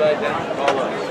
upside down, call us.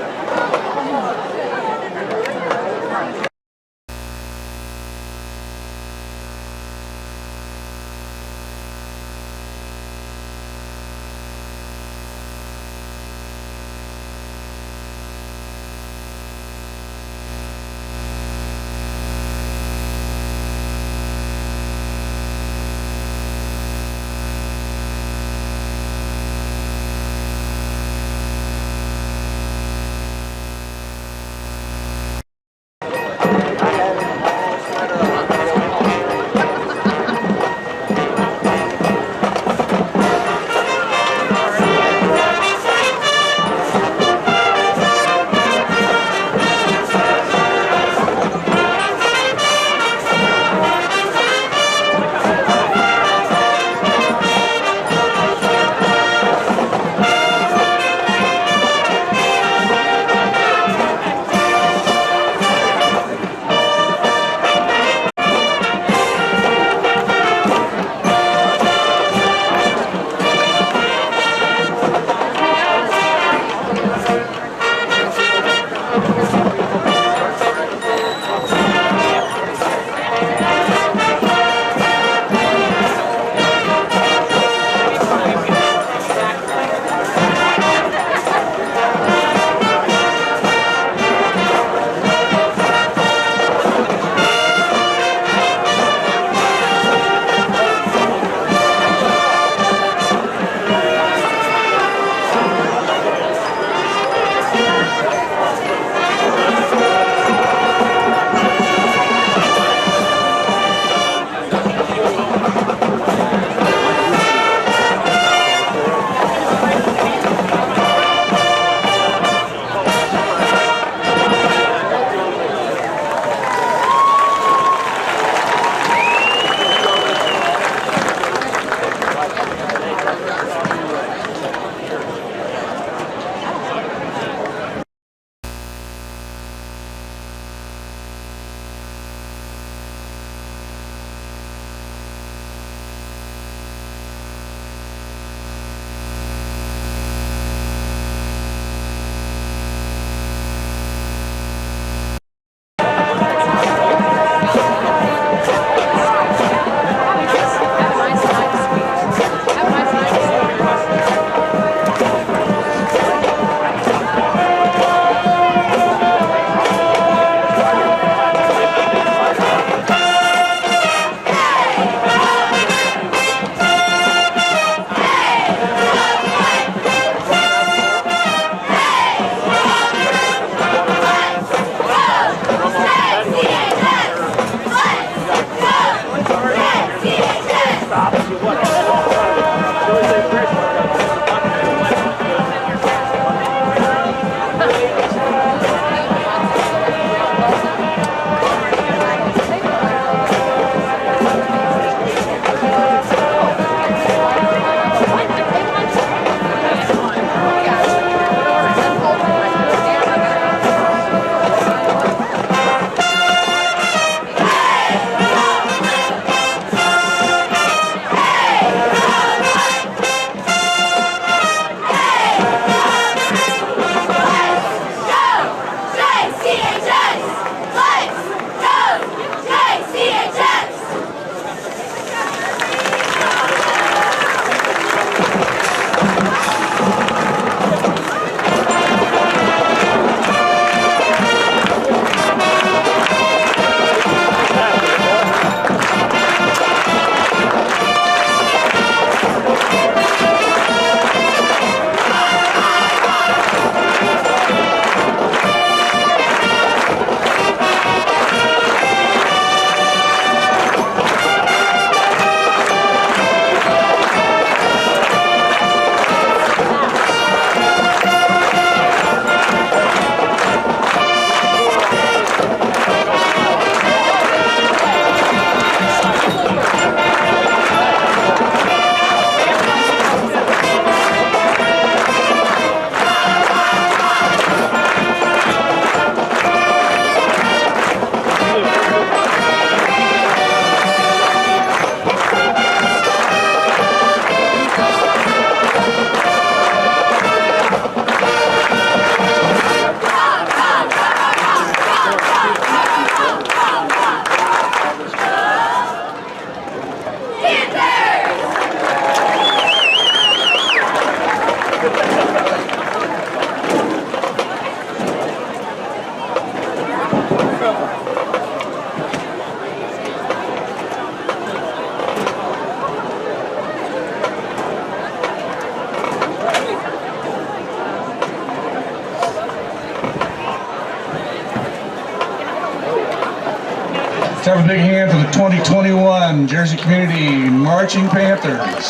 Let's have a big hand for the 2021 Jersey Community Marching Panthers.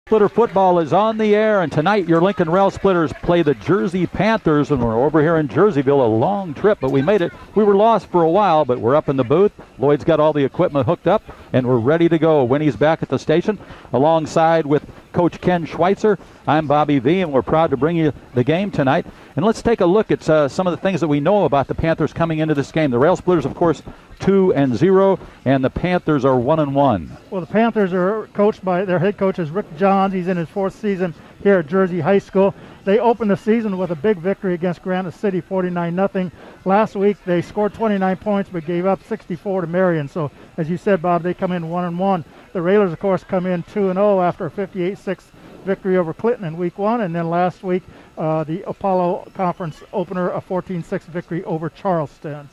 Splitter football is on the air, and tonight your Lincoln Rail Splitters play the Jersey Panthers, and we're over here in Jerseyville. A long trip, but we made it. We were lost for a while, but we're up in the booth. Lloyd's got all the equipment hooked up, and we're ready to go. Winnie's back at the station alongside with Coach Ken Schweitzer. I'm Bobby V, and we're proud to bring you the game tonight. And let's take a look at some of the things that we know about the Panthers coming into this game. The Rail Splitters, of course, 2-0, and the Panthers are 1-1. Well, the Panthers are coached by their head coach is Rick Johns. He's in his 4th season here at Jersey High School. They opened the season with a big victory against Granite City, 49-0. Last week they scored 29 points but gave up 64 to Marion. So, as you said, Bob, they come in 1-1. The Railers, of course, come in 2-0 after a 58-6 victory over Clinton in week 1, and then last week the Apollo Conference opener, a 14-6 victory over Charleston.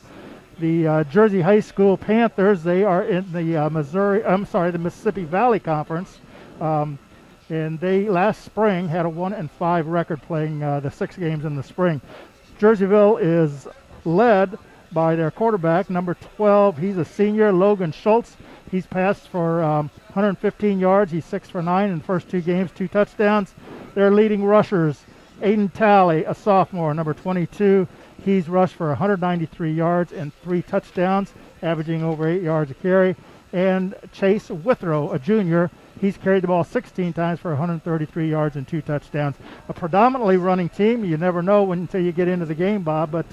The Jersey High School Panthers, they are in the Mississippi Valley Conference, and they last spring had a 1-5 record playing the 6 games in the spring. Jerseyville is led by their quarterback, number 12. He's a senior, Logan Schultz. He's passed for 115 yards. He's 6 for 9 in the first 2 games, 2 touchdowns. Their leading rushers, Aiden Talley, a sophomore, number 22. He's rushed for 193 yards and 3 touchdowns, averaging over 8 yards a carry. And Chase Withrow, a junior, he's carried the ball 16 times for 133 yards and 2 touchdowns. A predominantly running team. You never know until you get into the game, Bob, but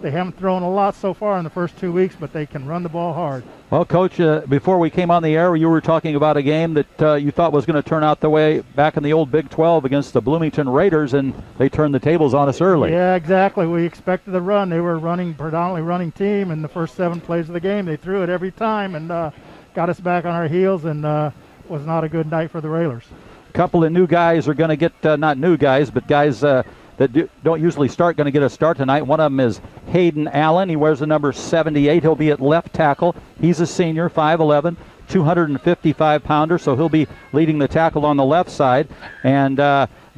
they haven't thrown a lot so far in the first 2 weeks, but they can run the ball hard. Well, Coach, before we came on the air, you were talking about a game that you thought was going to turn out the way back in the old Big 12 against the Bloomington Raiders, and they turned the tables on us early. Yeah, exactly. We expected the run. They were a predominantly running team in the first 7 plays of the game. They threw it every time and got us back on our heels, and was not a good night for the Railers. A couple of new guys are going to get, not new guys, but guys that don't usually start, going to get a start tonight. One of them is Hayden Allen. He wears the number 78. He'll be at left tackle. He's a senior, 5'11", 255-pounder, so he'll be leading the tackle on the left side. And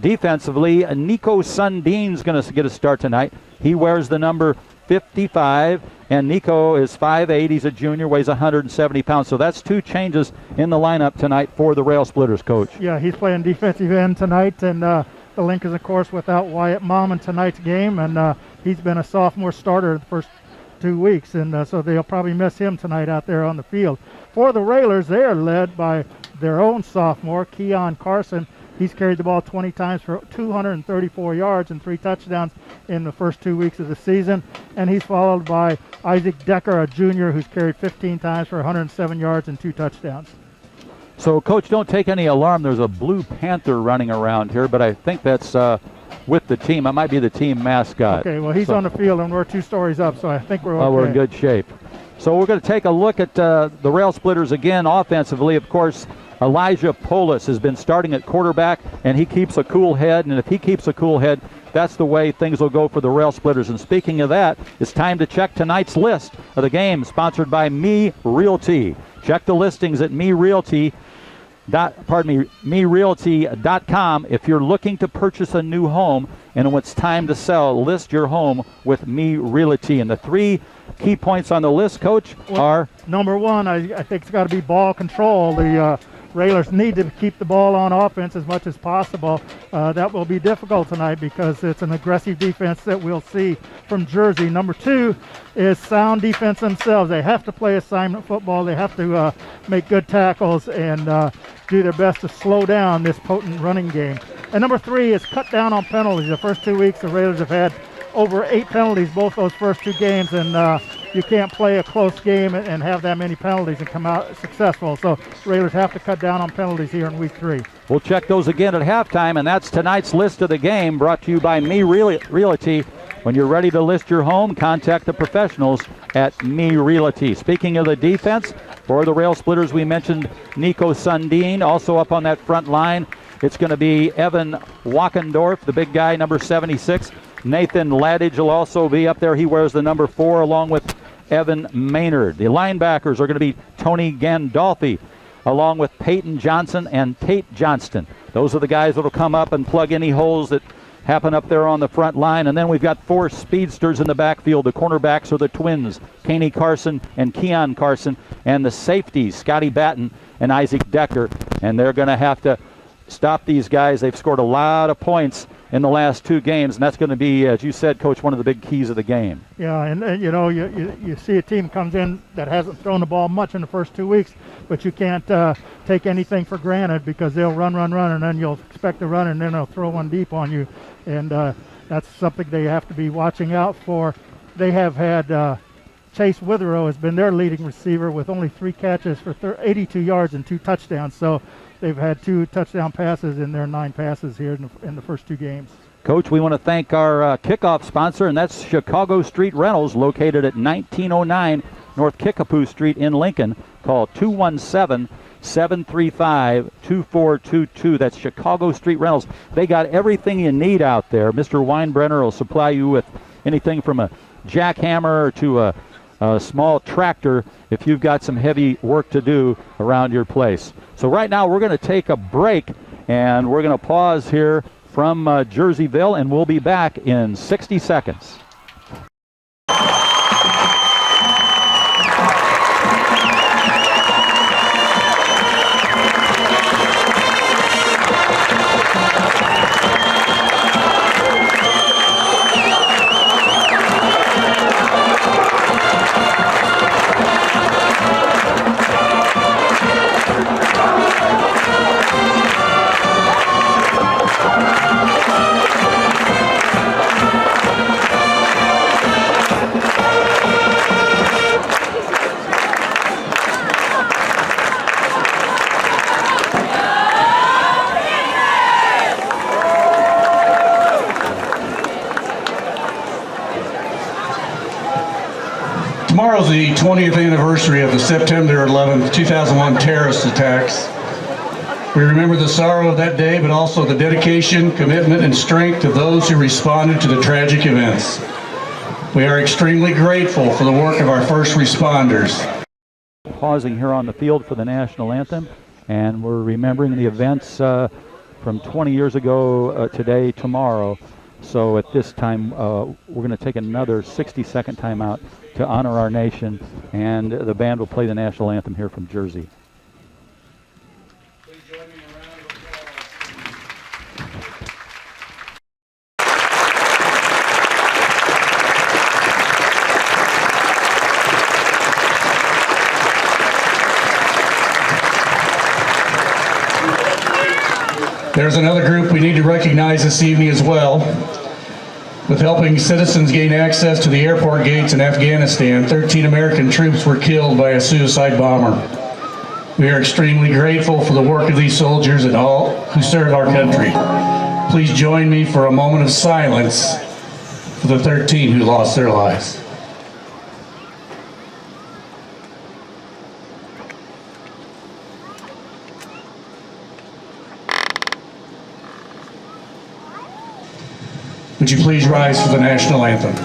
defensively, Nico Sundin's going to get a start tonight. He wears the number 55, and Nico is 5'8". He's a junior, weighs 170 pounds. So that's 2 changes in the lineup tonight for the Rail Splitters, Coach. Yeah, he's playing defensive end tonight, and the Lincolns, of course, without Wyatt Mom in tonight's game, and he's been a sophomore starter the first 2 weeks, and so they'll probably miss him tonight out there on the field. For the Railers, they are led by their own sophomore, Keon Carson. He's carried the ball 20 times for 234 yards and 3 touchdowns in the first 2 weeks of the season. And he's followed by Isaac Decker, a junior, who's carried 15 times for 107 yards and 2 touchdowns. So, Coach, don't take any alarm. There's a blue panther running around here, but I think that's with the team. It might be the team mascot. Okay, well, he's on the field, and we're 2 stories up, so I think we're okay. Well, we're in good shape. So we're going to take a look at the Rail Splitters again offensively. Of course, Elijah Polis has been starting at quarterback, and he keeps a cool head. And if he keeps a cool head, that's the way things will go for the Rail Splitters. And speaking of that, it's time to check tonight's list of the game, sponsored by Me Realty. Check the listings at MeRealty.com. If you're looking to purchase a new home and when it's time to sell, list your home with Me Realty. And the 3 key points on the list, Coach, are? Number 1, I think it's got to be ball control. The Railers need to keep the ball on offense as much as possible. That will be difficult tonight because it's an aggressive defense that we'll see from Jersey. Number 2 is sound defense themselves. They have to play assignment football. They have to make good tackles and do their best to slow down this potent running game. And number 3 is cut down on penalties. The first 2 weeks, the Railers have had over 8 penalties both those first 2 games, and you can't play a close game and have that many penalties and come out successful. So Railers have to cut down on penalties here in week 3. We'll check those again at halftime, and that's tonight's list of the game, brought to you by Me Realty. When you're ready to list your home, contact the professionals at Me Realty. Speaking of the defense, for the Rail Splitters, we mentioned Nico Sundin. Also up on that front line, it's going to be Evan Wackendorf, the big guy, number 76. Nathan Laddage will also be up there. He wears the number 4 along with Evan Maynard. The linebackers are going to be Tony Gandolfi along with Peyton Johnson and Tate Johnston. Those are the guys that will come up and plug any holes that happen up there on the front line. And then we've got 4 speedsters in the backfield. The cornerbacks are the twins, Caney Carson and Keon Carson, and the safeties, Scotty Batten and Isaac Decker. And they're going to have to stop these guys. They've scored a lot of points in the last 2 games, and that's going to be, as you said, Coach, one of the big keys of the game. Yeah, and you know, you see a team comes in that hasn't thrown the ball much in the first 2 weeks, but you can't take anything for granted, because they'll run, and then you'll expect to run, and then they'll throw one deep on you, and that's something they have to be watching out for. They have had Chase Witherow has been their leading receiver with only 3 catches for 82 yards and 2 touchdowns. So they've had 2 touchdown passes in their 9 passes here in the first 2 games. Coach, we want to thank our kickoff sponsor, and that's Chicago Street Rentals, located at 1909 North Kickapoo Street in Lincoln. Call 217-735-2422. That's Chicago Street Rentals. They got everything you need out there. Mr. Weinbrenner will supply you with anything from a jackhammer to a small tractor if you've got some heavy work to do around your place. So right now we're going to take a break, and we're going to pause here from Jerseyville, and we'll be back in 60 seconds. Tomorrow's the 20th anniversary of the September 11th, 2001 terrorist attacks. We remember the sorrow of that day, but also the dedication, commitment, and strength of those who responded to the tragic events. We are extremely grateful for the work of our first responders. Pausing here on the field for the national anthem, and we're remembering the events from 20 years ago today, tomorrow. So at this time, we're going to take another 60-second timeout to honor our nation, and the band will play the national anthem here from Jersey. Please join me in a round of applause. There's another group we need to recognize this evening as well. With helping citizens gain access to the airport gates in Afghanistan, 13 American troops were killed by a suicide bomber. We are extremely grateful for the work of these soldiers and all who serve our country. Please join me for a moment of silence for the 13 who lost their lives. Would you please rise for the national anthem?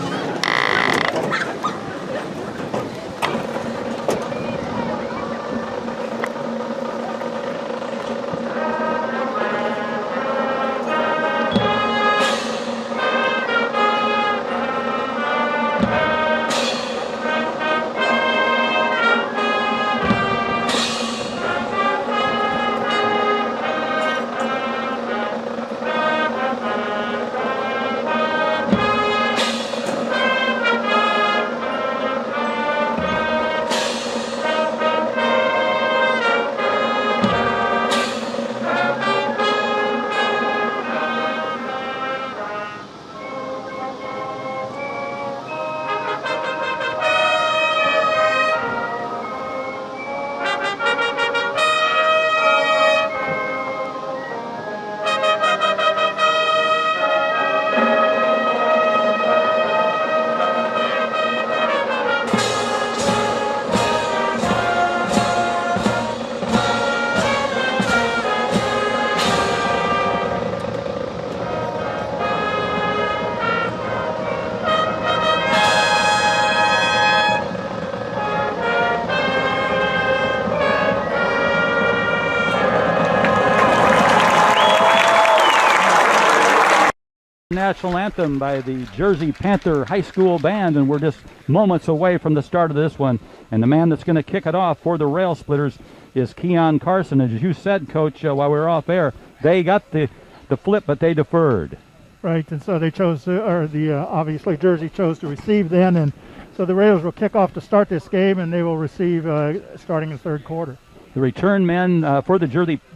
national anthem by the Jersey Panther High School Band, and we're just moments away from the start of this one. And the man that's going to kick it off for the Rail Splitters is Keon Carson. As you said, Coach, while we were off air, they got the flip, but they deferred. Right, and so they chose to, obviously Jersey chose to receive then, and so the Rails will kick off to start this game, and they will receive starting in the third quarter. The return men for the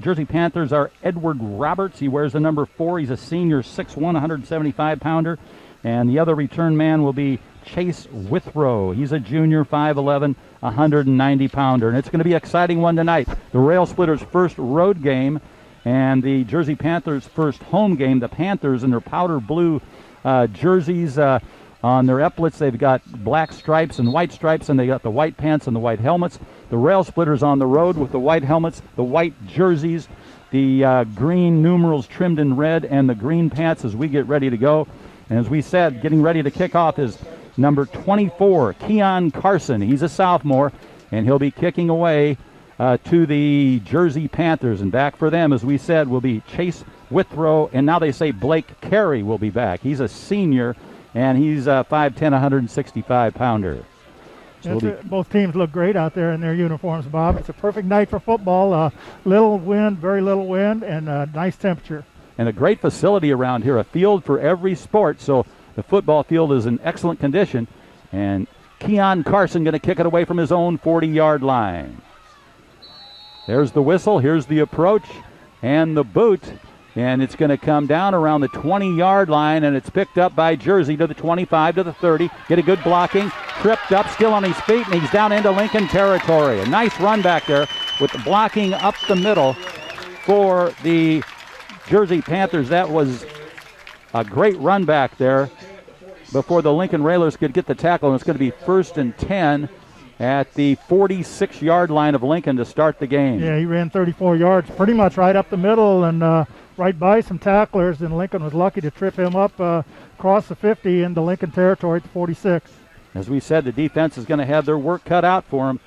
Jersey Panthers are Edward Roberts. He wears the number 4. He's a senior, 6'1", 175-pounder. And the other return man will be Chase Withrow. He's a junior, 5'11", 190-pounder. And it's going to be an exciting one tonight. The Rail Splitters' first road game and the Jersey Panthers' first home game. The Panthers in their powder blue jerseys. On their epaulets, they've got black stripes and white stripes, and they got the white pants and the white helmets. The Rail Splitters on the road with the white helmets, the white jerseys, the green numerals trimmed in red, and the green pants as we get ready to go. And as we said, getting ready to kick off is number 24, Keon Carson. He's a sophomore, and he'll be kicking away to the Jersey Panthers. And back for them, as we said, will be Chase Withrow, and now they say Blake Carey will be back. He's a senior, and he's 5'10", 165-pounder. So both teams look great out there in their uniforms, Bob. It's a perfect night for football. Little wind, very little wind, and nice temperature. And a great facility around here, a field for every sport. So the football field is in excellent condition. And Keon Carson going to kick it away from his own 40-yard line. There's the whistle. Here's the approach and the boot. And it's going to come down around the 20-yard line, and it's picked up by Jersey to the 25, to the 30. Get a good blocking. Tripped up, still on his feet, and he's down into Lincoln territory. A nice run back there with the blocking up the middle for the Jersey Panthers. That was a great run back there before the Lincoln Railers could get the tackle, and it's going to be 1st and 10 at the 46-yard line of Lincoln to start the game. Yeah, he ran 34 yards, pretty much right up the middle, and right by some tacklers, and Lincoln was lucky to trip him up across the 50 into Lincoln territory at the 46. As we said, the defense is going to have their work cut out for them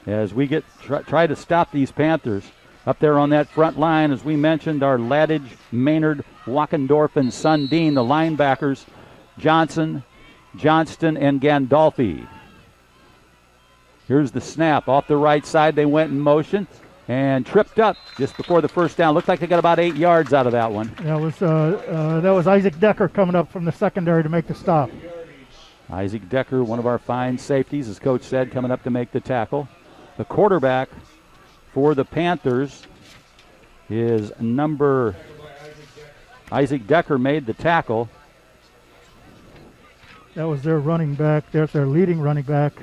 as we try to stop these Panthers. Up there on that front line, as we mentioned, are Ladage, Maynard, Wackendorf, and Sundin. The linebackers, Johnson, Johnston, and Gandolfi. Here's the snap. Off the right side, they went in motion and tripped up just before the first down. Looked like they got about 8 yards out of that one. That was Isaac Decker coming up from the secondary to make the stop. Isaac Decker, one of our fine safeties, as Coach said, coming up to make the tackle. The quarterback for the Panthers is Isaac Decker made the tackle. That was their running back. There's their leading running back.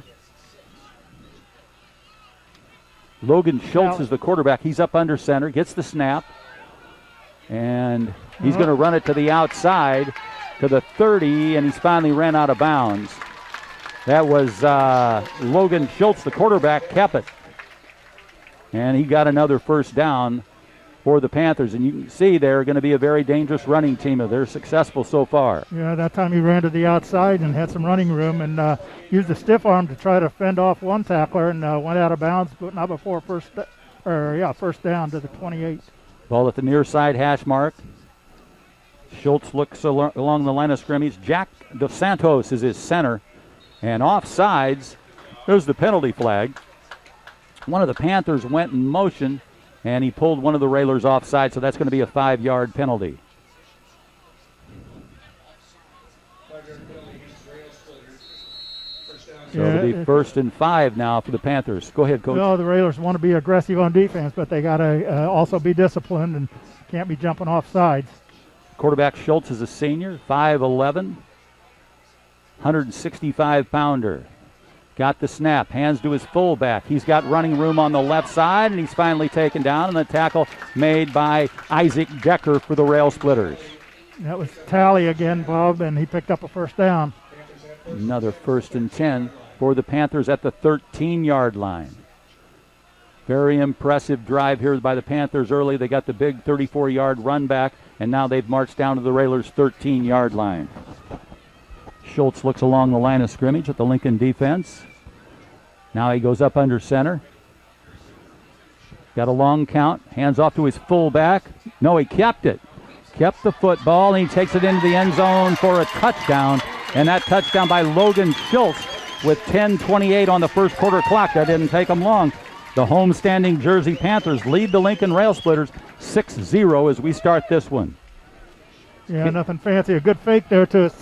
Logan Schultz is the quarterback. He's up under center, gets the snap, and he's going to run it to the outside to the 30, and he's finally ran out of bounds. That was Logan Schultz, the quarterback, kept it. And he got another first down for the Panthers. And you can see they're going to be a very dangerous running team. They're successful so far. Yeah, that time he ran to the outside and had some running room and used a stiff arm to try to fend off one tackler and went out of bounds, but not before first down to the 28. Ball at the near side hash mark. Schultz looks along the line of scrimmage. Jack Dos Santos is his center. And offsides, there's the penalty flag. One of the Panthers went in motion, and he pulled one of the Railers offside, so that's going to be a 5-yard penalty. So it'll be 1st and 5 now for the Panthers. Go ahead, Coach. Well, the Railers want to be aggressive on defense, but they got to also be disciplined and can't be jumping off sides. Quarterback Schultz is a senior, 5'11", 165-pounder. Got the snap, hands to his fullback. He's got running room on the left side, and he's finally taken down, and the tackle made by Isaac Decker for the Rail Splitters. That was Talley again, Bob, and he picked up a first down. Another 1st and 10 for the Panthers at the 13-yard line. Very impressive drive here by the Panthers early. They got the big 34-yard run back, and now they've marched down to the Railers' 13-yard line. Schultz looks along the line of scrimmage at the Lincoln defense. Now he goes up under center. Got a long count. Hands off to his fullback. No, he kept it. kept the football, and he takes it into the end zone for a touchdown. And that touchdown by Logan Schultz with 10:28 on the first quarter clock. That didn't take them long. The homestanding Jersey Panthers lead the Lincoln Rail Splitters 6-0 as we start this one. Yeah, nothing fancy. A good fake there to his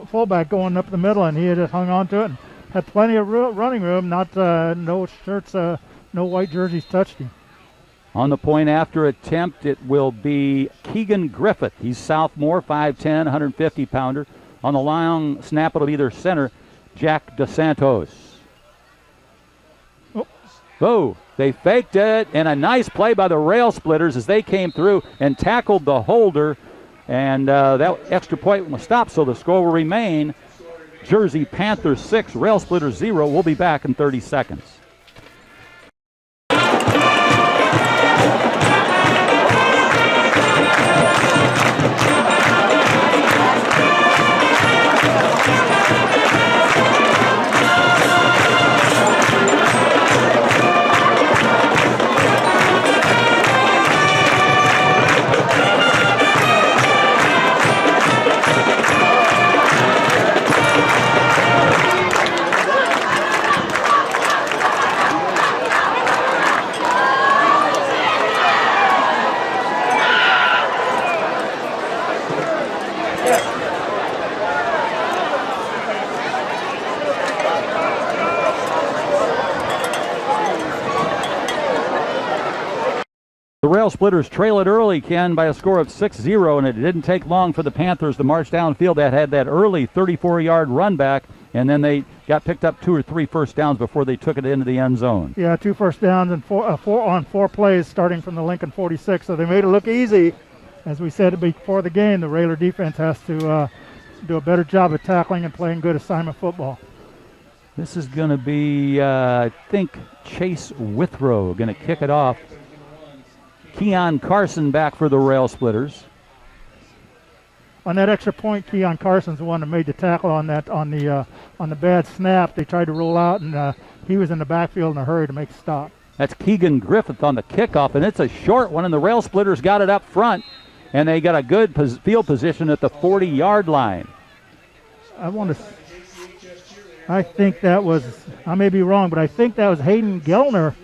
fullback going up the middle, and he had just hung on to it and had plenty of running room. No shirts, no white jerseys touched him. On the point after attempt, it will be Keegan Griffith. He's sophomore, 5'10", 150-pounder. On the long snap, it'll be their center, Jack DeSantos. Oh, they faked it, and a nice play by the Rail Splitters as they came through and tackled the holder. And that extra point was stopped, so the score will remain Jersey Panthers 6, Rail Splitters 0. We'll be back in 30 seconds. The Rail Splitters trail it early, Ken, by a score of 6-0, and it didn't take long for the Panthers to march downfield. That had that early 34-yard run back, and then they got picked up 2 or 3 first downs before they took it into the end zone. Yeah, 2 first downs and four plays starting from the Lincoln 46, so they made it look easy. As we said before the game, the Railer defense has to do a better job of tackling and playing good assignment football. This is going to be, I think, Chase Withrow going to kick it off. Keon Carson back for the Rail Splitters. On that extra point, Keon Carson's the one that made the tackle on the bad snap. They tried to roll out, and he was in the backfield in a hurry to make a stop. That's Keegan Griffith on the kickoff, and it's a short one, and the Rail Splitters got it up front, and they got a good field position at the 40-yard line. I think that was, I may be wrong, but I think that was Hayden Gellner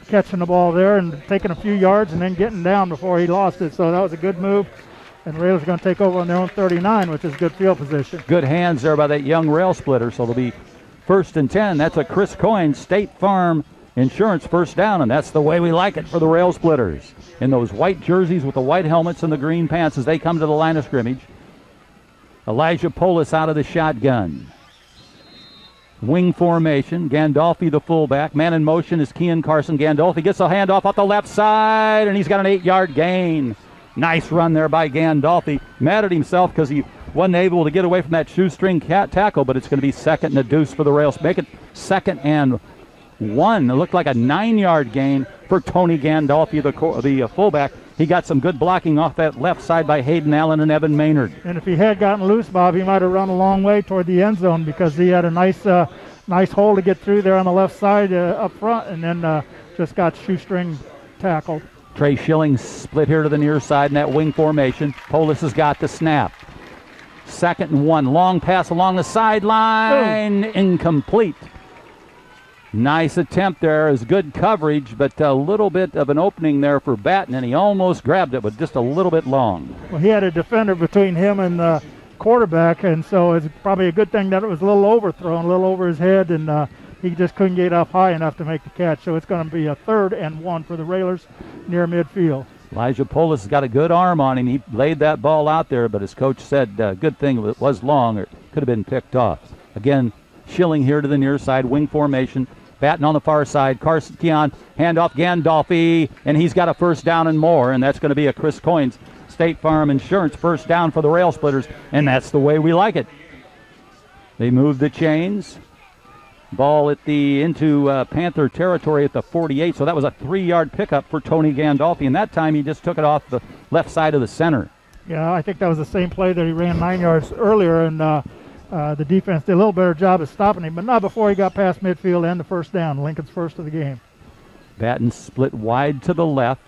catching the ball there and taking a few yards and then getting down before he lost it. So that was a good move. And Rail's going to take over on their own 39, which is good field position. Good hands there by that young Rail Splitter. So it'll be 1st and 10. That's a Chris Coyne State Farm Insurance first down, and that's the way we like it for the Rail Splitters. In those white jerseys with the white helmets and the green pants as they come to the line of scrimmage. Elijah Polis out of the shotgun. Wing formation, Gandolfi the fullback. Man in motion is Keon Carson. Gandolfi gets a handoff off the left side, and he's got an 8-yard gain. Nice run there by Gandolfi. Mad at himself because he wasn't able to get away from that shoestring tackle, but it's going to be 2nd and a deuce for the Rails. Make it 2nd and 1. It looked like a 9-yard gain for Tony Gandolfi, the fullback. He got some good blocking off that left side by Hayden Allen and Evan Maynard. And if he had gotten loose, Bob, he might have run a long way toward the end zone because he had a nice hole to get through there on the left side up front, and then just got shoestring tackled. Trey Schilling split here to the near side in that wing formation. Polis has got the snap. 2nd and 1. Long pass along the sideline. Incomplete. Nice attempt there. Is good coverage, but a little bit of an opening there for Batten, and he almost grabbed it, but just a little bit long. Well, he had a defender between him and the quarterback, and so it's probably a good thing that it was a little overthrown, a little over his head, and he just couldn't get up high enough to make the catch. So it's going to be a 3rd and 1 for the Railers near midfield. Elijah Polis has got a good arm on him. He laid that ball out there, but his coach said, good thing it was long, or it could have been picked off. Again, Schilling here to the near side, wing formation. Batten on the far side. Carson Keon, handoff Gandolfi, and he's got a 1st down and more, and that's going to be a Chris Coyne's State Farm Insurance 1st down for the Rail Splitters, and that's the way we like it. They move the chains. Ball into Panther territory at the 48, so that was a 3-yard pickup for Tony Gandolfi, and that time he just took it off the left side of the center. Yeah, I think that was the same play that he ran 9 yards earlier, and the defense did a little better job of stopping him, but not before he got past midfield and the 1st down. Lincoln's first of the game. Batten split wide to the left.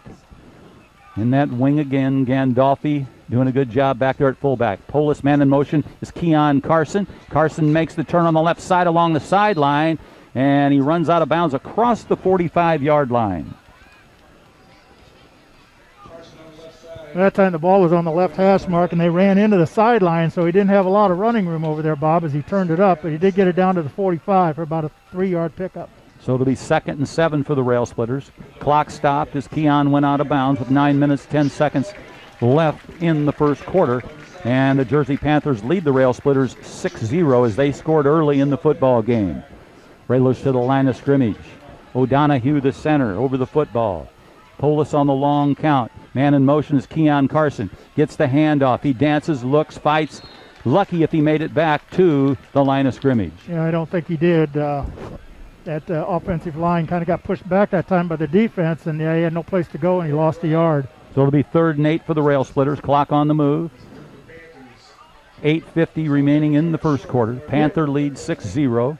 In that wing again, Gandolfi doing a good job back there at fullback. Polis man in motion is Keon Carson. Carson makes the turn on the left side along the sideline, and he runs out of bounds across the 45-yard line. That time the ball was on the left hash mark, and they ran into the sideline, so he didn't have a lot of running room over there, Bob, as he turned it up, but he did get it down to the 45 for about a 3-yard pickup. So it'll be 2nd and 7 for the Rail Splitters. Clock stopped as Keon went out of bounds with 9 minutes, 10 seconds left in the first quarter. And the Jersey Panthers lead the Rail Splitters 6-0 as they scored early in the football game. Railers to the line of scrimmage. O'Donohue, the center, over the football. Polis on the long count. Man in motion is Keon Carson. Gets the handoff. He dances, looks, fights. Lucky if he made it back to the line of scrimmage. Yeah, I don't think he did. That offensive line kind of got pushed back that time by the defense, and he had no place to go, and he lost a yard. So it'll be 3rd and 8 for the Rail Splitters. Clock on the move. 8:50 remaining in the first quarter. Panther leads 6-0.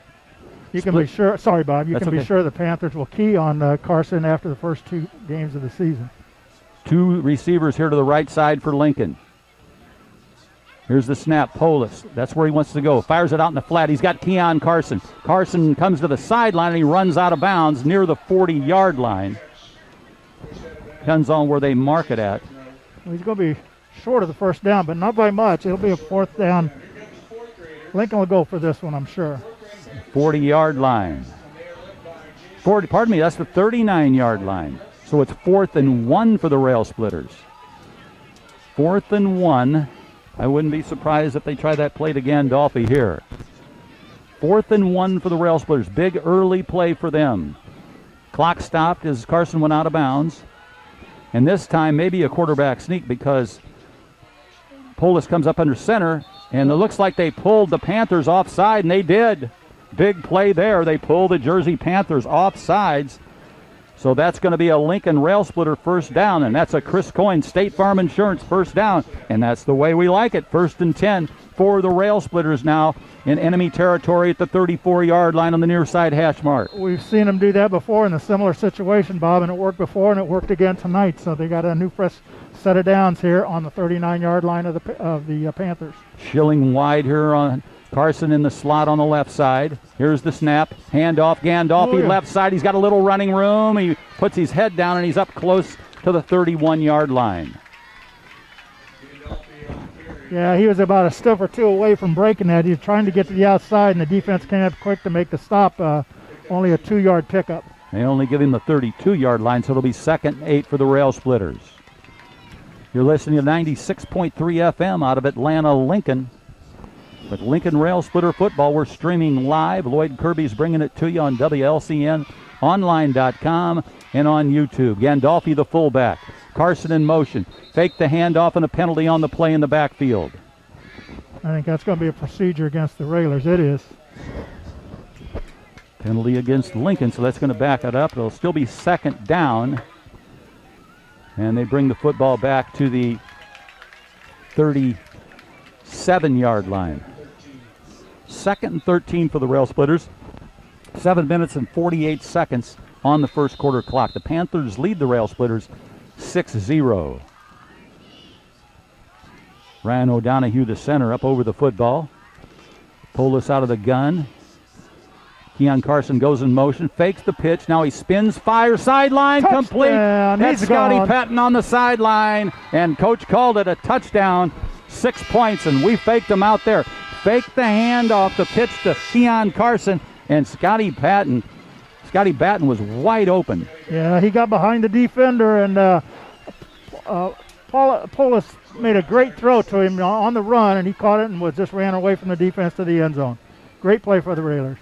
You can be sure, sorry, Bob, you can be okay. sure the Panthers will key on Carson after the first 2 games of the season. 2 receivers here to the right side for Lincoln. Here's the snap. Polis, that's where he wants to go. Fires it out in the flat. He's got Keon Carson. Carson comes to the sideline, and he runs out of bounds near the 40-yard line. Depends on where they mark it at. Well, he's going to be short of the first down, but not by much. It'll be a 4th down. Lincoln will go for this one, I'm sure. 40-yard line. Pardon me, that's the 39-yard line. So it's 4th and 1 for the Rail Splitters. 4th and 1. I wouldn't be surprised if they try that play to Gandolfi here. 4th and 1 for the Rail Splitters. Big early play for them. Clock stopped as Carson went out of bounds. And this time maybe a quarterback sneak because Polis comes up under center, and it looks like they pulled the Panthers offside, and they did. Big play there. They pulled the Jersey Panthers offsides. So that's going to be a Lincoln Rail Splitter first down, and that's a Chris Coyne State Farm Insurance first down, and that's the way we like it. 1st and 10 for the Rail Splitters now in enemy territory at the 34-yard line on the near side hash mark. We've seen them do that before in a similar situation, Bob, and it worked before, and it worked again tonight. So they got a new fresh set of downs here on the 39-yard line of the Panthers. Schilling wide here on Carson in the slot on the left side. Here's the snap. Handoff. Gandolfi left side. He's got a little running room. He puts his head down, and he's up close to the 31-yard line. Yeah, he was about a step or 2 away from breaking that. He was trying to get to the outside, and the defense came up quick to make the stop. Only a 2-yard pickup. They only give him the 32-yard line, so it'll be 2nd and 8 for the Rail Splitters. You're listening to 96.3 FM out of Atlanta, Lincoln. With Lincoln Rail Splitter football, we're streaming live. Lloyd Kirby's bringing it to you on WLCNonline.com and on YouTube. Gandolfi, the fullback. Carson in motion. Fake the handoff and a penalty on the play in the backfield. I think that's going to be a procedure against the Railers. It is. Penalty against Lincoln, so that's going to back it up. It'll still be 2nd down. And they bring the football back to the 37-yard line. 2nd and 13 for the Rail Splitters. 7 minutes and 48 seconds on the first quarter clock. The Panthers lead the Rail Splitters 6-0. Ryan O'Donohue, the center, up over the football. Polis out of the gun. Keon Carson goes in motion, fakes the pitch. Now he spins, fires, sideline, complete. That's Scotty Patton on the sideline, and Coach called it a touchdown. 6 points, and we faked them out there. Faked the handoff, the pitch to Keon Carson, and Scotty Patton was wide open. Yeah, he got behind the defender, and Polis made a great throw to him on the run, and he caught it and just ran away from the defense to the end zone. Great play for the Railers.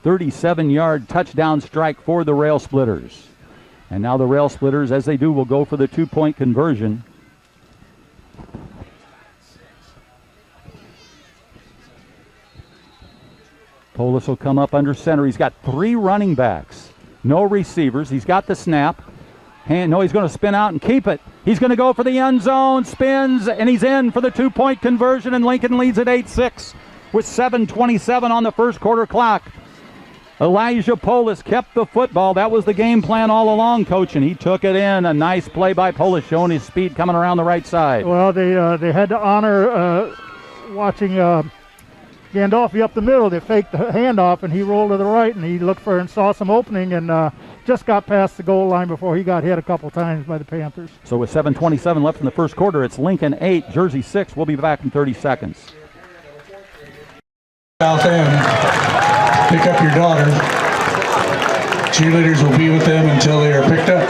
37-yard touchdown strike for the Rail Splitters. And now the Rail Splitters, as they do, will go for the 2-point conversion. Polis will come up under center. He's got 3 running backs, no receivers. He's got the snap. He's going to spin out and keep it. He's going to go for the end zone, spins, and he's in for the 2-point conversion, and Lincoln leads at 8-6 with 7:27 on the first quarter clock. Elijah Polis kept the football. That was the game plan all along, Coach, and he took it in. A nice play by Polis, showing his speed coming around the right side. Well, they had to honor watching Gandolfi up the middle. They faked the handoff, and he rolled to the right, and he looked for and saw some opening, and just got past the goal line before he got hit a couple times by the Panthers. So with 7:27 left in the first quarter, it's Lincoln 8, Jersey 6. We'll be back in 30 seconds. South End, pick up your daughter. Cheerleaders will be with them until they are picked up.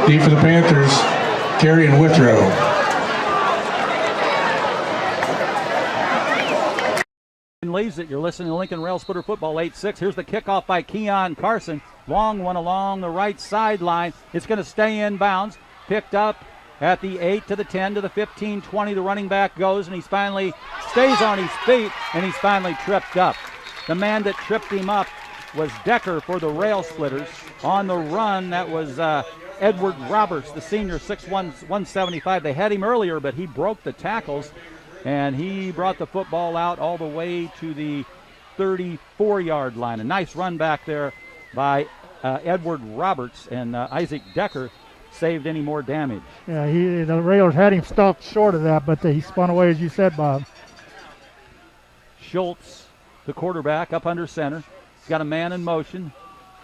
D for the Panthers, Carey and Withrow. Leads it. You're listening to Lincoln Rail Splitter Football 8-6. Here's the kickoff by Keon Carson. Long one along the right sideline. It's going to stay in bounds. Picked up at the 8 to the 10 to the 15, 20. The running back goes, and he finally stays on his feet, and he's finally tripped up. The man that tripped him up was Decker for the Rail Splitters. On the run, that was Edward Roberts, the senior, 6'1", 175. They had him earlier, but he broke the tackles, and he brought the football out all the way to the 34-yard line. A nice run back there by Edward Roberts, and Isaac Decker saved any more damage. Yeah, the Railers had him stopped short of that, but he spun away, as you said, Bob. Schultz, the quarterback, up under center. He's got a man in motion,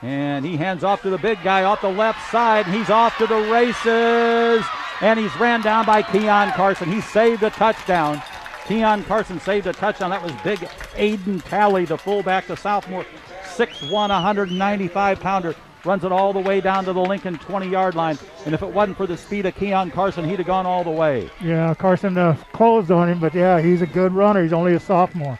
and he hands off to the big guy off the left side, and he's off to the races. And he's ran down by Keon Carson. He saved a touchdown. Keon Carson saved a touchdown. That was big Aiden Talley, the fullback, the sophomore, 6'1", 195-pounder. Runs it all the way down to the Lincoln 20-yard line. And if it wasn't for the speed of Keon Carson, he'd have gone all the way. Yeah, Carson closed on him, but yeah, he's a good runner. He's only a sophomore.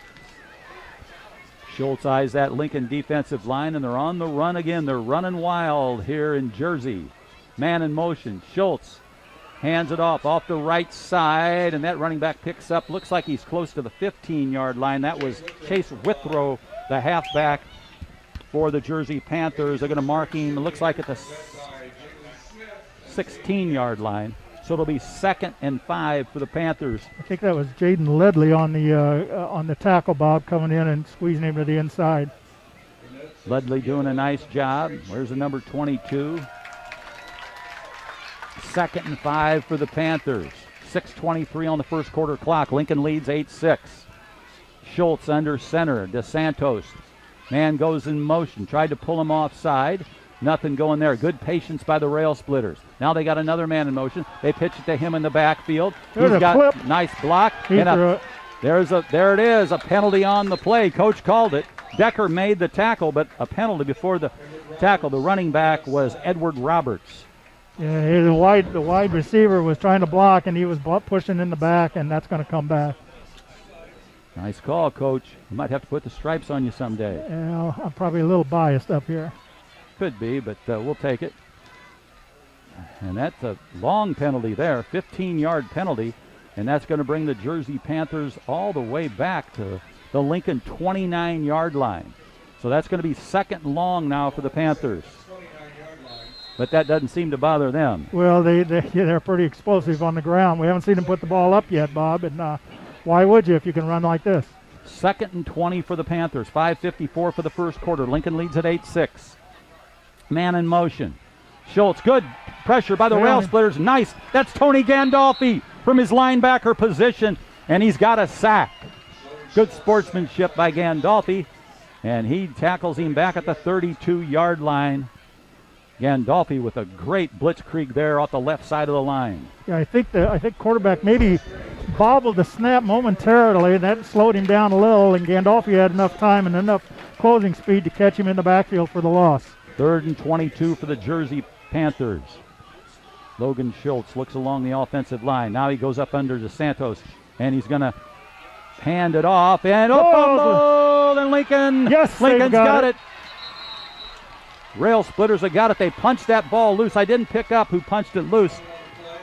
Schultz eyes that Lincoln defensive line, and they're on the run again. They're running wild here in Jersey. Man in motion. Schultz hands it off the right side, and that running back picks up. Looks like he's close to the 15-yard line. That was Chase Withrow, the halfback for the Jersey Panthers. They're going to mark him, it looks like at the 16-yard line. So it'll be 2nd and 5 for the Panthers. I think that was Jaden Ledley on the tackle, Bob, coming in and squeezing him to the inside. Ledley doing a nice job. Where's the number 22? 2nd and 5 for the Panthers. 6:23 on the first quarter clock. Lincoln leads 8-6. Schultz under center. DeSantos. Man goes in motion. Tried to pull him offside. Nothing going there. Good patience by the Rail Splitters. Now they got another man in motion. They pitch it to him in the backfield. There's He's a got clip. nice block. There it is. A penalty on the play. Coach called it. Decker made the tackle, but a penalty before the tackle. The running back was Edward Roberts. Yeah, the wide receiver was trying to block, and he was pushing in the back, and that's going to come back. Nice call, Coach. You might have to put the stripes on you someday. Yeah, I'm probably a little biased up here. Could be, but we'll take it. And that's a long penalty there, 15-yard penalty, and that's going to bring the Jersey Panthers all the way back to the Lincoln 29-yard line. So that's going to be 2nd and long now for the Panthers. But that doesn't seem to bother them. Well, they're pretty explosive on the ground. We haven't seen them put the ball up yet, Bob, and why would you if you can run like this? 2nd and 20 for the Panthers. 5:54 for the first quarter. Lincoln leads at 8-6. Man in motion. Schultz, good pressure by the Rail Splitters. Nice. That's Tony Gandolfi from his linebacker position, and he's got a sack. Good sportsmanship by Gandolfi, and he tackles him back at the 32-yard line. Gandolfi with a great blitzkrieg there off the left side of the line. Yeah, I think quarterback maybe bobbled the snap momentarily, and that slowed him down a little, and Gandolfi had enough time and enough closing speed to catch him in the backfield for the loss. 3rd and 22 for the Jersey Panthers. Logan Schultz looks along the offensive line. Now he goes up under DeSantos, and he's going to hand it off. And fumble! And Lincoln's got it. Rail Splitters have got it. They punched that ball loose. I didn't pick up who punched it loose,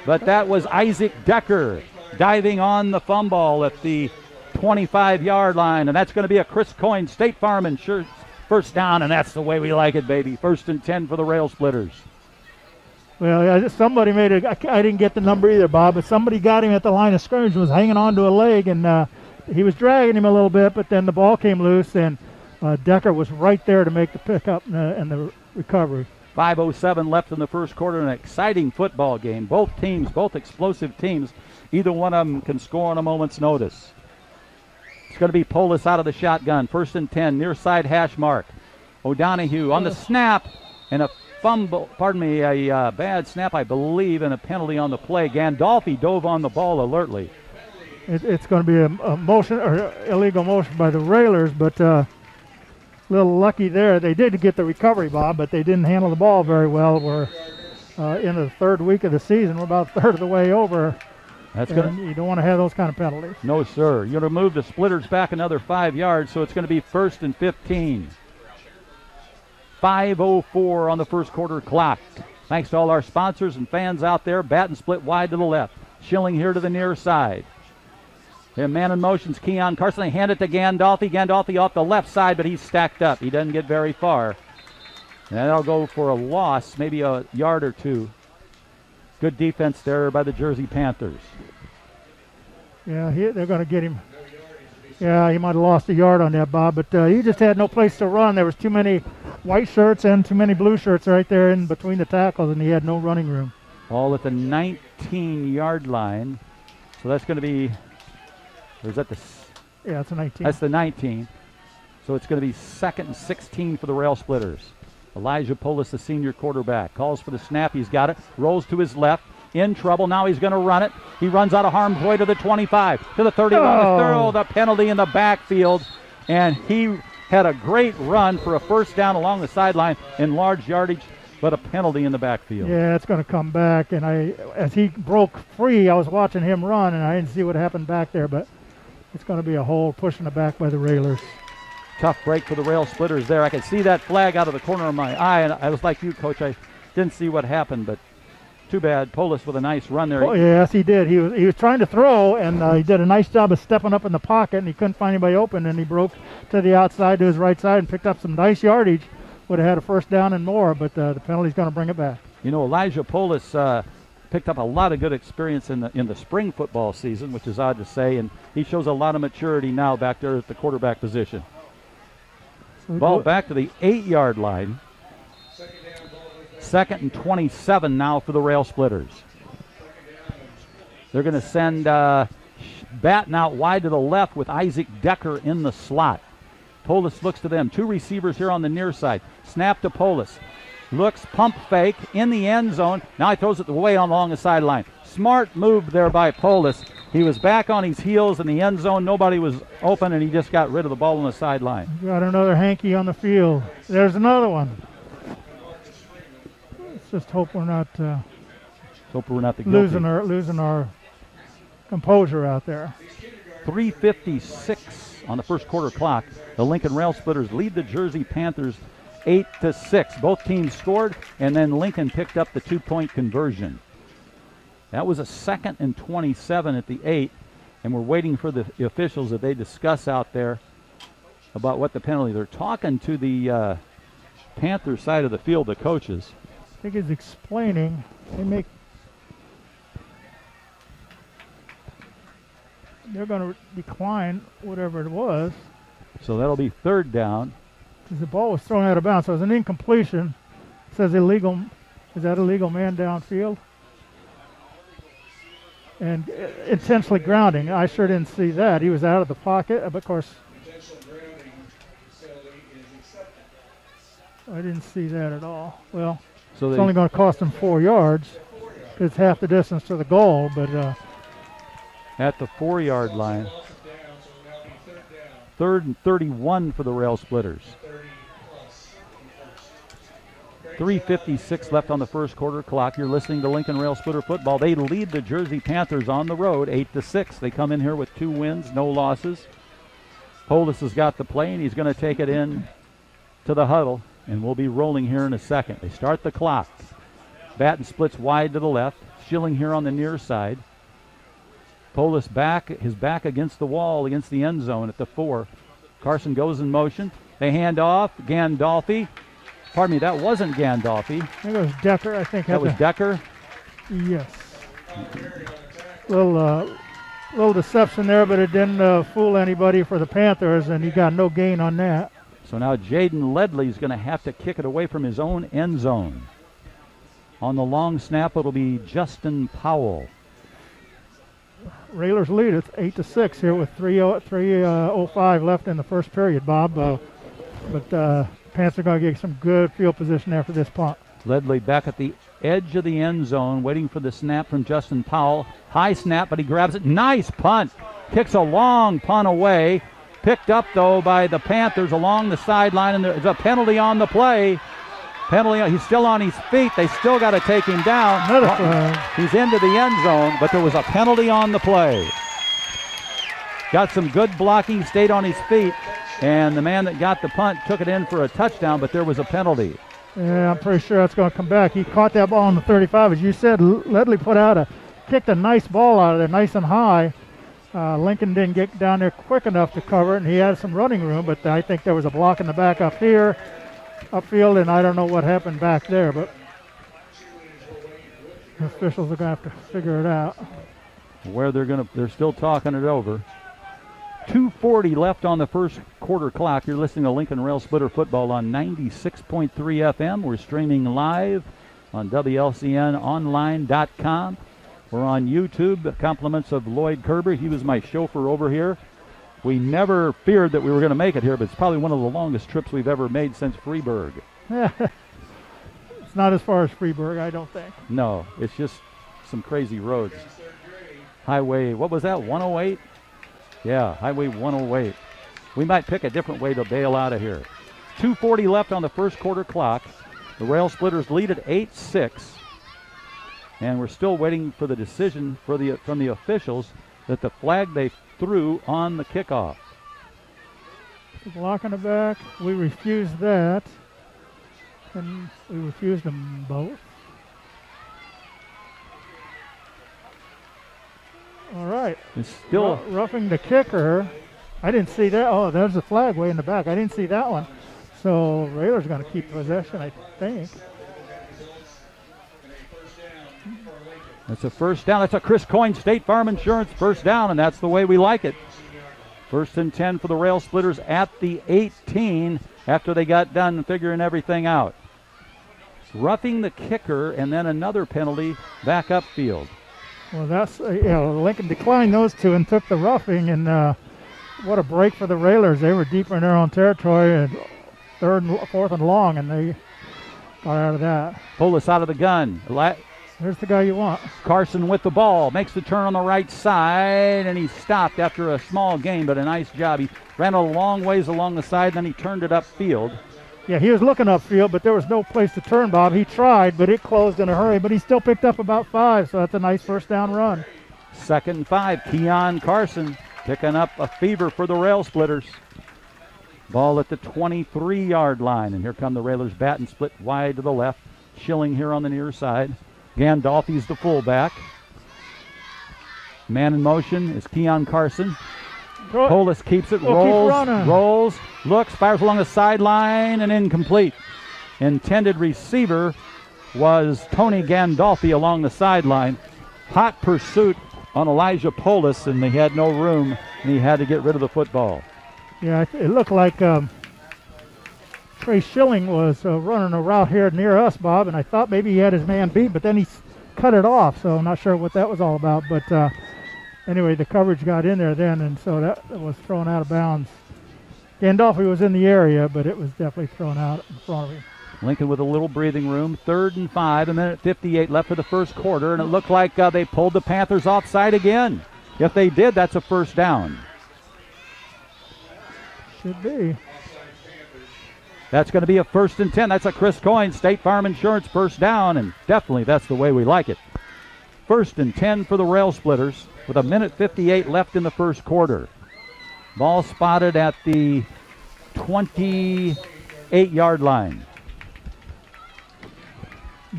but that was Isaac Decker diving on the fumble at the 25-yard line, and that's going to be a Chris Coyne State Farm Insurance first down, and that's the way we like it, baby. 1st and 10 for the Rail Splitters. Well, somebody made it. I didn't get the number either, Bob, but somebody got him at the line of scrimmage, was hanging on to a leg, and he was dragging him a little bit, but then the ball came loose, and Decker was right there to make the pickup and the recovery. 5:07 left in the first quarter. An exciting football game. Both teams, both explosive teams. Either one of them can score on a moment's notice. It's going to be Polis out of the shotgun. 1st and 10, near side hash mark. O'Donohue on the snap, and a fumble, a bad snap, I believe, and a penalty on the play. Gandolfi dove on the ball alertly. It's going to be a motion or illegal motion by the Railers, but a little lucky there. They did get the recovery, Bob, but they didn't handle the ball very well. We're in the 3rd week of the season. We're about a third of the way over. You don't want to have those kind of penalties. No, sir. You're going to move the Splitters back another 5 yards, so it's going to be 1st and 15. 5:04 on the first quarter clock. Thanks to all our sponsors and fans out there. Bat and split wide to the left. Schilling here to the near side. Their man in motion's Keon Carson. They hand it to Gandolfi. Gandolfi off the left side, but he's stacked up. He doesn't get very far. And that'll go for a loss, maybe a yard or two. Good defense there by the Jersey Panthers. Yeah, they're going to get him. Yeah, he might have lost a yard on that, Bob, but he just had no place to run. There was too many white shirts and too many blue shirts right there in between the tackles, and he had no running room. All at the 19-yard line. So that's going to be, or is that the? Yeah, it's a 19. That's the 19. So it's going to be 2nd and 16 for the Rail Splitters. Elijah Polis, the senior quarterback, calls for the snap. He's got it. Rolls to his left. In trouble. Now he's going to run it. He runs out of harm's way to the 25, to the 31. Oh. The throw, the penalty in the backfield. And he had a great run for a first down along the sideline in large yardage, but a penalty in the backfield. Yeah, it's going to come back. And as he broke free, I was watching him run, and I didn't see what happened back there, but it's going to be a hole pushing it back by the Railers. Tough break for the Rail Splitters there. I could see that flag out of the corner of my eye, and I was like you, Coach. I didn't see what happened, but too bad. Polis with a nice run there. Oh, yes, he did. He was trying to throw, and he did a nice job of stepping up in the pocket, and he couldn't find anybody open, and he broke to the outside to his right side and picked up some nice yardage. Would have had a first down and more, but the penalty's going to bring it back. You know, Elijah Polis picked up a lot of good experience in the spring football season, which is odd to say, and he shows a lot of maturity now back there at the quarterback position. So ball back to the 8-yard line. 2nd and 27 now for the Rail Splitters. They're going to send Batten out wide to the left with Isaac Decker in the slot. Polis looks to them. 2 receivers here on the near side. Snap to Polis. Looks, pump fake in the end zone. Now he throws it away along the sideline. Smart move there by Polis. He was back on his heels in the end zone. Nobody was open, and he just got rid of the ball on the sideline. Got another hanky on the field. There's another one. Let's just hope we're not losing our composure out there. 3:56 on the first quarter clock. The Lincoln Rail Splitters lead the Jersey Panthers 8-6. Both teams scored, and then Lincoln picked up the 2-point conversion. That was a 2nd and 27 at the 8, and we're waiting for the officials that they discuss out there about what the penalty. They're talking to the Panther side of the field, the coaches. I think he's explaining. They're going to decline whatever it was. So that'll be 3rd down. Because the ball was thrown out of bounds, so it was an incompletion. It says illegal. Is that illegal man downfield? And intentionally grounding. I sure didn't see that. He was out of the pocket, of course. I didn't see that at all. Well, so it's only going to cost them 4 yards. It's half the distance to the goal, but at the 4-yard line. 3rd and 31 for the Rail Splitters. 3:56 left on the first quarter clock. You're listening to Lincoln Rail Splitter football. They lead the Jersey Panthers on the road 8-6. They come in here with 2 wins, no losses. Polis has got the play, and he's going to take it in to the huddle, and we'll be rolling here in a second. They start the clock. Batten splits wide to the left. Schilling here on the near side. Polis back, his back against the wall, against the end zone at the 4. Carson goes in motion. They hand off. Gandolfi. Pardon me, that wasn't Gandolfi. I think it was Decker, I think. That was Decker. Yes. Little deception there, but it didn't fool anybody for the Panthers, and he got no gain on that. So now Jaden Ledley's going to have to kick it away from his own end zone. On the long snap, it'll be Justin Powell. Railers lead. It's 8-6 here with 3:05 left in the first period, Bob. But Panthers are going to get some good field position after this punt. Ledley back at the edge of the end zone, waiting for the snap from Justin Powell. High snap, but he grabs it. Nice punt. Kicks a long punt away. Picked up, though, by the Panthers along the sideline, and there's a penalty on the play. He's still on his feet. They still got to take him down. He's into the end zone, but there was a penalty on the play. Got some good blocking, stayed on his feet, and the man that got the punt took it in for a touchdown, but there was a penalty. Yeah, I'm pretty sure that's going to come back. He caught that ball on the 35. As you said, Ledley kicked a nice ball out of there, nice and high. Lincoln didn't get down there quick enough to cover it, and he had some running room, but I think there was a block in the back upfield, and I don't know what happened back there, but the officials are going to have to figure it out. They're still talking it over. 2:40 left on the first quarter clock. You're listening to Lincoln Rail Splitter Football on 96.3 FM. We're streaming live on WLCNonline.com. We're on YouTube. Compliments of Lloyd Kerber. He was my chauffeur over here. We never feared that we were going to make it here, but it's probably one of the longest trips we've ever made since Freeburg. It's not as far as Freeburg, I don't think. No, it's just some crazy roads. Highway, what was that, 108? Yeah, Highway 108. We might pick a different way to bail out of here. 2:40 left on the first quarter clock. The Rail Splitters lead at 8-6. And we're still waiting for the decision from the officials that the flag they threw on the kickoff. Block in the back. We refused that. And we refused them both. All right. It's still roughing the kicker. I didn't see that. Oh, there's the flag way in the back. I didn't see that one. So Raylor's going to keep possession, I think. That's a first down. That's a Chris Coyne State Farm Insurance first down, and that's the way we like it. 1st and 10 for the Rail Splitters at the 18 after they got done figuring everything out. Roughing the kicker and then another penalty back upfield. Well, that's Lincoln declined those two and took the roughing, and what a break for the Railers. They were deep in their own territory, and 4th and long, and they got out of that. Pull us out of the gun. There's the guy you want. Carson with the ball, makes the turn on the right side, and he stopped after a small gain, but a nice job. He ran a long ways along the side, then he turned it upfield. Yeah, he was looking upfield, but there was no place to turn, Bob. He tried, but it closed in a hurry, but he still picked up about 5, so that's a nice first down run. 2nd and 5, Keon Carson picking up a fever for the Rail Splitters. Ball at the 23-yard line, and here come the Railers bat and split wide to the left. Schilling here on the near side. Gandolfi's the fullback. Man in motion is Keon Carson. Polis keeps it, rolls, looks, fires along the sideline, and incomplete. Intended receiver was Tony Gandolfi along the sideline. Hot pursuit on Elijah Polis, and they had no room, and he had to get rid of the football. Yeah, it looked like Trey Schilling was running a route here near us, Bob, and I thought maybe he had his man beat, but then he cut it off, so I'm not sure what that was all about. But anyway, the coverage got in there then, and so that was thrown out of bounds. Gandolfi was in the area, but it was definitely thrown out in front of him. Lincoln with a little breathing room. 3rd and 5, a minute 58 left for the first quarter, and it looked like they pulled the Panthers offside again. If they did, that's a first down. Should be. That's going to be a 1st and 10. That's a Chris Coyne State Farm Insurance first down, and definitely that's the way we like it. 1st and 10 for the Rail Splitters with a minute 58 left in the first quarter. Ball spotted at the 28-yard line.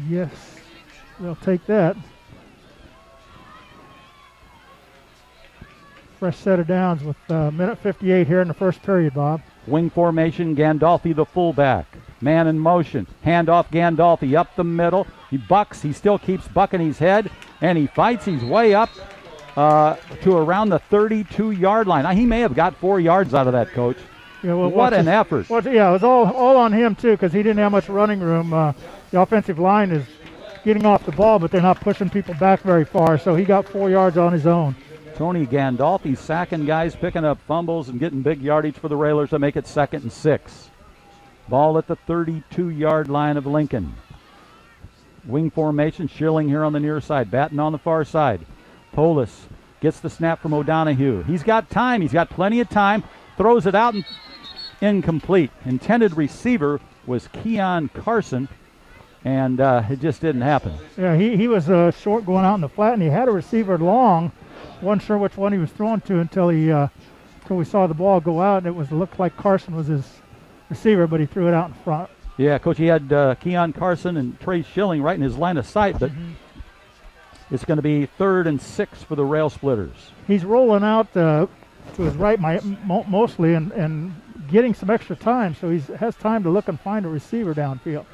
Yes, they'll take that. fresh set of downs with minute 58 here in the first period, Bob. Wing formation, Gandolfi the fullback. Man in motion. Handoff Gandolfi up the middle. He bucks. He still keeps bucking his head, and he fights. He's way up to around the 32-yard line. Now, he may have got 4 yards out of that, Coach. Yeah, well, what an effort. Yeah, it was all on him, too, because he didn't have much running room. The offensive line is getting off the ball, but they're not pushing people back very far, so he got 4 yards on his own. Tony Gandolfi sacking guys, picking up fumbles, and getting big yardage for the Railers to make it 2nd and 6. Ball at the 32-yard line of Lincoln. Wing formation, Schilling here on the near side, Batten on the far side. Polis gets the snap from O'Donohue. He's got time. He's got plenty of time. Throws it out and incomplete. Intended receiver was Keon Carson, and it just didn't happen. Yeah, he was short going out in the flat, and he had a receiver long. Wasn't sure which one he was throwing to until we saw the ball go out, and looked like Carson was his receiver, but he threw it out in front. Yeah, Coach, he had Keon Carson and Trey Schilling right in his line of sight, but it's going to be 3rd and 6 for the Rail Splitters. He's rolling out to his right mostly and getting some extra time, so he has time to look and find a receiver downfield.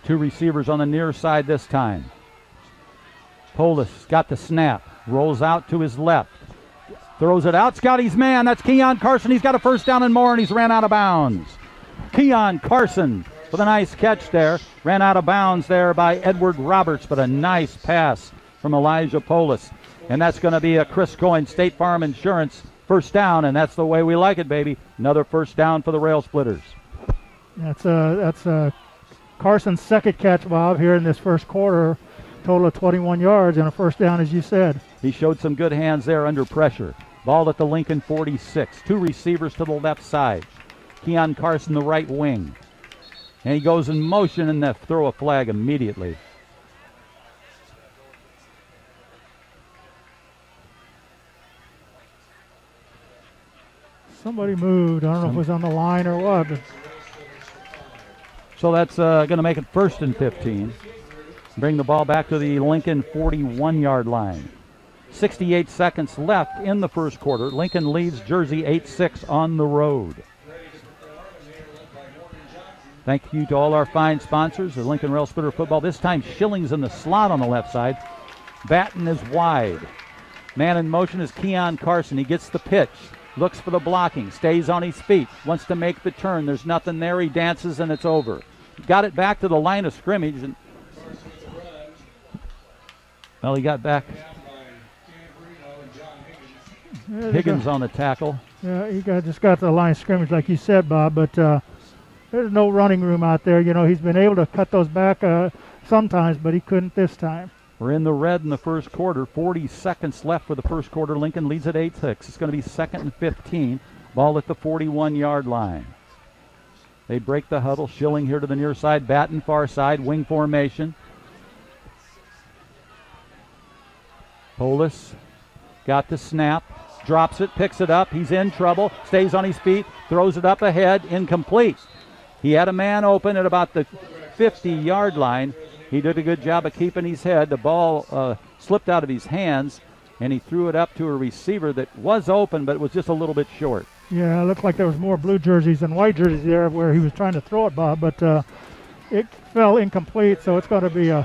2 receivers on the near side this time. Polis got the snap, rolls out to his left, throws it out. Scotty's man, that's Keon Carson. He's got a 1st down and more, and he's ran out of bounds. Keon Carson with a nice catch there. Ran out of bounds there by Edward Roberts, but a nice pass from Elijah Polis. And that's going to be a Chris Coyne State Farm Insurance 1st down, and that's the way we like it, baby. Another 1st down for the Rail Splitters. That's Carson's 2nd catch, Bob, here in this first quarter. Total of 21 yards and a 1st down, as you said. He showed some good hands there under pressure. Ball at the Lincoln 46. 2 receivers to the left side. Keon Carson, the right wing. And he goes in motion and they throw a flag immediately. Somebody moved. I don't know if it was on the line or what. But so that's going to make it 1st and 15. Bring the ball back to the Lincoln 41-yard line. 68 seconds left in the first quarter. Lincoln leads Jersey 8-6 on the road. Thank you to all our fine sponsors, the Lincoln Rail Splitter football. This time Schilling's in the slot on the left side. Batten is wide. Man in motion is Keon Carson. He gets the pitch, looks for the blocking, stays on his feet, wants to make the turn. There's nothing there. He dances and it's over. Got it back to the line of scrimmage. And well, he got back. Higgins on the tackle. Yeah, he just got to the line of scrimmage like you said, Bob, but there's no running room out there. You know, he's been able to cut those back sometimes, but he couldn't this time. We're in the red in the first quarter. 40 seconds left for the first quarter. Lincoln leads at 8-6. It's going to be 2nd and 15. Ball at the 41-yard line. They break the huddle. Schilling here to the near side. Batten far side. Wing formation. Polis got the snap. Drops it. Picks it up. He's in trouble. Stays on his feet. Throws it up ahead. Incomplete. He had a man open at about the 50-yard line. He did a good job of keeping his head. The ball slipped out of his hands, and he threw it up to a receiver that was open, but it was just a little bit short. Yeah, it looked like there was more blue jerseys than white jerseys there where he was trying to throw it, Bob, but it fell incomplete, so it's going to be is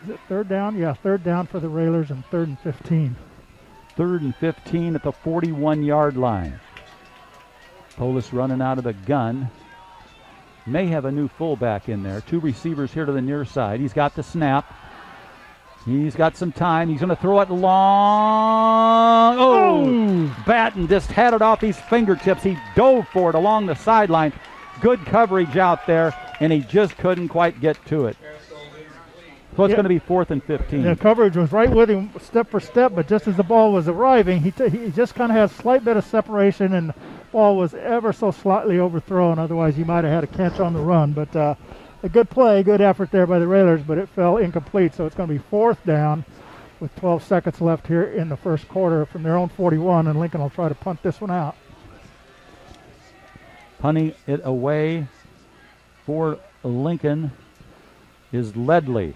it 3rd down? Yeah, 3rd down for the Railers and 3rd and 15. 3rd and 15 at the 41-yard line. Polis running out of the gun. May have a new fullback in there. 2 receivers here to the near side. He's got the snap. He's got some time. He's going to throw it long. Oh! Batten just had it off his fingertips. He dove for it along the sideline. Good coverage out there, and he just couldn't quite get to it. So it's going to be 4th and 15. The coverage was right with him step for step, but just as the ball was arriving, he just kind of had a slight bit of separation, and the ball was ever so slightly overthrown. Otherwise, he might have had a catch on the run. But a good play, good effort there by the Railers, but it fell incomplete. So it's going to be 4th down with 12 seconds left here in the first quarter from their own 41, and Lincoln will try to punt this one out. Punting it away for Lincoln is Ledley.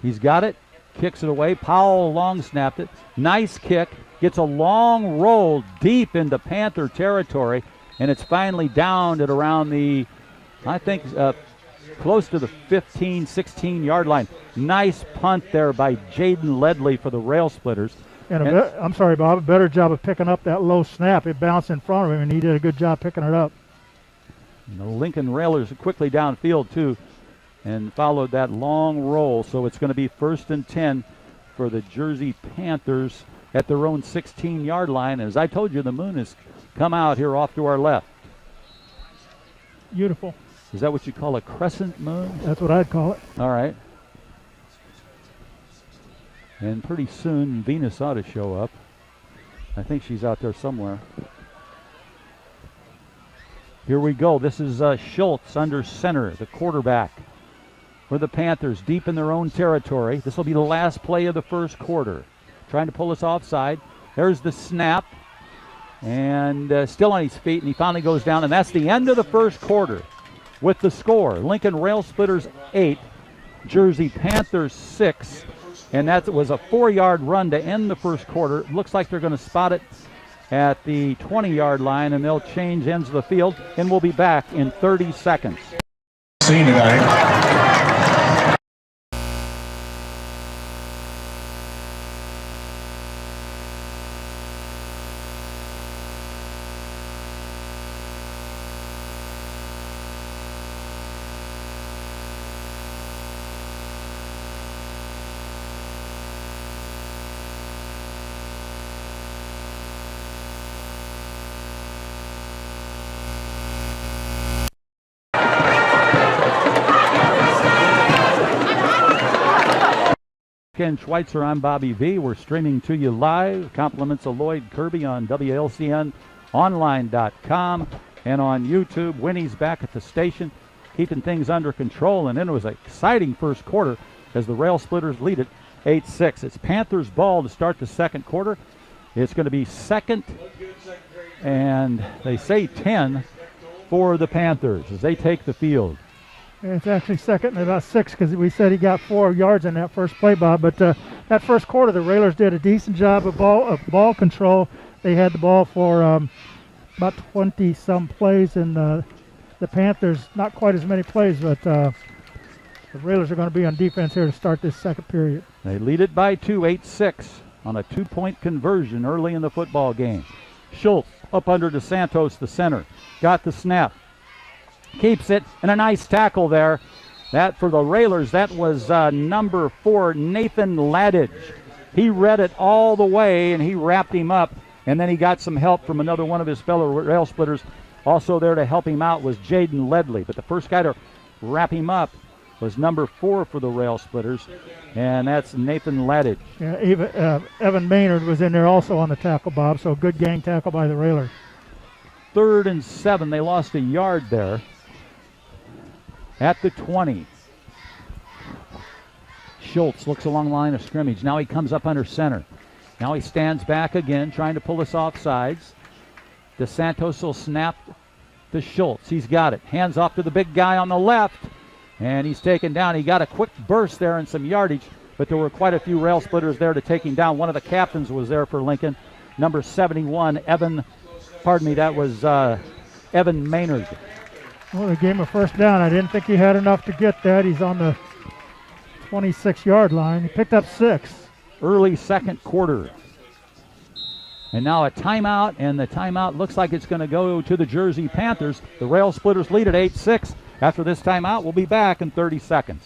He's got it, kicks it away. Powell long snapped it. Nice kick. Gets a long roll deep into Panther territory, and it's finally downed at around the, I think, close to the 15, 16-yard line. Nice punt there by Jaden Ledley for the Rail Splitters. I'm sorry, Bob, a better job of picking up that low snap. It bounced in front of him, and he did a good job picking it up. And the Lincoln Railers quickly downfield, too, and followed that long roll. So it's going to be 1st and 10 for the Jersey Panthers at their own 16-yard line. And as I told you, the moon has come out here off to our left. Beautiful. Is that what you call a crescent moon? That's what I'd call it. All right. And pretty soon Venus ought to show up. I think she's out there somewhere. Here we go. This is Schultz under center, the quarterback for the Panthers, deep in their own territory. This will be the last play of the first quarter. Trying to pull us offside. There's the snap. And still on his feet, and he finally goes down. And that's the end of the first quarter with the score. Lincoln Rail Splitters 8, Jersey Panthers 6. And that was a 4-yard run to end the first quarter. Looks like they're going to spot it at the 20-yard line, and they'll change ends of the field, and we'll be back in 30 seconds. Scene tonight. Ken Schweitzer, I'm Bobby V. We're streaming to you live. Compliments of Lloyd Kirby on WLCNonline.com and on YouTube. Winnie's back at the station, keeping things under control. And then it was an exciting first quarter as the Rail Splitters lead it 8-6. It's Panthers ball to start the second quarter. It's going to be second, and they say 10 for the Panthers as they take the field. It's actually second and about 6 because we said he got 4 yards in that first play, Bob. But that first quarter, the Railers did a decent job of ball control. They had the ball for about 20-some plays, and the Panthers, not quite as many plays, but the Railers are going to be on defense here to start this second period. They lead it by 2, 8-6 on a 2-point conversion early in the football game. Schultz up under DeSantos, the center. Got the snap. Keeps it, and a nice tackle there. That for the Railers, that was number 4, Nathan Ladage. He read it all the way, and he wrapped him up, and then he got some help from another one of his fellow Rail Splitters. Also there to help him out was Jaden Ledley, but the first guy to wrap him up was number 4 for the Rail Splitters, and that's Nathan Ladage. Yeah, Evan Maynard was in there also on the tackle, Bob, so good gang tackle by the Railers. 3rd and 7, they lost a yard there. At the 20. Schultz looks along the line of scrimmage. Now he comes up under center. Now he stands back again, trying to pull us off sides. DeSantos will snap to Schultz. He's got it. Hands off to the big guy on the left. And he's taken down. He got a quick burst there and some yardage, but there were quite a few Rail Splitters there to take him down. One of the captains was there for Lincoln. Number 71, that was Evan Maynard. Well, they gave him a first down. I didn't think he had enough to get that. He's on the 26-yard line. He picked up 6. Early second quarter. And now a timeout, and the timeout looks like it's going to go to the Jersey Panthers. The Rail Splitters lead at 8-6. After this timeout, we'll be back in 30 seconds.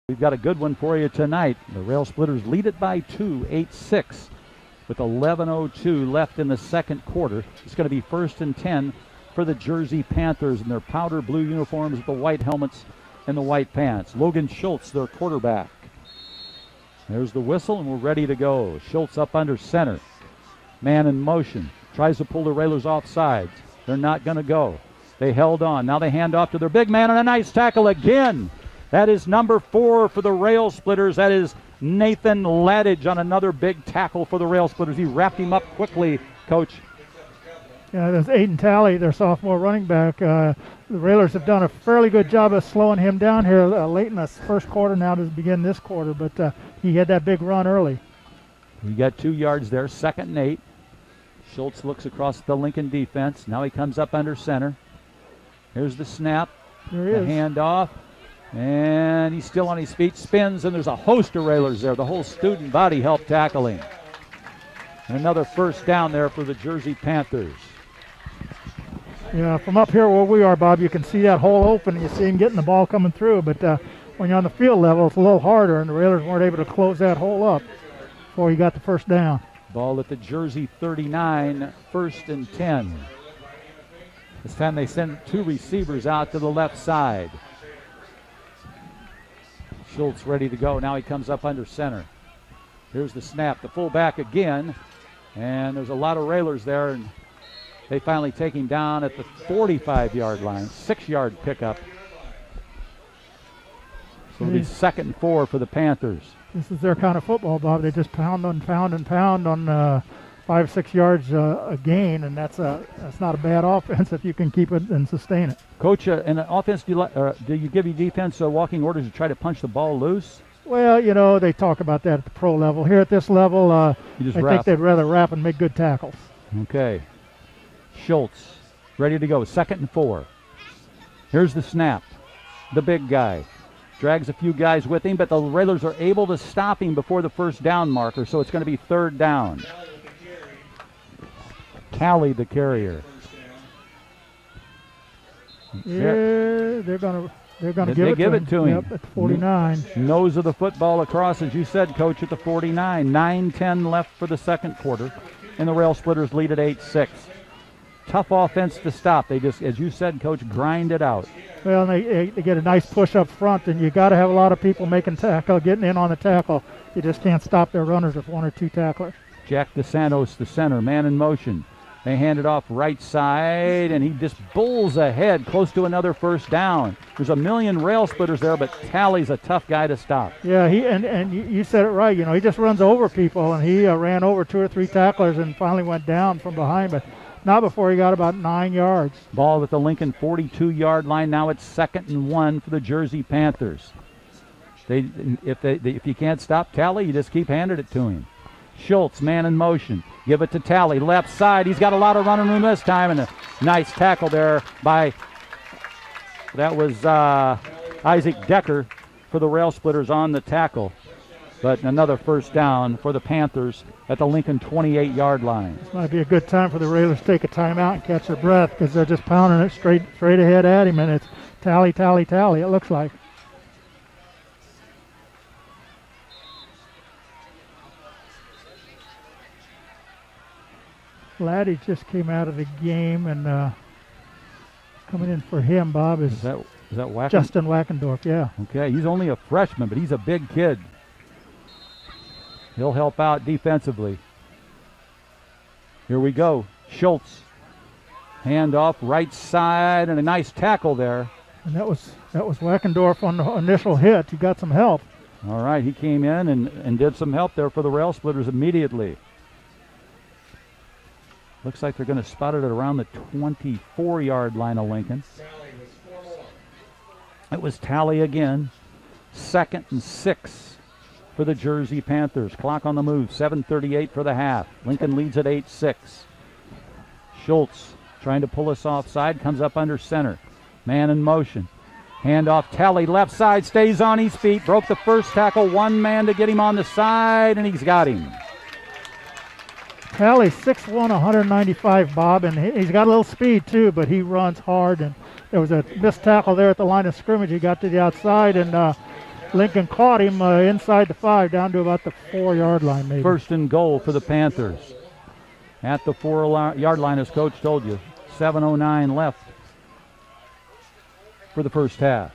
We've got a good one for you tonight. The Rail Splitters lead it by 2, 8-6, with 11:02 left in the second quarter. It's going to be 1st and 10 for the Jersey Panthers in their powder blue uniforms with the white helmets and the white pants. Logan Schultz, their quarterback. There's the whistle, and we're ready to go. Schultz up under center. Man in motion. Tries to pull the Railers off sides. They're not going to go. They held on. Now they hand off to their big man, and a nice tackle again. That is number 4 for the Rail Splitters. That is Nathan Ladage on another big tackle for the Rail Splitters. He wrapped him up quickly, Coach. Yeah, there's Aiden Talley, their sophomore running back. The Railers have done a fairly good job of slowing him down here late in the first quarter now to begin this quarter, but he had that big run early. He got 2 yards there, 2nd and 8. Schultz looks across the Lincoln defense. Now he comes up under center. Here's the snap. There he the is. handoff. And he's still on his feet, spins, and there's a host of Railers there. The whole student body helped tackling. And another first down there for the Jersey Panthers. Yeah, from up here where we are, Bob, you can see that hole open, and you see him getting the ball coming through. But when you're on the field level, it's a little harder, and the Railers weren't able to close that hole up before he got the first down. Ball at the Jersey 39, 1st and 10. This time they send 2 receivers out to the left side. Schultz ready to go. Now he comes up under center. Here's the snap. The fullback again. And there's a lot of Railers there, and they finally take him down at the 45-yard line. 6-yard pickup. So it'll be 2nd and 4 for the Panthers. This is their kind of football, Bob. They just pound on 5, 6 yards a gain, and that's not a bad offense if you can keep it and sustain it. Coach, in an offense, do you give your defense walking orders to try to punch the ball loose? Well, you know, they talk about that at the pro level. Here at this level, I think they'd rather wrap and make good tackles. Okay. Schultz, ready to go. 2nd and 4. Here's the snap. The big guy. Drags a few guys with him, but the Railers are able to stop him before the first down marker, so it's going to be 3rd down. Tally the carrier. Yeah, they're going to give it to him. Yep, at the 49. Nose of the football across, as you said, Coach, at the 49. 9-10 left for the 2nd quarter, and the Rail Splitters lead at 8-6. Tough offense to stop. They just, as you said, Coach, grind it out. Well, they get a nice push up front, and you got to have a lot of people making tackle, getting in on the tackle. You just can't stop their runners with 1 or 2 tacklers. Jack DeSantos, the center, man in motion. They hand it off right side, and he just bulls ahead, close to another first down. There's a million Rail Splitters there, but Tally's a tough guy to stop. Yeah, and you said it right. You know, he just runs over people, and he ran over 2 or 3 tacklers and finally went down from behind, but not before he got about 9 yards. Ball at the Lincoln 42-yard line. Now it's 2nd and 1 for the Jersey Panthers. If you can't stop Tally, you just keep handing it to him. Schultz, man in motion. Give it to Tally, left side. He's got a lot of running room this time, and a nice tackle there by, that was Isaac Decker for the Rail Splitters on the tackle. But another first down for the Panthers at the Lincoln 28-yard line. This might be a good time for the Railers to take a timeout and catch their breath, because they're just pounding it straight ahead at him, and it's Tally, Tally, Tally, it looks like. Laddie just came out of the game, and coming in for him, Bob, is that Wackendorf? Justin Wackendorf, yeah. Okay, he's only a freshman, but he's a big kid. He'll help out defensively. Here we go. Schultz. Hand off right side, and a nice tackle there. And that was Wackendorf on the initial hit. He got some help. All right, he came in and did some help there for the Rail Splitters immediately. Looks like they're going to spot it at around the 24-yard line of Lincoln. It was Tally again. 2nd and 6 for the Jersey Panthers. Clock on the move, 7:38 for the half. Lincoln leads at 8-6. Schultz trying to pull us offside, comes up under center. Man in motion. Hand off Tally, left side, stays on his feet. Broke the first tackle, one man to get him on the side, and he's got him. Tally 6'1", 195, Bob, and he's got a little speed too, but he runs hard. And there was a missed tackle there at the line of scrimmage. He got to the outside, and Lincoln caught him inside the 5, down to about the 4-yard line maybe. 1st and goal for the Panthers. At the 4-yard line, as Coach told you. 7:09 left for the first half.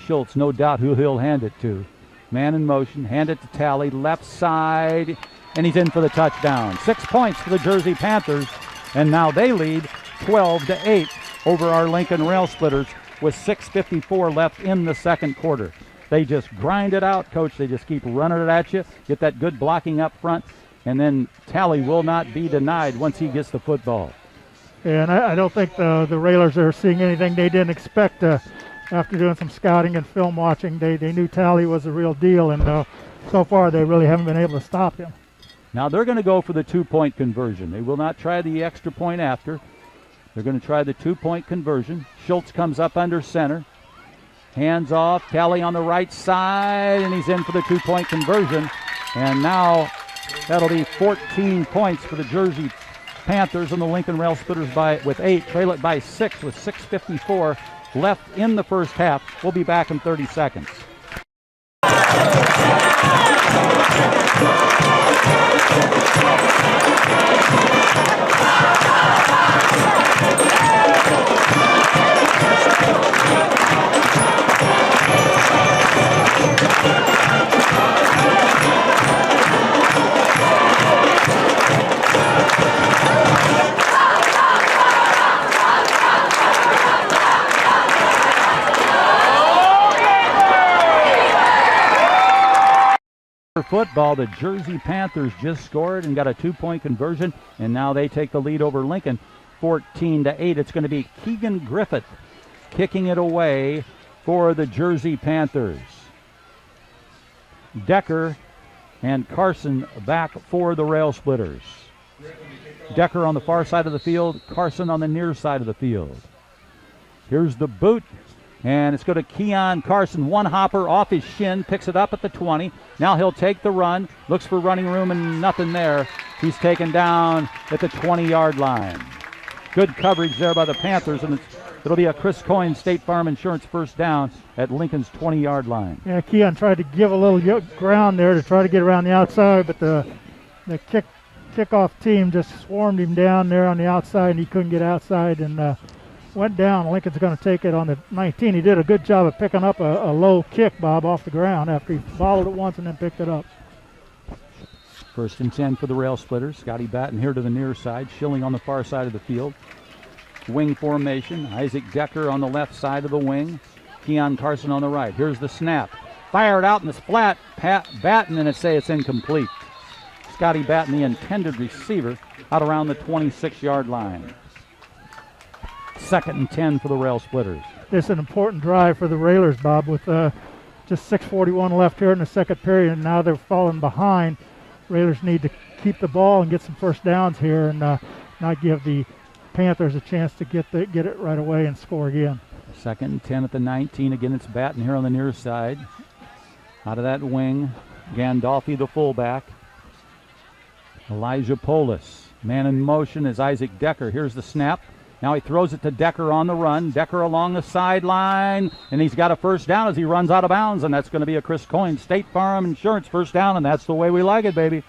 Schultz, no doubt who he'll hand it to. Man in motion, hand it to Talley, left side, and he's in for the touchdown. 6 points for the Jersey Panthers, and now they lead 12-8 over our Lincoln Rail Splitters with 6:54 left in the second quarter. They just grind it out, Coach. They just keep running it at you, get that good blocking up front, and then Talley will not be denied once he gets the football. And I don't think the Railers are seeing anything they didn't expect after doing some scouting and film watching. They knew Talley was the real deal, and so far they really haven't been able to stop him. Now they're going to go for the 2-point conversion. They will not try the extra point after. They're going to try the 2-point conversion. Schultz comes up under center. Hands off, Talley on the right side, and he's in for the 2-point conversion. And now that'll be 14 points for the Jersey Panthers, and the Lincoln Rail Splitters with 8, trail it by 6 with 6:54 left in the first half. We'll be back in 30 seconds. Football, the Jersey Panthers just scored and got a 2-point conversion, and now they take the lead over Lincoln 14-8. It's going to be Keegan Griffith kicking it away for the Jersey Panthers. Decker and Carson back for the Rail Splitters. Decker on the far side of the field, Carson on the near side of the field. Here's the boot. And it's going to Keon Carson, one hopper off his shin, picks it up at the 20. Now he'll take the run, looks for running room and nothing there. He's taken down at the 20-yard line. Good coverage there by the Panthers, and it'll be a Chris Coyne State Farm Insurance first down at Lincoln's 20-yard line. Yeah, Keon tried to give a little ground there to try to get around the outside, but the kickoff team just swarmed him down there on the outside, and he couldn't get outside and went down. Lincoln's going to take it on the 19. He did a good job of picking up a low kick, Bob, off the ground after he followed it once and then picked it up. 1st and 10 for the Rail Splitters. Scotty Batten here to the near side, Schilling on the far side of the field. Wing formation. Isaac Decker on the left side of the wing. Keon Carson on the right. Here's the snap. Fired out in the flat. Batten, and it's incomplete. Scotty Batten, the intended receiver, out around the 26-yard line. 2nd and 10 for the Rail Splitters. It's an important drive for the Railers, Bob, with just 6:41 left here in the second period, and now they're falling behind. Railers need to keep the ball and get some first downs here and not give the Panthers a chance to get it right away and score again. 2nd and 10 at the 19. Again, it's Batten here on the near side. Out of that wing, Gandolfi, the fullback. Elijah Polis. Man in motion is Isaac Decker. Here's the snap. Now he throws it to Decker on the run. Decker along the sideline, and he's got a first down as he runs out of bounds, and that's going to be a Chris Coyne State Farm Insurance first down, and that's the way we like it, baby.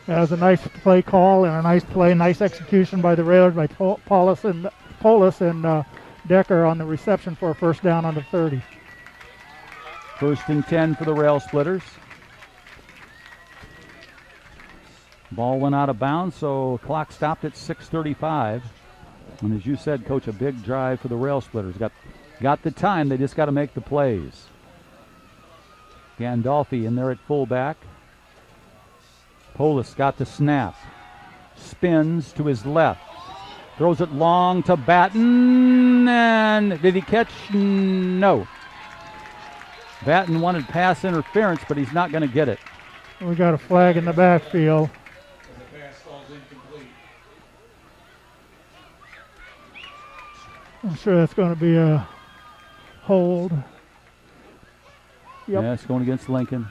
That was a nice play call and a nice play, nice execution by the Railers by Polis and Decker on the reception for a first down on the 30. 1st and 10 for the Rail Splitters. Ball went out of bounds, so clock stopped at 6:35. And as you said, Coach, a big drive for the Rail Splitters. Got the time, they just got to make the plays. Gandolfi in there at fullback. Polis got the snap. Spins to his left. Throws it long to Batten, and did he catch? No. Batten wanted pass interference, but he's not going to get it. We got a flag in the backfield. I'm sure that's going to be a hold. Yep. Yeah, it's going against Lincoln.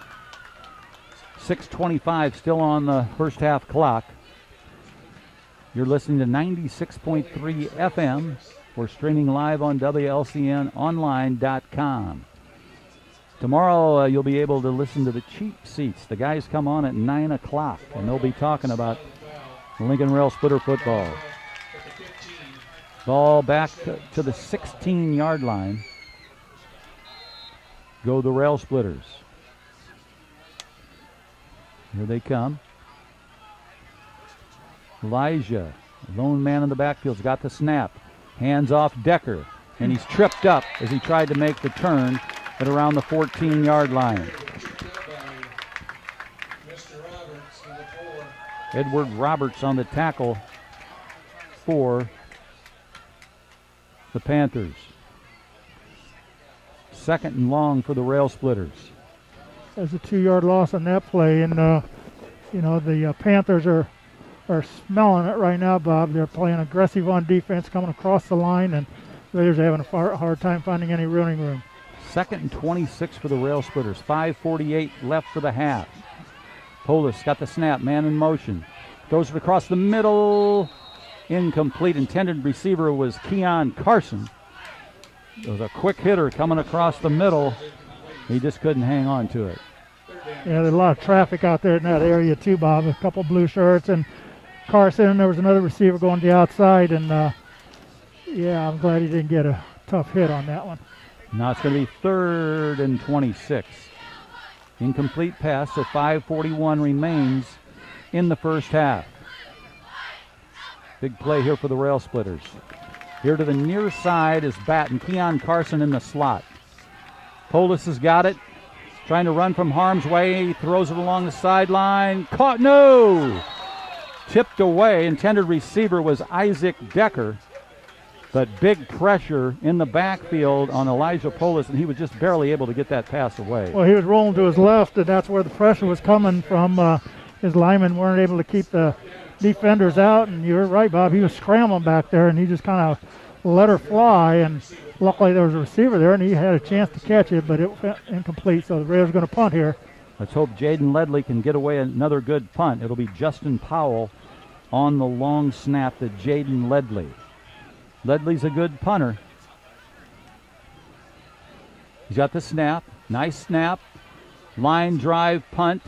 6:25 still on the first half clock. You're listening to 96.3 FM. We're streaming live on WLCNonline.com. Tomorrow you'll be able to listen to the cheap seats. The guys come on at 9 o'clock, and they'll be talking about Lincoln Rail Splitter football. Ball back to the 16-yard line. go the Rail Splitters. Here they come. Elijah, lone man in the backfield's got the snap. Hands off Decker, and he's tripped up as he tried to make the turn at around the 14-yard line. Edward Roberts on the tackle for the Panthers. Second and long for the Rail Splitters. There's a 2-yard loss on that play, and the Panthers are smelling it right now, Bob. They're playing aggressive on defense, coming across the line, and Raiders are having a hard time finding any running room. Second and 26 for the Rail Splitters. 5:48 left for the half. Polis got the snap, man in motion. Throws it across the middle. Incomplete. Intended receiver was Keon Carson. It was a quick hitter coming across the middle. He just couldn't hang on to it. Yeah, there's a lot of traffic out there in that area too, Bob. A couple blue shirts and Carson, and there was another receiver going to the outside, and I'm glad he didn't get a tough hit on that one. Now it's going to be 3rd and 26. Incomplete pass, so 5:41 remains in the first half. Big play here for the Rail Splitters. Here to the near side is Batten. Keon Carson in the slot. Polis has got it. Trying to run from harm's way. He throws it along the sideline. Caught, no! Tipped away. Intended receiver was Isaac Decker. But big pressure in the backfield on Elijah Polis, and he was just barely able to get that pass away. Well, he was rolling to his left, and that's where the pressure was coming from. His linemen weren't able to keep the defenders out, and you're right, Bob. He was scrambling back there, and he just kind of let her fly, and luckily there was a receiver there, and he had a chance to catch it, but it went incomplete, so the Raiders are going to punt here. Let's hope Jaden Ledley can get away another good punt. It'll be Justin Powell on the long snap to Jaden Ledley. Ledley's a good punter. He's got the snap. Nice snap. Line drive punt.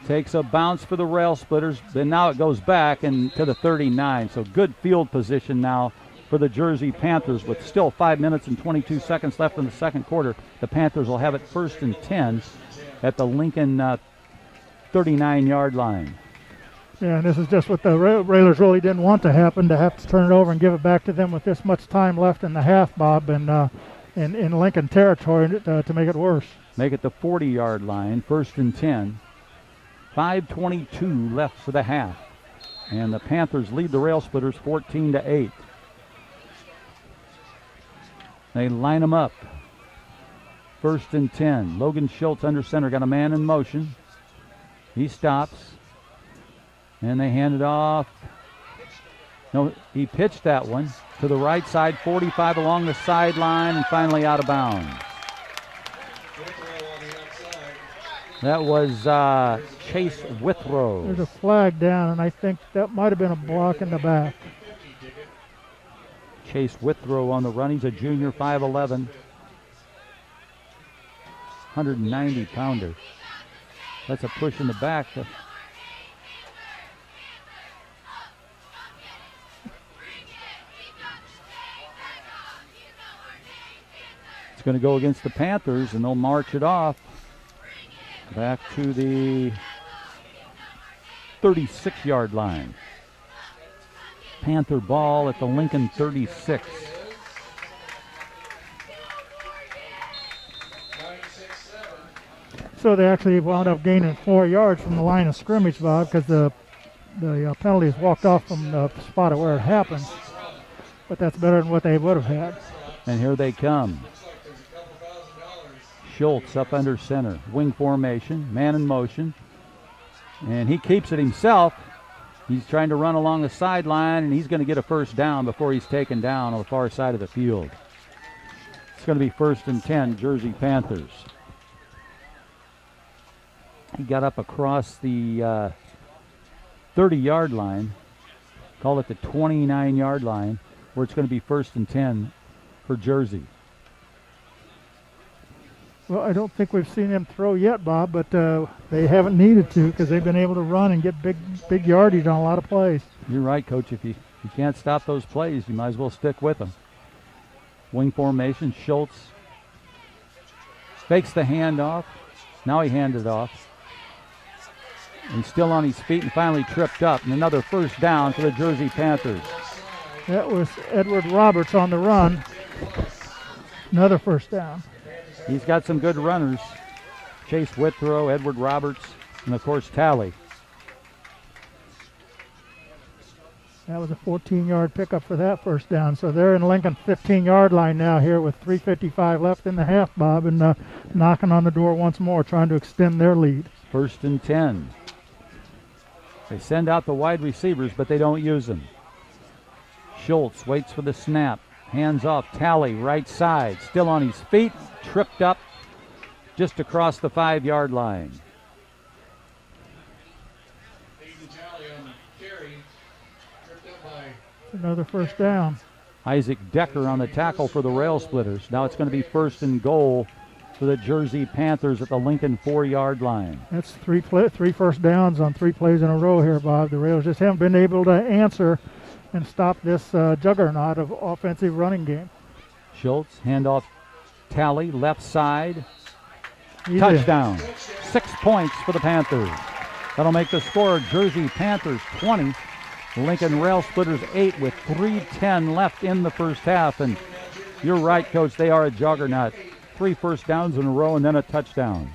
Takes a bounce for the Rail Splitters. Then now it goes back and to the 39. So good field position now for the Jersey Panthers with still 5 minutes and 22 seconds left in the second quarter. The Panthers will have it 1st and 10 at the Lincoln 39-yard line. Yeah, and this is just what the Railers really didn't want to happen, to have to turn it over and give it back to them with this much time left in the half, Bob, and in Lincoln territory to make it worse. Make it the 40-yard line, 1st and 10. 5:22 left for the half. And the Panthers lead the Rail Splitters 14-8. They line them up. 1st and 10. Logan Schultz under center, got a man in motion. He stops. And they hand it off. No, he pitched that one to the right side, 45 along the sideline, and finally out of bounds. That was Chase Withrow. There's a flag down, and I think that might have been a block in the back. Chase Withrow on the run. He's a junior, 5'11", 190-pounder. That's a push in the back. It's going to go against the Panthers, and they'll march it off back to the 36-yard line. Panther ball at the Lincoln 36. So they actually wound up gaining 4 yards from the line of scrimmage, Bob, because the penalties walked off from the spot of where it happened. But that's better than what they would have had. And here they come. Schultz up under center. Wing formation, man in motion. And he keeps it himself. He's trying to run along the sideline, and he's going to get a first down before he's taken down on the far side of the field. It's going to be 1st and 10, Jersey Panthers. He got up across the 30-yard line, call it the 29-yard line, where it's going to be 1st and 10 for Jersey. Well, I don't think we've seen them throw yet, Bob, but they haven't needed to because they've been able to run and get big yardage on a lot of plays. You're right, Coach. If you can't stop those plays, you might as well stick with them. Wing formation, Schultz Fakes the handoff. Now he handed it off. He's still on his feet and finally tripped up. And another first down for the Jersey Panthers. That was Edward Roberts on the run. Another first down. He's got some good runners. Chase Withrow, Edward Roberts, and of course Talley. That was a 14-yard pickup for that first down. So they're in Lincoln 15-yard line now here with 3:55 left in the half, Bob, and knocking on the door once more, trying to extend their lead. 1st and 10. They send out the wide receivers, but they don't use them. Schultz waits for the snap. Hands off. Talley, right side. Still on his feet. Tripped up just across the 5-yard line. Another first down. Isaac Decker on the tackle for the Rail Splitters. Now it's going to be 1st and goal for the Jersey Panthers at the Lincoln 4-yard line. That's three first downs on 3 plays in a row here, Bob. The Rails just haven't been able to answer and stop this juggernaut of offensive running game. Schultz, handoff. Talley, left side. Easy. Touchdown. 6 points for the Panthers. That'll make the score Jersey Panthers 20. Lincoln Rail Splitters 8 with 3:10 left in the first half. And you're right, Coach, they are a juggernaut. 3 first downs in a row and then a touchdown.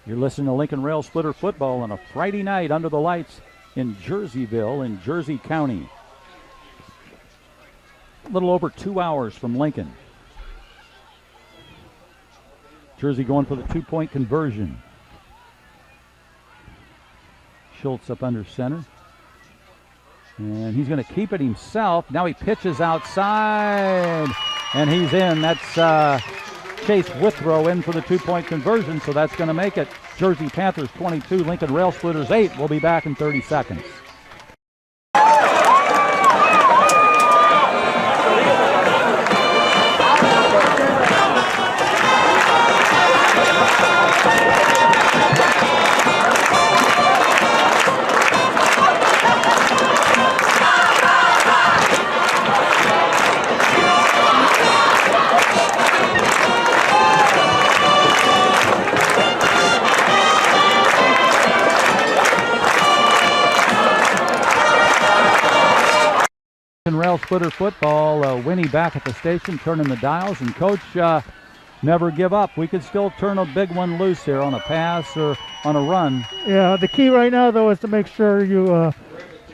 You're listening to Lincoln Rail Splitter football on a Friday night under the lights in Jerseyville in Jersey County. A little over 2 hours from Lincoln. Jersey going for the 2-point conversion. Schultz up under center. And he's going to keep it himself. Now he pitches outside. And he's in. That's Chase Withrow in for the 2-point conversion. So that's going to make it Jersey Panthers 22, Lincoln Rail Splitters 8. We'll be back in 30 seconds. Rail Splitter football. Winnie back at the station, turning the dials. And Coach, never give up. We could still turn a big one loose here on a pass or on a run. Yeah, the key right now, though, is to make sure you,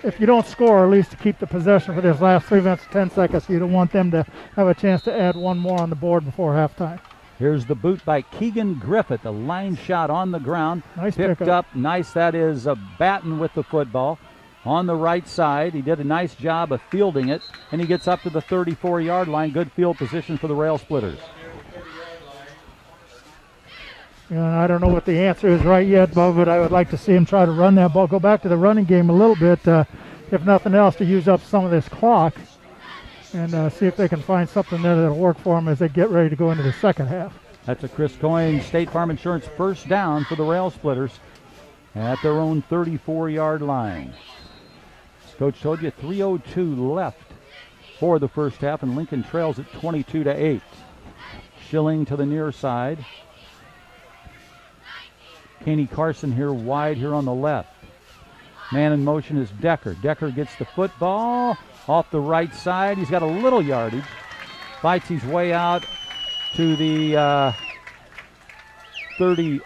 if you don't score, at least to keep the possession for this last 3 minutes, 10 seconds. You don't want them to have a chance to add one more on the board before halftime. Here's the boot by Keegan Griffith, a line shot on the ground. Nice Picked pickup. up. Nice. That is Batten with the football. On the right side, he did a nice job of fielding it, and he gets up to the 34-yard line. Good field position for the Rail Splitters. Yeah, I don't know what the answer is right yet, Bob, but I would like to see him try to run that ball. Go back to the running game a little bit, if nothing else, to use up some of this clock and see if they can find something there that'll work for them as they get ready to go into the second half. That's a Chris Coyne State Farm Insurance first down for the Rail Splitters at their own 34-yard line. Coach told you 3:02 left for the first half, and Lincoln trails at 22-8. Schilling to the near side. Kenny Carson here wide here on the left. Man in motion is Decker. Decker gets the football off the right side. He's got a little yardage. Fights his way out to the 30,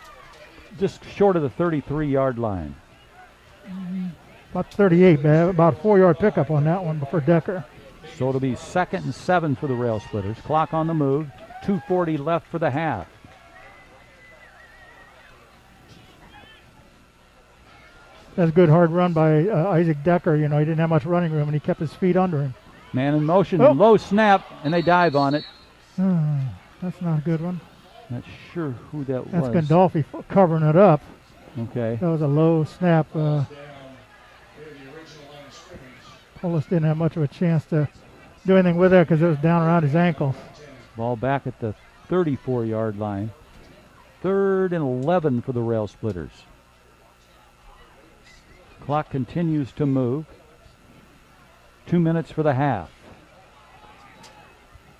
just short of the 33-yard line. About 38, man. About a 4-yard pickup on that one for Decker. So it'll be 2nd and 7 for the Rail Splitters. Clock on the move. 2:40 left for the half. That's a good hard run by Isaac Decker. You know, he didn't have much running room, and he kept his feet under him. Man in motion, Oh. low snap, and they dive on it. That's not a good one. Not sure who that That's was. Gandolfi covering it up. Okay. That was a low snap. Polis didn't have much of a chance to do anything with it because it was down around his ankles. Ball back at the 34-yard line. 3rd and 11 for the Rail Splitters. Clock continues to move. 2 minutes for the half.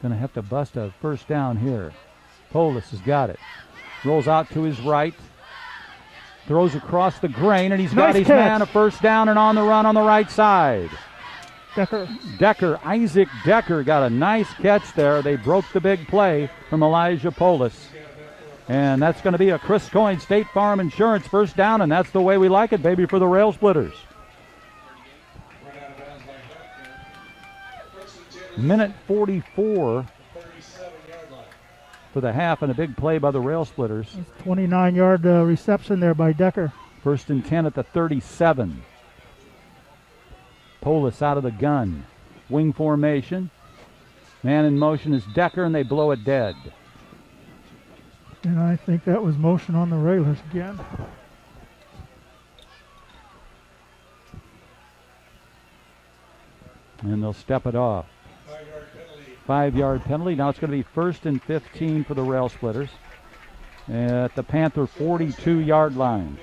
Going to have to bust a first down here. Polis has got it. Rolls out to his right. Throws across the grain, and he's got Nice his catch. man a first down and on the run on the right side. Isaac Decker got a nice catch there. They broke the big play from Elijah Polis. And that's going to be a Chris Coyne State Farm Insurance first down, and that's the way we like it, baby, for the Rail Splitters. Minute 44 for the half, and a big play by the Rail Splitters. 29-yard reception there by Decker. First and 10 at the 37. Polis out of the gun. Wing formation. Man in motion is Decker, and they blow it dead. And I think that was motion on the Railers again. And they'll step it off. 5-yard penalty. Now it's going to be first and 15 for the Rail Splitters at the Panther 42-yard line.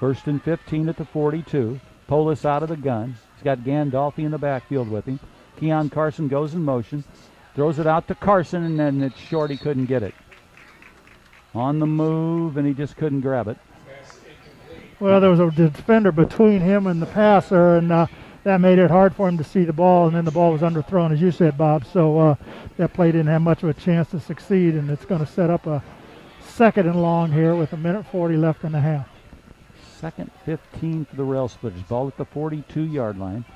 First and 15 at the 42. Polis out of the gun. He's got Gandolfi in the backfield with him. Keon Carson goes in motion. Throws it out to Carson, and then it's short. He couldn't get it. On the move, and he just couldn't grab it. Well, there was a defender between him and the passer, and that made it hard for him to see the ball, and then the ball was underthrown, as you said, Bob. So that play didn't have much of a chance to succeed, and it's going to set up a second and long here with a minute 40 left in the half. Second 15 for the Rail Splitters. Ball at the 42-yard line.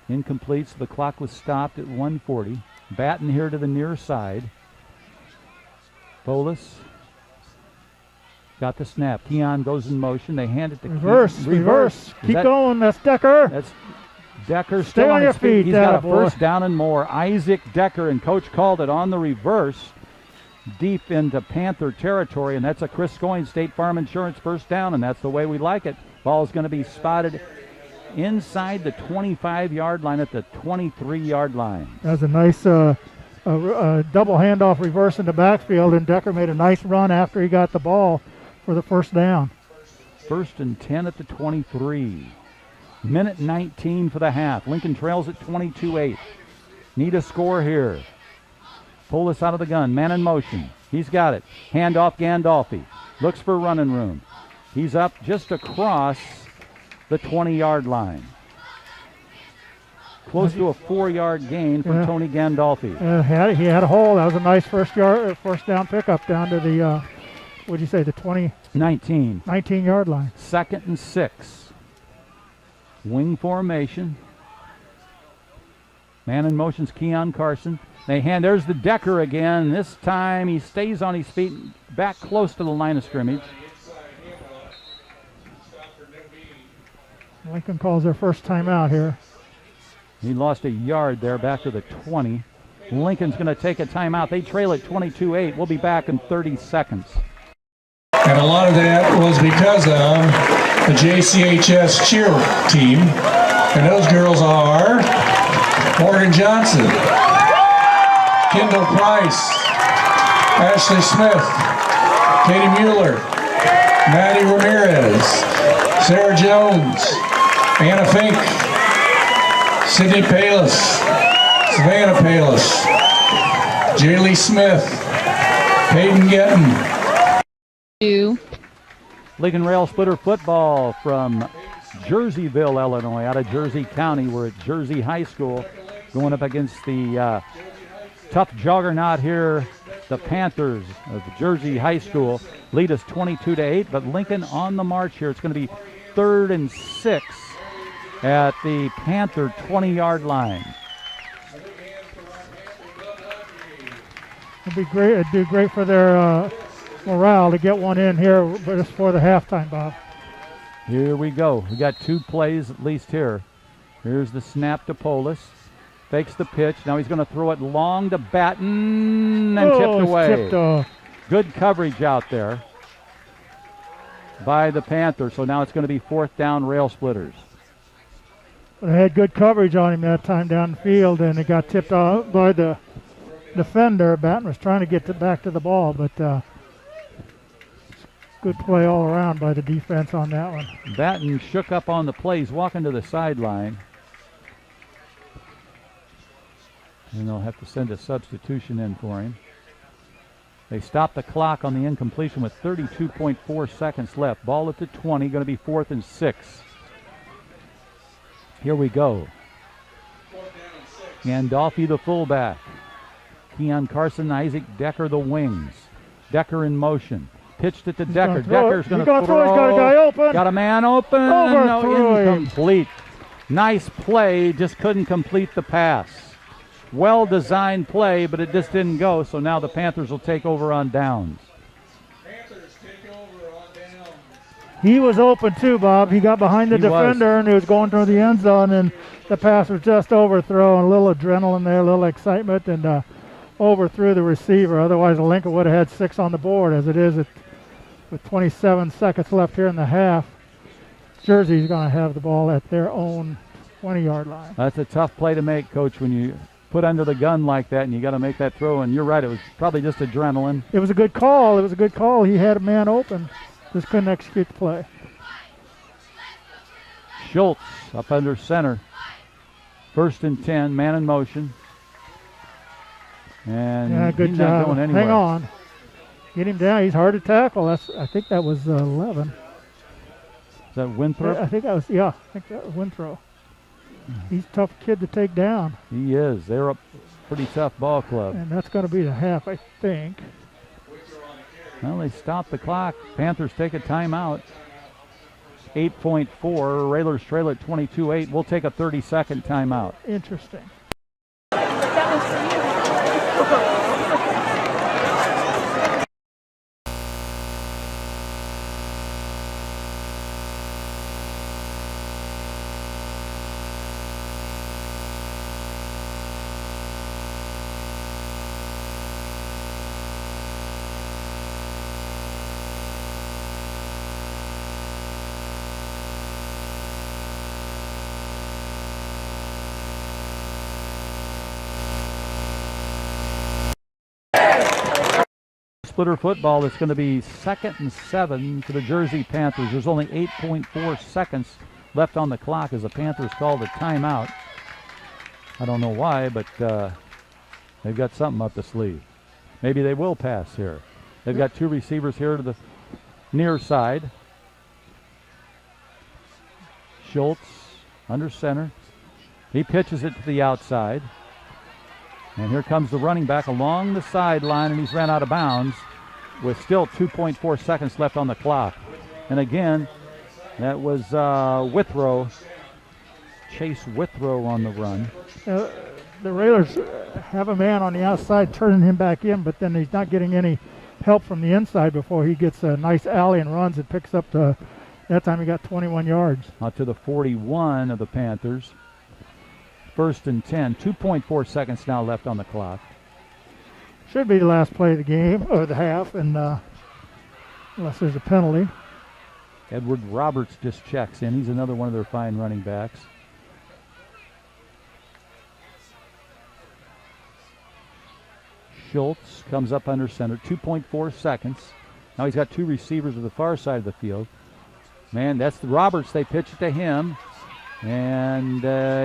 Incomplete, so the clock was stopped at 1:40. Batten here to the near side. Polis got the snap. Keon goes in motion. They hand it to Reverse. Keep going. That's Decker. That's Decker. Stay Still on your his feet. feet. He's got a boy. first down and more. Isaac Decker, and Coach called it on the reverse deep into Panther territory, and that's a Chris Coyne State Farm Insurance first down, and that's the way we like it. Ball is going to be spotted inside the 25-yard line at the 23-yard line. That was a nice double handoff reverse in the backfield, and Decker made a nice run after he got the ball for the first down. First and 10 at the 23. Minute 19 for the half. Lincoln trails at 22-8. Need a score here. Polis out of the gun. Man in motion. He's got it. Handoff Gandolfi. Looks for running room. He's up just across the 20-yard line. Close to a 4-yard gain for Tony Gandolfi. He had a hole. That was a nice first down pickup down to the, what'd you say, the 19-yard line. Second and 6. Wing formation. Man in motion's Keon Carson. They hand, there's the Decker again. This time he stays on his feet, back close to the line of scrimmage. Lincoln calls their first timeout here. He lost a yard there back to the 20. Lincoln's going to take a timeout. They trail at 22-8. We'll be back in 30 seconds. And a lot of that was because of the JCHS cheer team. And those girls are Morgan Johnson, Kendall Price, Ashley Smith, Katie Mueller, Maddie Ramirez, Sarah Jones, Anna Fink, Sydney Palis, Savannah Palis, Jaylee Smith, Peyton Getton. Lincoln Rail Splitter football from Jerseyville, Illinois, out of Jersey County. We're at Jersey High School going up against the tough juggernaut here, the Panthers of Jersey High School. Lead us 22-8, but Lincoln on the march here. It's going to be 3rd and 6 at the Panther 20-yard line. It'd be great. It'd do great for their morale to get one in here just for the halftime, Bob. Here we go. We got 2 plays at least here. Here's the snap to Polis. Fakes the pitch. Now he's going to throw it long to Batten and tipped away. Tipped off. Good coverage out there by the Panthers. So now it's going to be 4th down, Rail Splitters. But they had good coverage on him that time down the field, and it got tipped off by the defender. Batten was trying to get back to the ball, but good play all around by the defense on that one. Batten shook up on the plays, walking to the sideline. And they'll have to send a substitution in for him. They stopped the clock on the incompletion with 32.4 seconds left. Ball at the 20, going to be 4th and 6. Here we go. Gandolfi, the fullback. Keon Carson, Isaac Decker, the wings. Decker in motion. Pitched it to Decker. Decker's going to throw. He's got a guy open. Got a man open. No, incomplete. Nice play, just couldn't complete the pass. Well-designed play, but it just didn't go, so now the Panthers will take over on downs. Panthers take over on downs. He was open too, Bob. He got behind the defender and he was going toward the end zone, and the pass was just overthrown. A little adrenaline there, a little excitement, and overthrew the receiver. Otherwise, Lincoln would have had 6 on the board. As it is, with 27 seconds left here in the half, Jersey's going to have the ball at their own 20-yard line. That's a tough play to make, Coach, when you put under the gun like that and you got to make that throw. And you're right, it was probably just adrenaline. It was a good call. It was a good call. He had a man open. Just couldn't execute the play. Schultz up under center. 1st and 10, man in motion. And yeah, good he's job. not going anywhere. Hang on. Get him down. He's hard to tackle. I think that was 11. Is that Winthrop? I think that was Winthrop. He's a tough kid to take down. He is. They're a pretty tough ball club. And that's going to be the half, I think. Well, they stopped the clock. Panthers take a timeout. 8.4. Railers trail at 22-8. We'll take a 30-second timeout. Interesting. Splitter football, it's going to be 2nd and 7 for the Jersey Panthers. There's only 8.4 seconds left on the clock as the Panthers called a timeout. I don't know why, but they've got something up the sleeve. Maybe they will pass here. They've got 2 receivers here to the near side. Schultz under center. He pitches it to the outside. And here comes the running back along the sideline, and he's ran out of bounds with still 2.4 seconds left on the clock. And again, that was Withrow, Chase Withrow on the run. The Railers have a man on the outside turning him back in, but then he's not getting any help from the inside before he gets a nice alley and runs. It picks up that time he got 21 yards. Out to the 41 of the Panthers. 1st and 10. 2.4 seconds now left on the clock. Should be the last play of the game, or the half, and unless there's a penalty. Edward Roberts just checks in. He's another one of their fine running backs. Schultz comes up under center. 2.4 seconds. Now he's got 2 receivers to the far side of the field. Man, that's the Roberts. They pitch it to him. And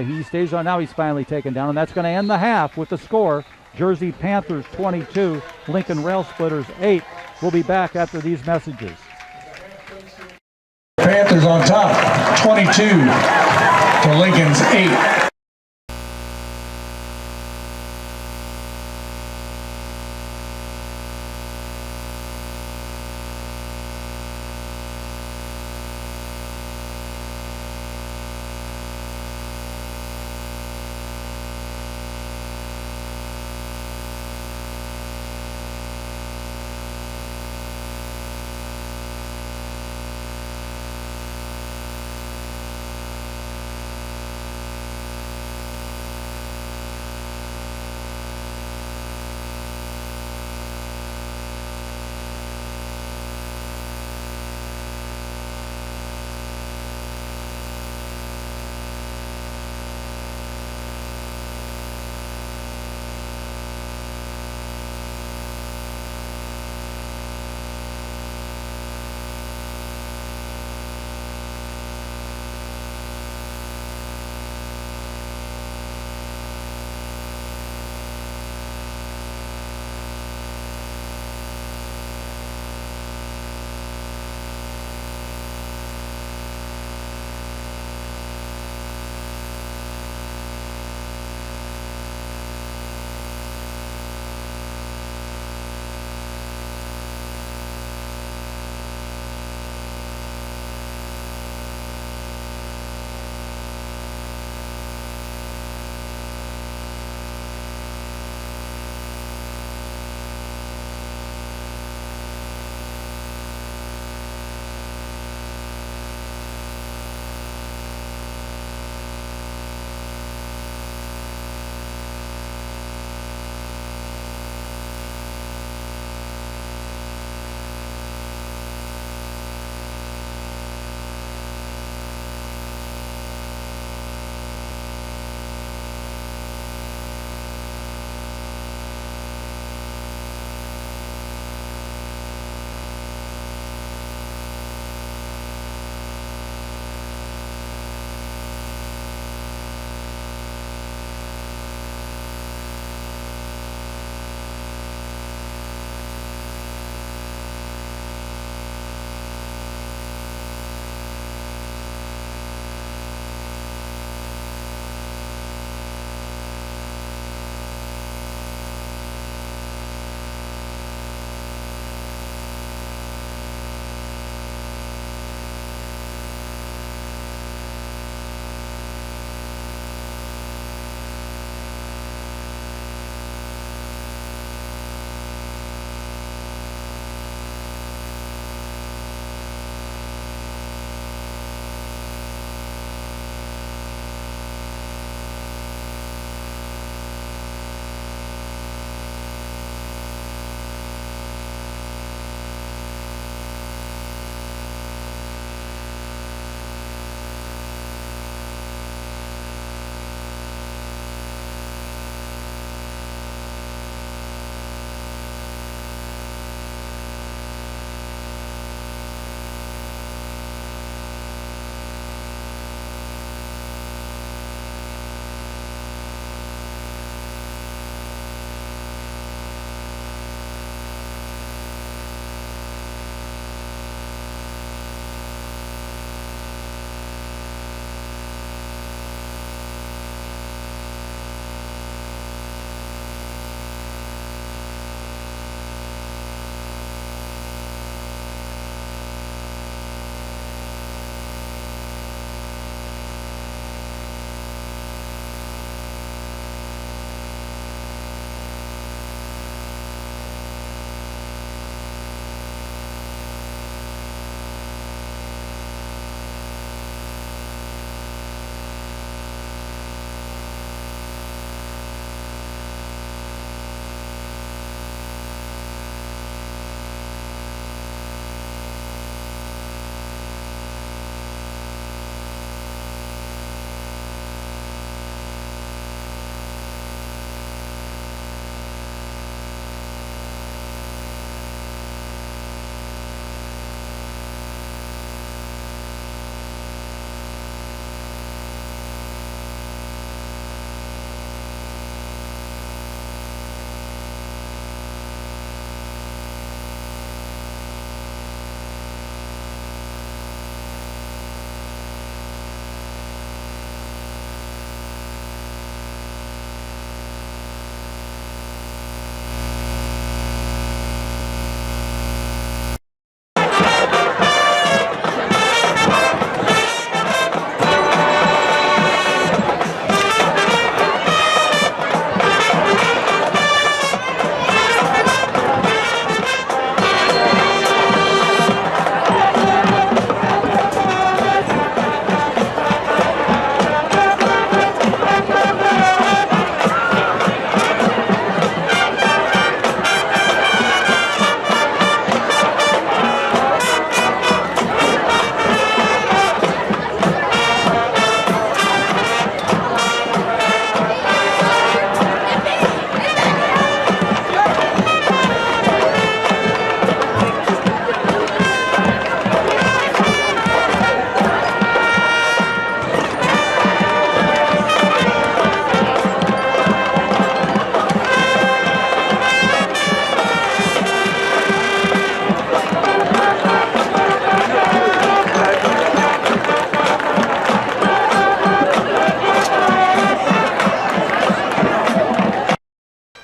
he stays on. Now he's finally taken down, and that's going to end the half with the score. Jersey Panthers 22, Lincoln Rail Splitters 8. We'll be back after these messages. Panthers on top, 22 to Lincoln's 8.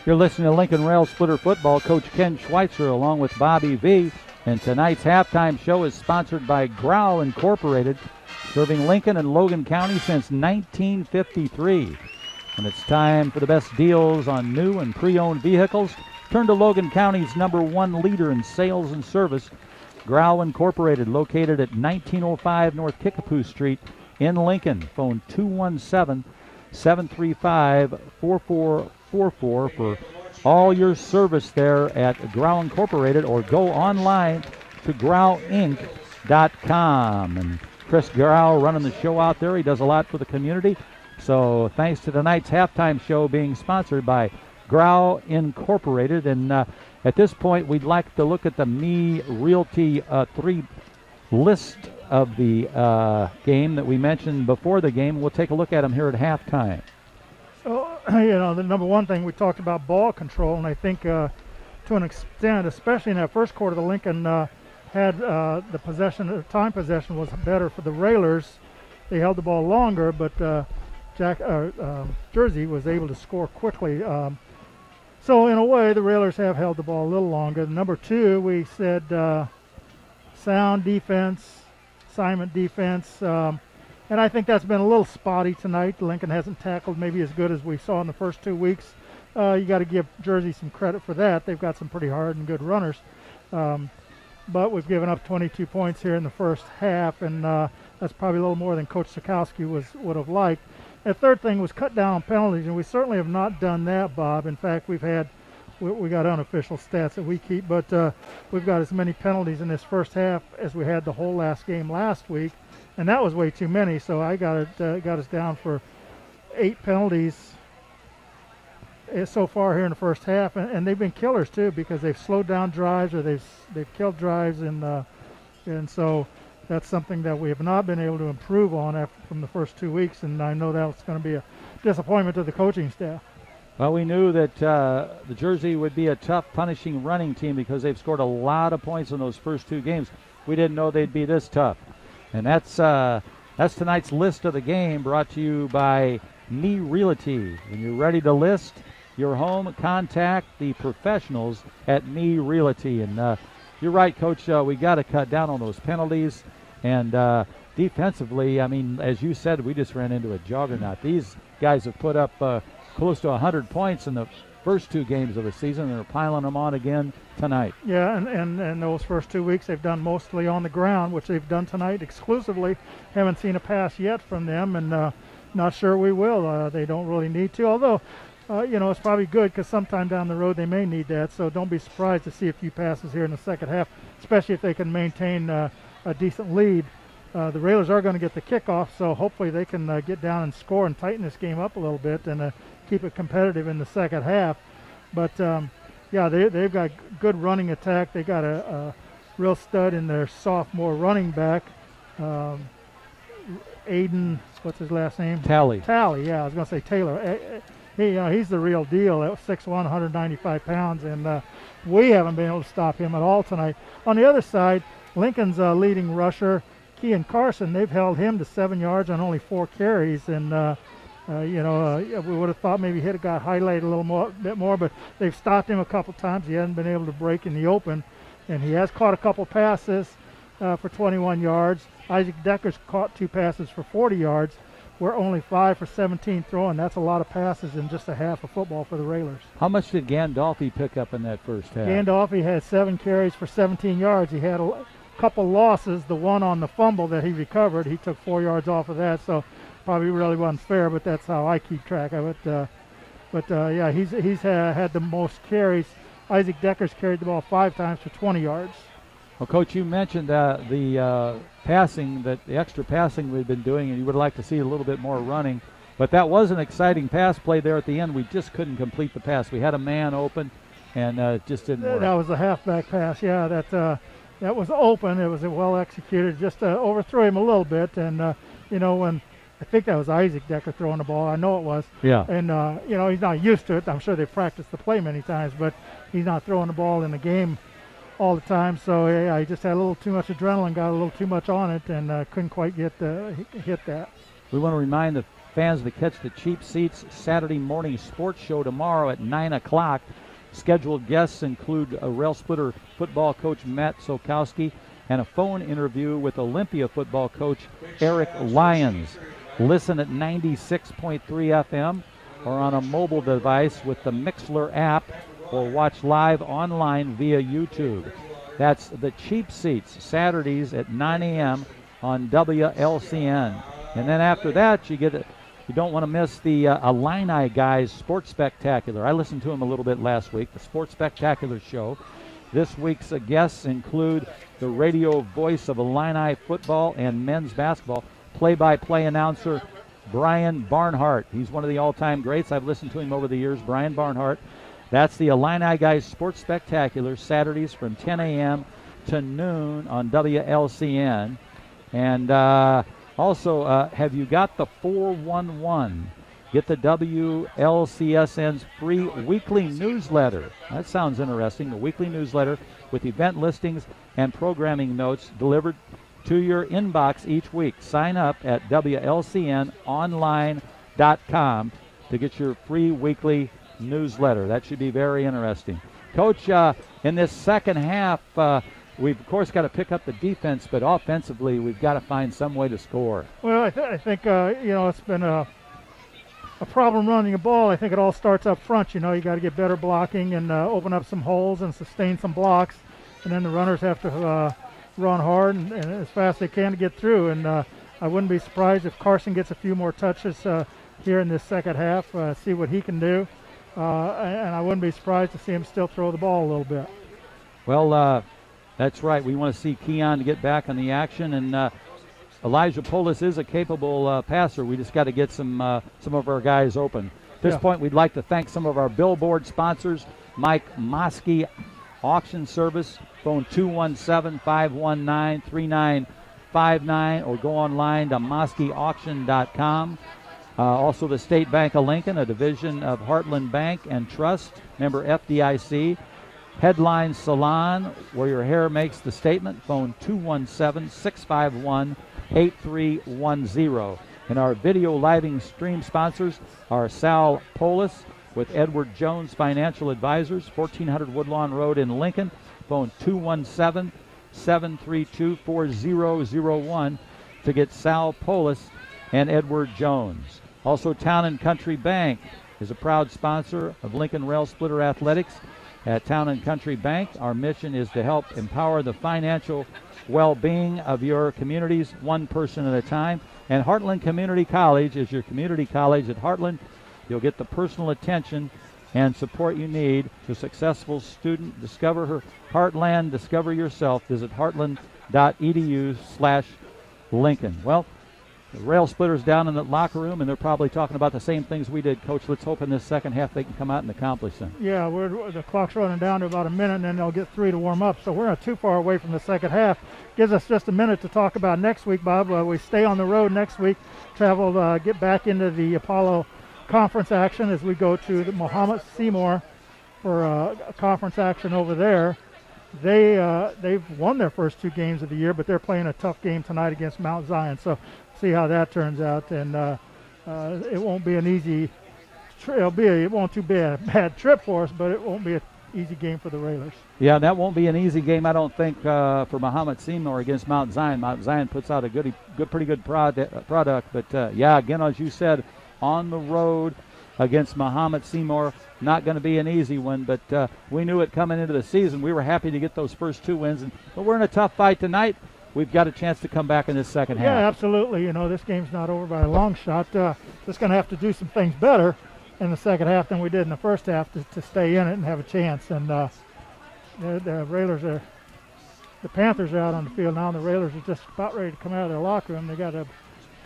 You're listening to Lincoln Rail Splitter Football. Coach Ken Schweitzer along with Bobby V. And tonight's halftime show is sponsored by Growl Incorporated, serving Lincoln and Logan County since 1953. And it's time for the best deals on new and pre-owned vehicles. Turn to Logan County's #1 leader in sales and service, Growl Incorporated, located at 1905 North Kickapoo Street in Lincoln. Phone 217-735-4444 for all your service there at Growl Incorporated, or go online to growlinc.com. And Chris Growl running the show out there. He does a lot for the community. So thanks to tonight's halftime show being sponsored by Growl Incorporated. And at this point, we'd like to look at the Me Realty 3 list of the game that we mentioned before the game. We'll take a look at them here at halftime. So, the number one thing we talked about ball control, and I think to an extent, especially in that first quarter, the Lincoln had the time possession was better for the Railers. They held the ball longer, but Jersey was able to score quickly. So in a way, the Railers have held the ball a little longer. Number two, we said sound defense, assignment defense. And I think that's been a little spotty tonight. Lincoln hasn't tackled maybe as good as we saw in the first 2 weeks. You got to give Jersey some credit for that. They've got some pretty hard and good runners. But we've given up 22 points here in the first half, and that's probably a little more than Coach Sikowski would have liked. The third thing was cut down on penalties, and we certainly have not done that, Bob. In fact, we got unofficial stats that we keep, but we've got as many penalties in this first half as we had the whole last game last week, and that was way too many. So I got us down for 8 penalties so far here in the first half, and they've been killers too, because they've slowed down drives, or they've killed drives, and so that's something that we have not been able to improve on from the first 2 weeks, and I know that's going to be a disappointment to the coaching staff. Well, we knew that the Jersey would be a tough, punishing running team because they've scored a lot of points in those first 2 games. We didn't know they'd be this tough. And that's tonight's list of the game, brought to you by Me Realty. When you're ready to list your home, contact the professionals at Me Realty. And you're right, Coach, we got to cut down on those penalties. And defensively, I mean, as you said, we just ran into a juggernaut. These guys have put up close to 100 points in the first 2 games of the season, and they're piling them on again tonight. Yeah, and those first 2 weeks they've done mostly on the ground, which they've done tonight exclusively. Haven't seen a pass yet from them, and not sure we will. They don't really need to, although it's probably good, because sometime down the road they may need that. So don't be surprised to see a few passes here in the second half, especially if they can maintain a decent lead. The Railers are going to get the kickoff, so hopefully they can get down and score and tighten this game up a little bit and keep it competitive in the second half. But they've got good running attack. They got a real stud in their sophomore running back, Aiden. What's his last name? Talley. Yeah, I was going to say Taylor. He's the real deal. At 6'1", 195 pounds, and we haven't been able to stop him at all tonight. On the other side, Lincoln's leading rusher, Kean Carson, they've held him to 7 yards on only 4 carries, and we would have thought maybe he'd have got highlighted a bit more, but they've stopped him a couple times. He hasn't been able to break in the open, and he has caught a couple passes for 21 yards. Isaac Decker's caught 2 passes for 40 yards. We're only 5 for 17 throwing. That's a lot of passes in just a half of football for the Railers. How much did Gandolfi pick up in that first half? Gandolfi had 7 carries for 17 yards. He had a couple losses. The one on the fumble that he recovered, he took 4 yards off of that, so probably really wasn't fair, but that's how I keep track of it. He's had the most carries. Isaac Decker's carried the ball 5 times for 20 yards. Well, Coach, you mentioned the passing, the extra passing we've been doing, and you would like to see a little bit more running. But that was an exciting pass play there at the end. We just couldn't complete the pass. We had a man open, and just didn't work. That was a halfback pass. Yeah, that was open. It was well executed. Just overthrew him a little bit, and when I think that was Isaac Decker throwing the ball. I know it was. Yeah. And he's not used to it. I'm sure they've practiced the play many times, but he's not throwing the ball in the game all the time. So he just had a little too much adrenaline, got a little too much on it, and couldn't quite hit that. We want to remind the fans to catch the Cheap Seats Saturday morning sports show tomorrow at 9 o'clock. Scheduled guests include a Rail Splitter football coach Matt Sokowski and a phone interview with Olympia football coach Eric Lyons. Listen at 96.3 FM or on a mobile device with the Mixler app, or watch live online via YouTube. That's the Cheap Seats, Saturdays at 9 a.m. on WLCN. And then after that, you don't want to miss the Illini Guys Sports Spectacular. I listened to him a little bit last week, the Sports Spectacular show. This week's guests include the radio voice of Illini football and men's basketball, play-by-play announcer Brian Barnhart. He's one of the all-time greats. I've listened to him over the years, Brian Barnhart. That's the Illini Guys Sports Spectacular, Saturdays from 10 a.m. to noon on WLCN. And also, have you got the 411? Get the WLCSN's free weekly newsletter. That sounds interesting. The weekly newsletter with event listings and programming notes delivered to your inbox each week. Sign up at WLCNonline.com to get your free weekly newsletter. That should be very interesting. Coach, in this second half, we've, of course, got to pick up the defense, but offensively, we've got to find some way to score. Well, I think it's been a problem running the ball. I think it all starts up front. You got to get better blocking and open up some holes and sustain some blocks. And then the runners have to run hard and as fast as they can to get through. And I wouldn't be surprised if Carson gets a few more touches here in this second half, see what he can do. And I wouldn't be surprised to see him still throw the ball a little bit. Well, that's right. We want to see Keon to get back on the action. And Elijah Polis is a capable passer. We just got to get some of our guys open. At this point, we'd like to thank some of our billboard sponsors. Mike Moskey Auction Service, phone 217-519-3959, or go online to moskeyauction.com. Also the State Bank of Lincoln, a division of Heartland Bank and Trust, member FDIC. Headline Salon, where your hair makes the statement, phone 217-651-8310. And our video living stream sponsors are Sal Polis with Edward Jones Financial Advisors, 1400 Woodlawn Road in Lincoln, phone 217-732-4001 to get Sal Polis and Edward Jones. Also, Town and Country Bank is a proud sponsor of Lincoln Rail Splitter Athletics. At Town and Country Bank, our mission is to help empower the financial well-being of your communities, one person at a time. And Heartland Community College is your community college at Heartland. You'll get the personal attention and support you need to successful student. Discover her Heartland, discover yourself. Visit heartland.edu/Lincoln. Well, the Rail Splitters down in the locker room, and they're probably talking about the same things we did. Coach, let's hope in this second half they can come out and accomplish them. Yeah, the clock's running down to about a minute, and then they'll get 3 to warm up. So we're not too far away from the second half. Gives us just a minute to talk about next week, Bob. We stay on the road next week, get back into the Apollo conference action as we go to the Muhammad Seymour for a conference action over there. They've won their first 2 games of the year, but they're playing a tough game tonight against Mount Zion. So see how that turns out, and it won't be an easy. It won't be a bad trip for us, but it won't be an easy game for the Railers. Yeah, that won't be an easy game, I don't think, for Muhammad Seymour against Mount Zion. Mount Zion puts out a pretty good product, but again, as you said, on the road against Muhammad Seymour, not going to be an easy one, but we knew it coming into the season. We were happy to get those first 2 wins, but we're in a tough fight tonight. We've got a chance to come back in this second half. Yeah, absolutely. This game's not over by a long shot. Just going to have to do some things better in the second half than we did in the first half to stay in it and have a chance. And the Panthers are out on the field now, and the Railers are just about ready to come out of their locker room. They got a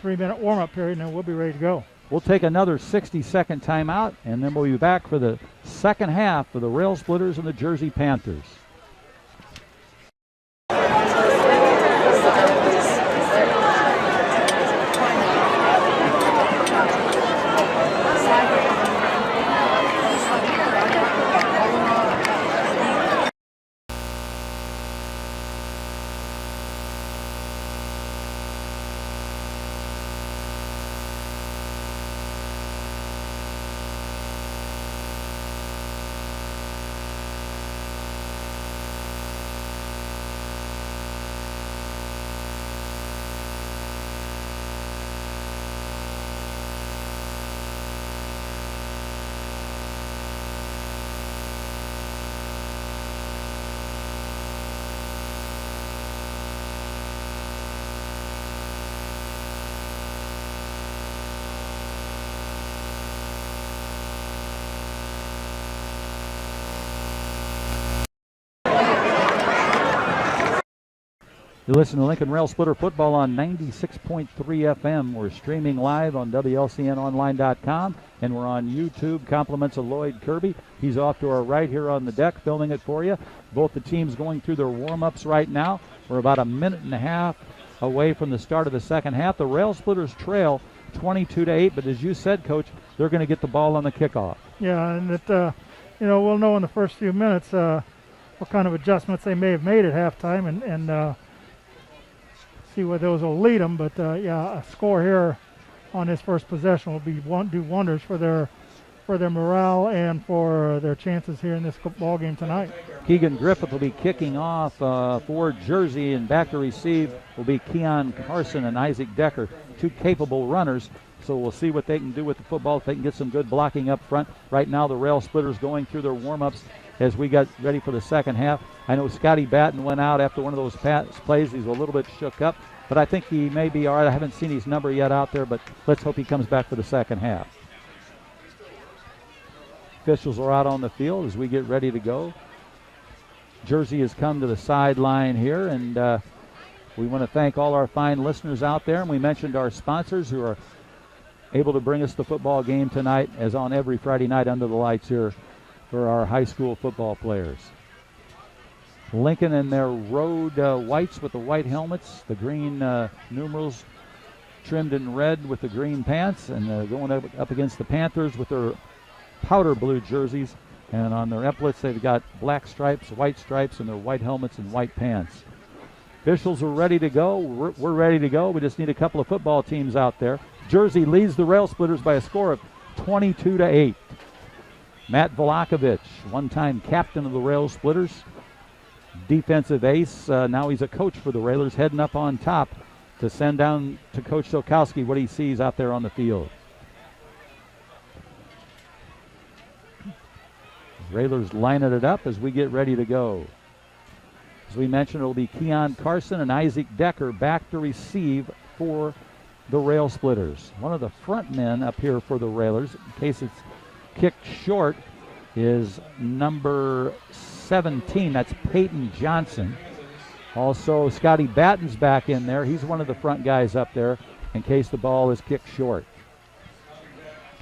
3-minute warm-up period, and then we'll be ready to go. We'll take another 60-second timeout, and then we'll be back for the second half of the Rail Splitters and the Jersey Panthers. You listen to Lincoln Rail Splitter Football on 96.3 FM. We're streaming live on WLCNonline.com, and we're on YouTube. Compliments of Lloyd Kirby. He's off to our right here on the deck, filming it for you. Both the teams going through their warm-ups right now. We're about a minute and a half away from the start of the second half. The Rail Splitters trail 22-8, but as you said, Coach, they're going to get the ball on the kickoff. Yeah, and we'll know in the first few minutes what kind of adjustments they may have made at halftime, and see where those will lead them. But a score here on this first possession will do wonders for their morale and for their chances here in this ball game tonight. Keegan Griffith will be kicking off for Jersey, and back to receive will be Keon Carson and Isaac Decker, two capable runners. So we'll see what they can do with the football, if they can get some good blocking up front. Right now the Rail Splitters going through their warm-ups as we got ready for the second half. I know Scotty Batten went out after one of those plays. He's a little bit shook up, but I think he may be all right. I haven't seen his number yet out there, but let's hope he comes back for the second half. Officials are out on the field as we get ready to go. Jersey has come to the sideline here, and we want to thank all our fine listeners out there, and we mentioned our sponsors who are able to bring us the football game tonight, as on every Friday night under the lights here for our high school football players. Lincoln in their road whites with the white helmets, the green numerals trimmed in red with the green pants, and going up against the Panthers with their powder blue jerseys, and on their epaulets they've got black stripes, white stripes, and their white helmets and white pants. Officials are ready to go. We're ready to go. We just need a couple of football teams out there. Jersey leads the Rail Splitters by a score of 22-8. Matt Volakovich, one-time captain of the Rail Splitters, defensive ace. Now he's a coach for the Railers, heading up on top to send down to Coach Silkowski what he sees out there on the field. Railers lining it up as we get ready to go. As we mentioned, it will be Keon Carson and Isaac Decker back to receive for the Rail Splitters. One of the front men up here for the Railers, in case it's kicked short, is number 17. That's Peyton Johnson. Also, Scotty Batten's back in there. He's one of the front guys up there in case the ball is kicked short.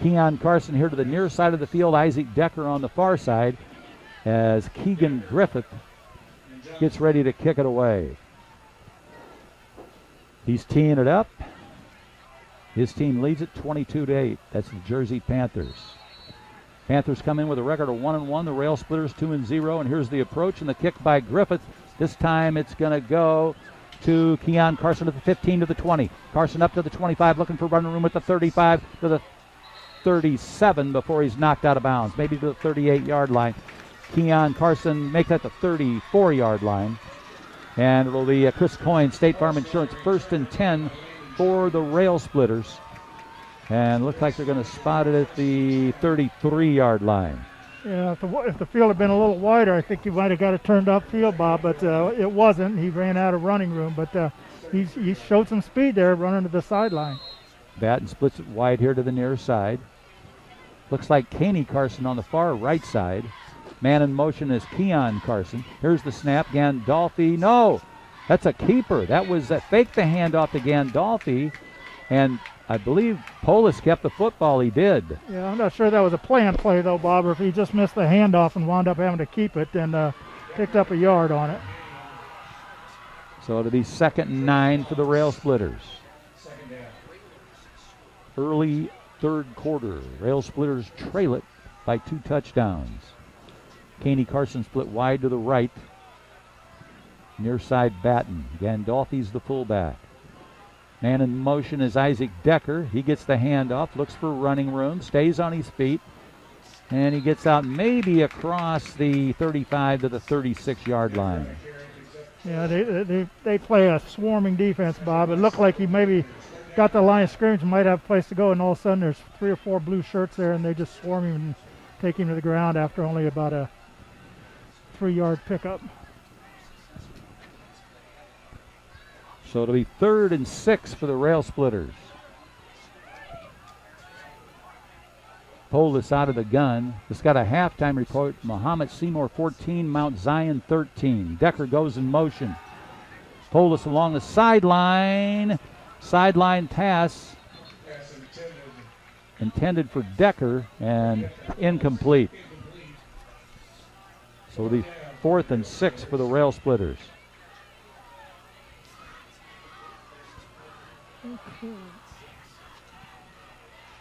Keon Carson here to the near side of the field. Isaac Decker on the far side as Keegan Griffith gets ready to kick it away. He's teeing it up. His team leads it 22-8. That's the Jersey Panthers. Panthers come in with a record of 1-1. The Rail Splitters 2-0. And here's the approach and the kick by Griffith. This time it's going to go to Keon Carson at the 15 to the 20. Carson up to the 25, looking for running room at the 35 to the 37 before he's knocked out of bounds, maybe to the 38-yard line. Keon Carson make that the 34-yard line. And it'll be Chris Coyne, State Farm Insurance, 1st and 10 for the Rail Splitters. And looks like they're going to spot it at the 33-yard line. Yeah, if the field had been a little wider, I think he might have got it turned upfield, Bob, but it wasn't. He ran out of running room, but he showed some speed there running to the sideline. Batten splits it wide here to the near side. Looks like Caney Carson on the far right side. Man in motion is Keon Carson. Here's the snap. Gandolfi. No, that's a keeper. That was a fake the handoff to Gandolfi. And I believe Polis kept the football. He did. Yeah, I'm not sure that was a planned play, though, Bob, or if he just missed the handoff and wound up having to keep it and picked up a yard on it. So it'll be 2nd and 9 for the Rail Splitters. Early third quarter. Rail Splitters trail it by 2 touchdowns. Caney Carson split wide to the right. Near side Batten. Gandolfi's the fullback. Man in motion is Isaac Decker. He gets the handoff, looks for running room, stays on his feet, and he gets out maybe across the 35 to the 36-yard line. Yeah, they play a swarming defense, Bob. It looked like he maybe got the line of scrimmage and might have a place to go, and all of a sudden there's 3 or 4 blue shirts there, and they just swarm him and take him to the ground after only about a 3-yard pickup. So it'll be 3rd and 6 for the Rail Splitters. Pull this out of the gun. It's got a halftime report. Muhammad Seymour 14, Mount Zion 13. Decker goes in motion. pulled us along the sideline. Sideline pass intended for Decker and incomplete. So the 4th and 6 for the Rail Splitters. Okay.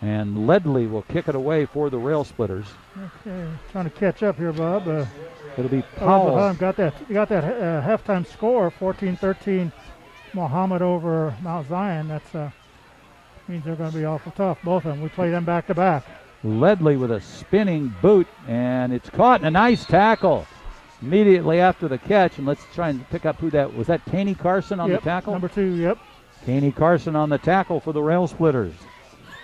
And Ledley will kick it away for the Rail Splitters. Okay, trying to catch up here, Bob. It'll be Powell. Got that halftime score, 14-13, Mohammed over Mount Zion. That's means they're going to be awful tough, both of them. We play them back to back. Ledley with a spinning boot, and it's caught in a nice tackle immediately after the catch. And let's try and pick up who that was. That Caney Carson on the tackle? Number 2, yep. Caney Carson on the tackle for the Rail Splitters.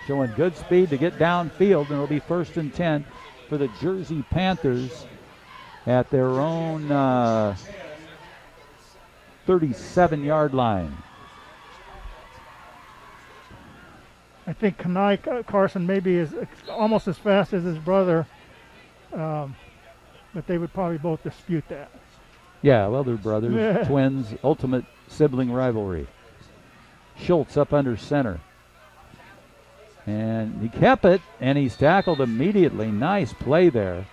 Showing good speed to get downfield, and it'll be 1st and 10 for the Jersey Panthers at their own 37-yard line. I think Kenai Carson maybe is almost as fast as his brother, but they would probably both dispute that. Yeah, well, they're brothers, twins, ultimate sibling rivalry. Schultz up under center. And he kept it, and he's tackled immediately. Nice play there.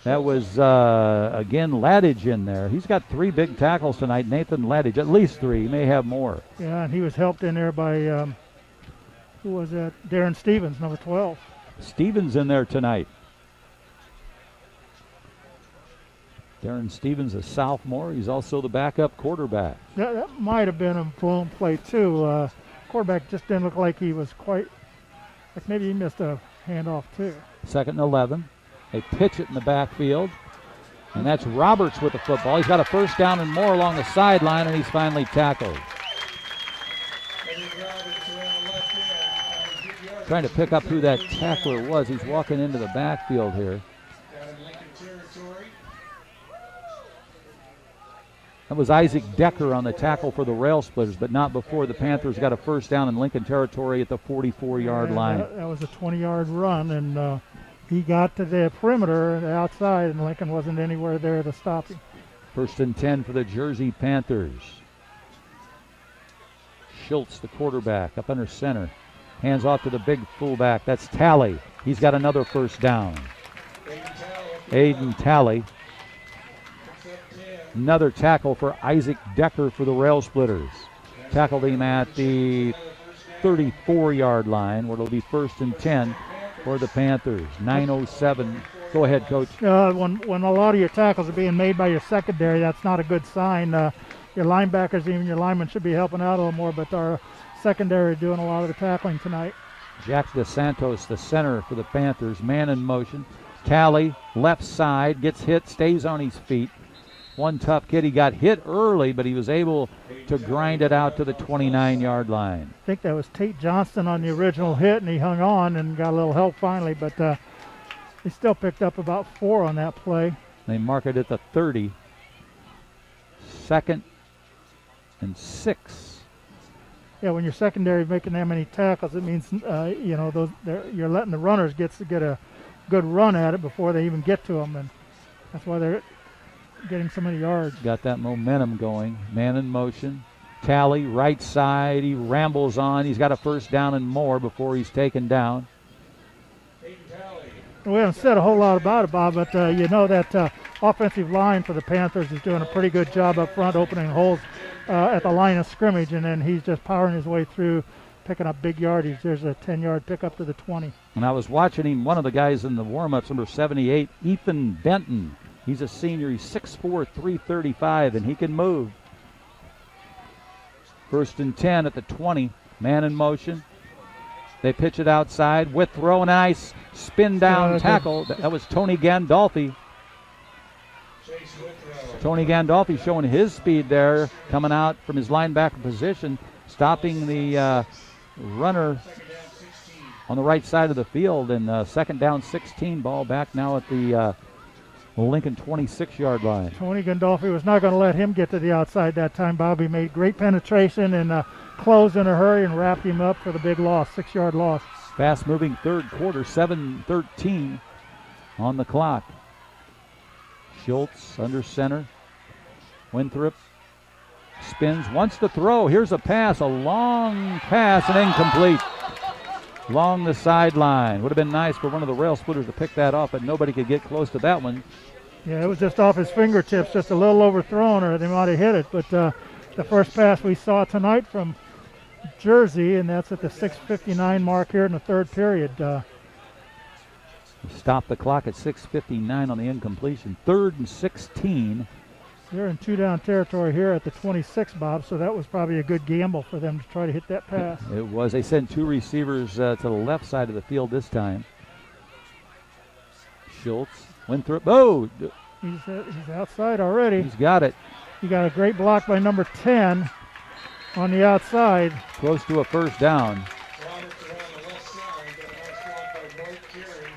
That was, again, Ladage in there. He's got 3 big tackles tonight, Nathan Ladage, at least 3. He may have more. Yeah, and he was helped in there by, who was that? Darren Stevens, number 12. Stevens in there tonight. Darren Stevens, a sophomore. He's also the backup quarterback. That might have been a blown play, too. Quarterback just didn't look like he was quite, like maybe he missed a handoff, too. 2nd and 11. They pitch it in the backfield. And that's Roberts with the football. He's got a 1st down and more along the sideline, and he's finally tackled. Trying to pick up who that tackler was. He's walking into the backfield here. That was Isaac Decker on the tackle for the Rail Splitters, but not before the Panthers got a 1st down in Lincoln territory at the 44-yard line. That was a 20-yard run, and he got to the perimeter, the outside, and Lincoln wasn't anywhere there to stop him. 1st and 10 for the Jersey Panthers. Schultz, the quarterback, up under center. Hands off to the big fullback. That's Talley. He's got another 1st down. Aiden Talley. Another tackle for Isaac Decker for the Rail Splitters. Tackled him at the 34-yard line, where it'll be 1st and 10 for the Panthers. 9:07. Go ahead, Coach. When a lot of your tackles are being made by your secondary, that's not a good sign. Your linebackers, even your linemen, should be helping out a little more, but our secondary doing a lot of the tackling tonight. Jack DeSantos, the center for the Panthers. Man in motion. Talley, left side, gets hit, stays on his feet. One tough kid. He got hit early, but he was able to grind it out to the 29-yard line. I think that was Tate Johnston on the original hit, and he hung on and got a little help finally, but he still picked up about 4 on that play. They mark it at the 30. 2nd and 6. Yeah, when your secondary is making that many tackles, it means you're letting the runners get a good run at it before they even get to them, and that's why they're getting so many yards. Got that momentum going. Man in motion. Talley, right side. He rambles on. He's got a 1st down and more before he's taken down. We haven't said a whole lot about it, Bob, but that offensive line for the Panthers is doing a pretty good job up front, opening holes at the line of scrimmage, and then he's just powering his way through, picking up big yardage. There's a 10-yard pickup to the 20. And I was watching him, one of the guys in the warm-ups, number 78, Ethan Benton. He's a senior. He's 6'4", 335, and he can move. 1st and 10 at the 20. Man in motion. They pitch it outside with throw, and a nice spin down tackle. That was Tony Gandolfi. Tony Gandolfi showing his speed there, coming out from his linebacker position, stopping the runner on the right side of the field. And 2nd down, 16. Ball back now at the Lincoln 26-yard line. Tony Gandolfi was not going to let him get to the outside that time. Bobby made great penetration and closed in a hurry and wrapped him up for the big loss, 6-yard loss. Fast-moving 3rd quarter, 7:13 on the clock. Schultz under center. Winthrop Spins, wants to throw. Here's a pass, a long pass, and incomplete. Along the sideline. Would have been nice for one of the rail splitters to pick that off, but nobody could get close to that one. Yeah, it was just off his fingertips, just a little overthrown, or they might have hit it. But the first pass we saw tonight from Jersey, and that's at the 6:59 mark here in the third period. Stop the clock at 6:59 on the incompletion. 3rd and 16. They're in two-down territory here at the 26, Bob, so that was probably a good gamble for them to try to hit that pass. It was. They sent 2 receivers to the left side of the field this time. Schultz went through. Oh! He's outside already. He's got it. He got a great block by number 10 on the outside. Close to a first down.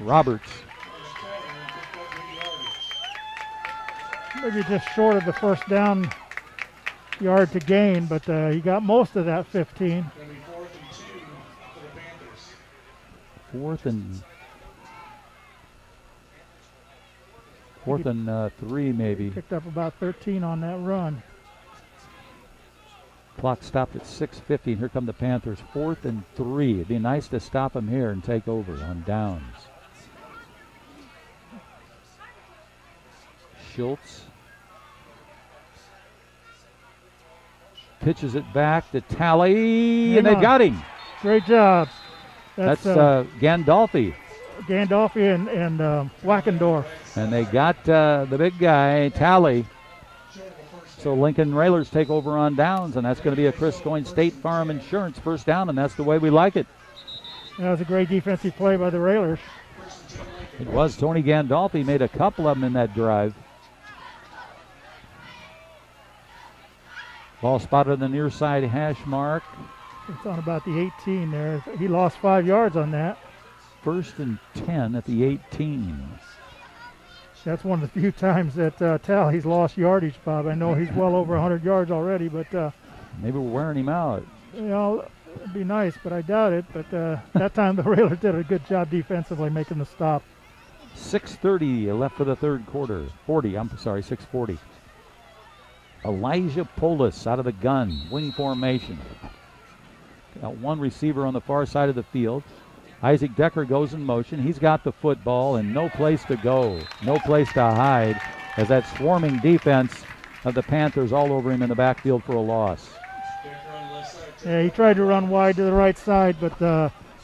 Roberts. Maybe just short of the first down yard to gain, but he got most of that 15. Fourth and 3 maybe. Picked up about 13 on that run. Clock stopped at 6:50. Here come the Panthers. 4th and 3. It'd be nice to stop them here and take over on downs. Schultz pitches it back to Talley, and they've got him. Great job. That's Gandolfi. Gandolfi and Wackendorf. And they got the big guy, Talley. So Lincoln Railers take over on downs, and that's going to be a Chris Goins State Farm Insurance first down, and that's the way we like it. That was a great defensive play by the Railers. It was. Tony Gandolfi made a couple of them in that drive. Ball spotted on the near side hash mark. It's on about the 18 there. He lost 5 yards on that. 1st and 10 at the 18. That's one of the few times that Talley's lost yardage, Bob. I know he's well over 100 yards already, but maybe we're wearing him out. You know, it'd be nice, but I doubt it. But that time the Railers did a good job defensively making the stop. 6:30 left for the third quarter. 6:40. Elijah Polis out of the gun, wing formation. Got one receiver on the far side of the field. Isaac Decker goes in motion. He's got the football and no place to go, no place to hide, as that swarming defense of the Panthers all over him in the backfield for a loss. Yeah, he tried to run wide to the right side, but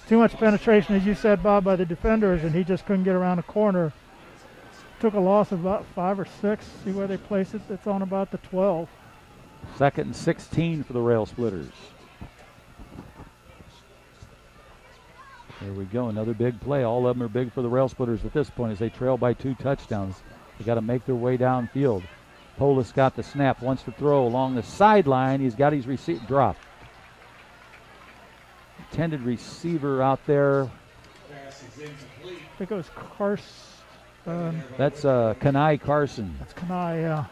too much penetration, as you said, Bob, by the defenders, and he just couldn't get around the corner. Took a loss of about 5 or 6. See where they place it? It's on about the 12. 2nd and 16 for the Rail Splitters. There we go, another big play. All of them are big for the Rail Splitters at this point as they trail by 2 touchdowns. They got to make their way downfield. Polis got the snap, wants to throw along the sideline. He's got his drop. Intended receiver out there. I think it was Carson. That's Kenai Carson. That's Kenai, yeah.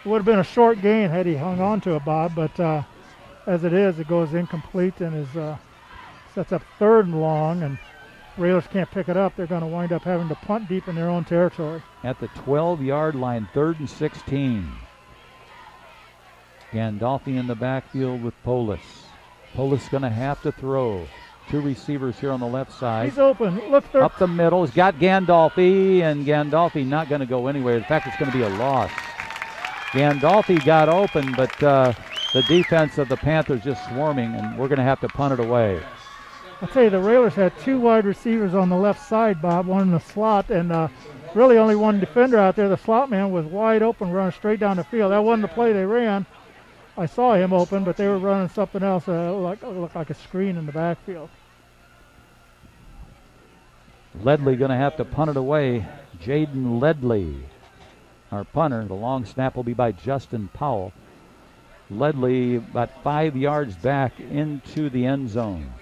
It would have been a short gain had he hung on to it, Bob, but as it is, it goes incomplete and sets up 3rd and long, and Railers can't pick it up. They're going to wind up having to punt deep in their own territory. At the 12-yard line, 3rd and 16. Gandolfi in the backfield with Polis. Polis going to have to throw. 2 receivers here on the left side. He's open. Look up the middle. He's got Gandolfi, and Gandolfi not going to go anywhere. In fact, it's going to be a loss. Gandolfi got open, but the defense of the Panthers just swarming, and we're going to have to punt it away. I'll tell you, the Railers had 2 wide receivers on the left side, Bob, one in the slot, and really only one defender out there. The slot man was wide open, running straight down the field. That wasn't the play they ran. I saw him open, but they were running something else looked like a screen in the backfield. Ledley going to have to punt it away. Jaden Ledley, our punter. The long snap will be by Justin Powell. Ledley about 5 yards back into the end zone.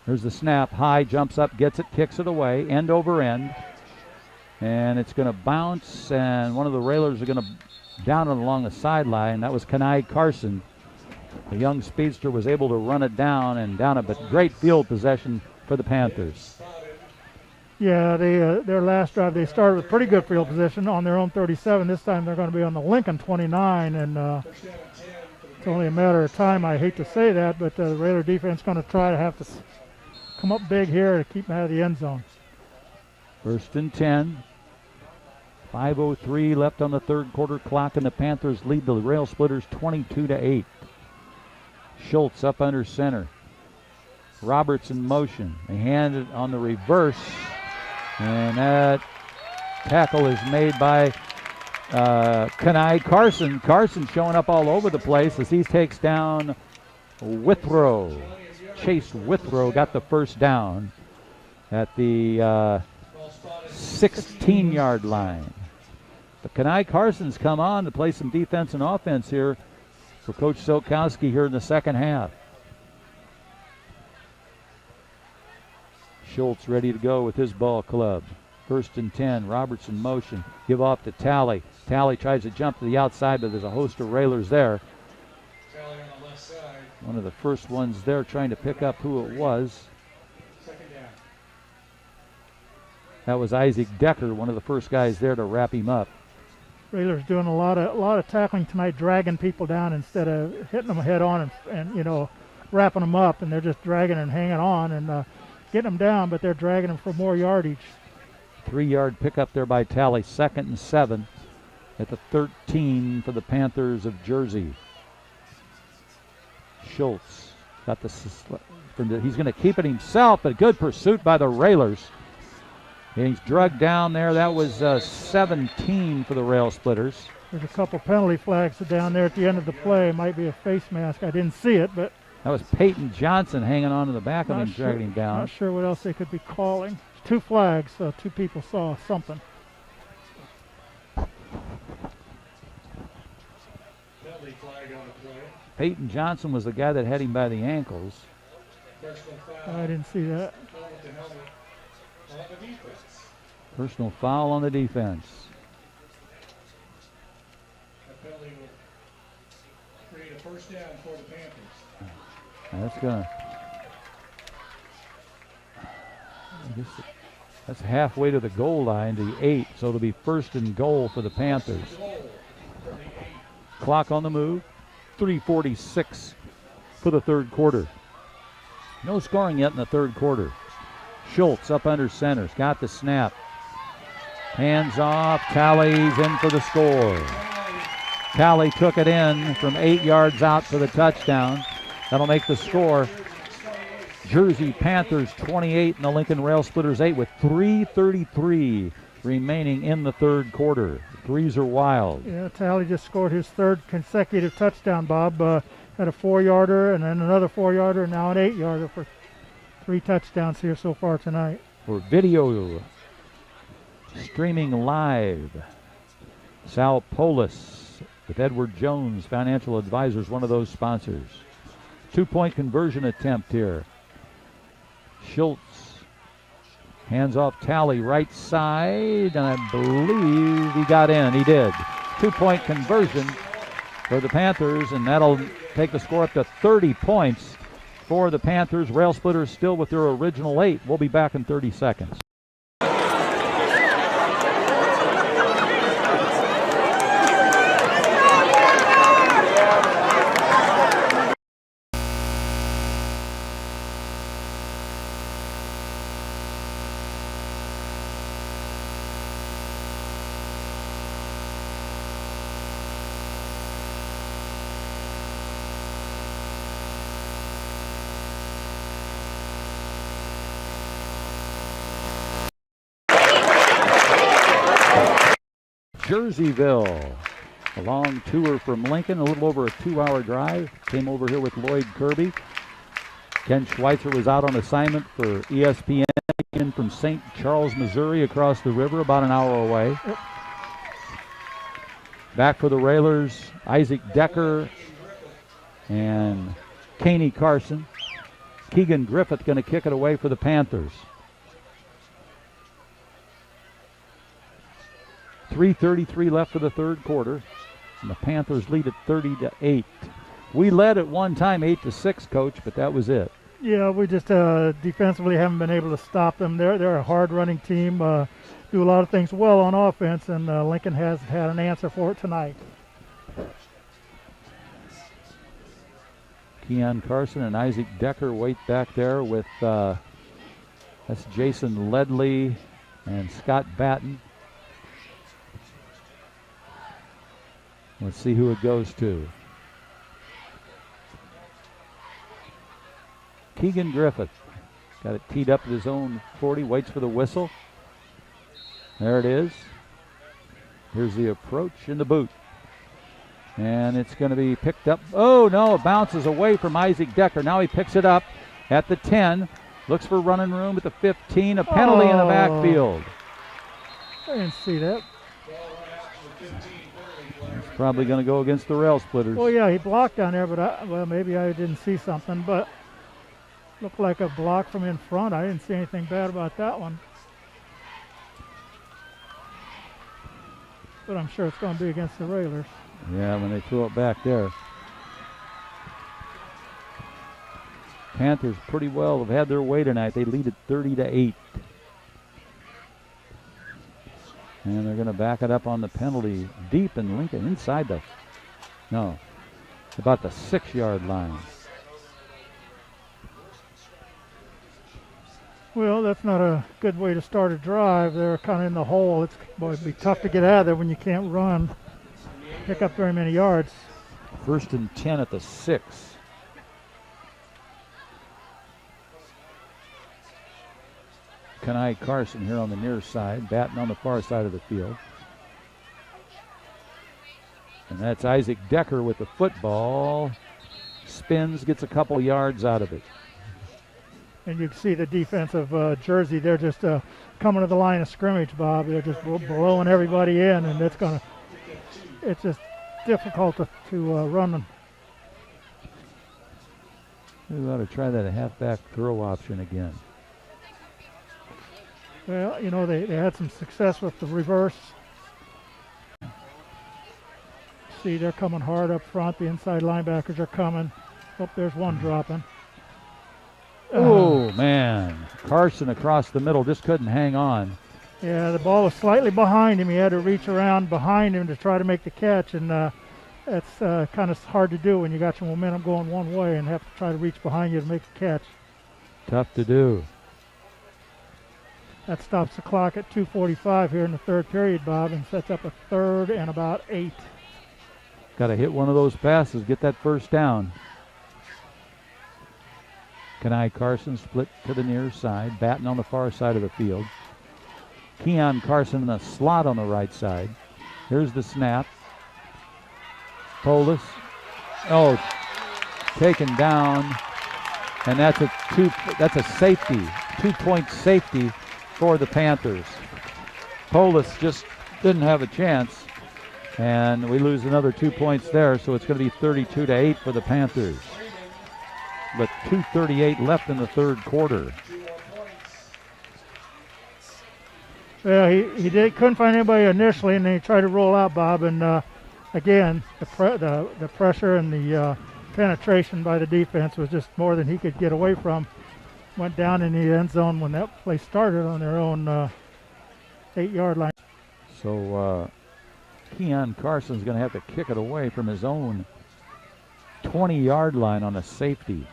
Here's the snap. High, jumps up, gets it, kicks it away, end over end. And it's going to bounce, and one of the Railers are going to down it along the sideline. That was Kenai Carson. The young speedster was able to run it down and down it, but great field possession for the Panthers. Yeah, their last drive, they started with pretty good field position on their own 37. This time they're going to be on the Lincoln 29, and it's only a matter of time. I hate to say that, but the Raider defense is going to try to have to come up big here to keep them out of the end zone. 1st and 10. 5:03 left on the third quarter clock, and the Panthers lead the Rail Splitters 22-8. Schultz up under center. Roberts in motion. They hand it on the reverse, and that tackle is made by Kenai Carson. Carson showing up all over the place as he takes down Withrow. Chase Withrow got the first down at the 16-yard line. But Kenai Carson's come on to play some defense and offense here for Coach Sokowski here in the second half. Schultz ready to go with his ball club. 1st and 10. Roberts in motion. Give off to Talley. Talley tries to jump to the outside, but there's a host of Railers there. Tally on the left side. One of the first ones there trying to pick up who it was. Second down. That was Isaac Decker, one of the first guys there to wrap him up. Railers doing a lot of tackling tonight, dragging people down instead of hitting them head on and wrapping them up, and they're just dragging and hanging on and getting them down, but they're dragging them for more yardage. 3-yard pickup there by Tally. 2nd and 7 at the 13 for the Panthers of Jersey. Schultz got he's going to keep it himself, but good pursuit by the Railers. And he's drugged down there. That was 17 for the Rail Splitters. There's a couple penalty flags down there at the end of the play. Might be a face mask. I didn't see it, but that was Peyton Johnson hanging on to the back of him, dragging him down. Not sure what else they could be calling. 2 flags, so 2 people saw something. Penalty flag on the play. Peyton Johnson was the guy that had him by the ankles. I didn't see that. Personal foul on the defense. That penalty will create a first down for the Panthers. That's halfway to the goal line, to the 8, so it'll be 1st and goal for the Panthers. Clock on the move. 3:46 for the third quarter. No scoring yet in the third quarter. Schultz up under center. He's got the snap. Hands off. Talley's in for the score. Talley took it in from 8 yards out for the touchdown. That'll make the score Jersey Panthers 28 and the Lincoln Rail Splitters 8 with 3:33 remaining in the third quarter. Threes are wild. Yeah, Talley just scored his 3rd consecutive touchdown, Bob. Had a 4-yarder and then another 4-yarder and now an 8-yarder for 3 touchdowns here so far tonight. For video streaming live, Sal Polis with Edward Jones Financial Advisors, one of those sponsors. 2-point conversion attempt here. Schultz hands off Talley right side, and I believe he got in. He did. 2-point conversion for the Panthers, and that'll take the score up to 30 points for the Panthers. Rail Splitters still with their original 8. We'll be back in 30 seconds. Jerseyville, a long tour from Lincoln, a little over a 2-hour drive. Came over here with Lloyd Kirby. Ken Schweitzer was out on assignment for ESPN in from St. Charles, Missouri, across the river, about an hour away. Back for the Railers, Isaac Decker and Caney Carson. Keegan Griffith going to kick it away for the Panthers. 3:33 left for the third quarter, and the Panthers lead at 30-8. We led at one time 8-6, Coach, but that was it. Yeah, we just defensively haven't been able to stop them. They're a hard-running team, do a lot of things well on offense, and Lincoln has had an answer for it tonight. Keon Carson and Isaac Decker wait back there with that's Jason Ledley and Scott Batten. Let's see who it goes to. Keegan Griffith got it teed up at his own 40, waits for the whistle. There it is. Here's the approach in the boot. And it's going to be picked up. Oh, no, it bounces away from Isaac Decker. Now he picks it up at the 10. Looks for running room at the 15. A penalty in the backfield. I didn't see that. It's probably going to go against the rail splitters. Well, yeah, he blocked down there, but maybe I didn't see something. But looked like a block from in front. I didn't see anything bad about that one. But I'm sure it's going to be against the Railers. Yeah, when they throw it back there. Panthers pretty well have had their way tonight. They lead at 30-8. And they're going to back it up on the penalty deep in Lincoln, inside the, no, about the 6-yard line. Well, that's not a good way to start a drive. They're kind of in the hole. It'd be tough to get out of there when you can't run, pick up very many yards. 1st and 10 at the 6. Kenai Carson here on the near side, batting on the far side of the field. And that's Isaac Decker with the football. Spins, gets a couple yards out of it. And you can see the defense of Jersey. They're just coming to the line of scrimmage, Bob. They're just blowing everybody in, and it's just difficult to run them. We ought to try that halfback throw option again. Well, you know, they had some success with the reverse. See, they're coming hard up front. The inside linebackers are coming. Oh, there's one dropping. Oh, man. Carson across the middle just couldn't hang on. Yeah, the ball was slightly behind him. He had to reach around behind him to try to make the catch, and that's kind of hard to do when you got your momentum going one way and have to try to reach behind you to make the catch. Tough to do. That stops the clock at 2:45 here in the third period, Bob, and sets up a 3rd and about 8. Got to hit one of those passes, get that first down. Kenai Carson split to the near side, batting on the far side of the field. Keon Carson in the slot on the right side. Here's the snap. Polis. Oh, taken down. And that's a safety, 2-point safety for the Panthers. Polis just didn't have a chance. And we lose another 2 points there, so it's going to be 32-8 for the Panthers. But 2:38 left in the third quarter. Well, he couldn't find anybody initially, and then he tried to roll out, Bob. And again, the pressure and the penetration by the defense was just more than he could get away from. Went down in the end zone when that play started on their own 8-yard line. So Keon Carson's going to have to kick it away from his own 20-yard line on a safety.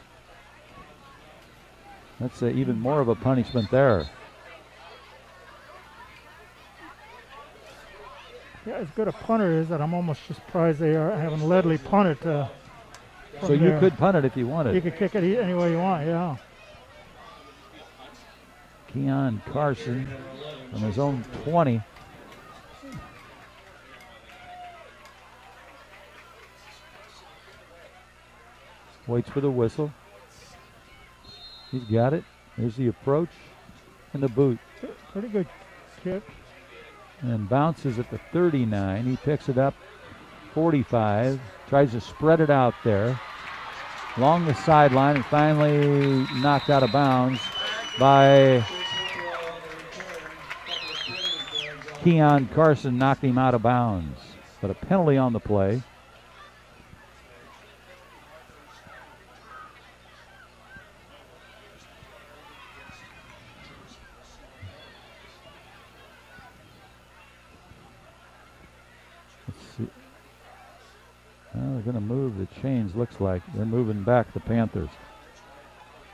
That's even more of a punishment there. Yeah, as good a punter is that I'm almost surprised they are having Ledley punt it. So you there. could punt it if you wanted. You could kick it any way you want, yeah. Keon Carson from his own 20. Waits for the whistle. He's got it. There's the approach and the boot. Pretty good kick. And bounces at the 39. He picks it up 45. Tries to spread it out there along the sideline and finally knocked out of bounds by Keon Carson. Knocked him out of bounds. But a penalty on the play. Well, they're going to move the chains, looks like. They're moving back, the Panthers.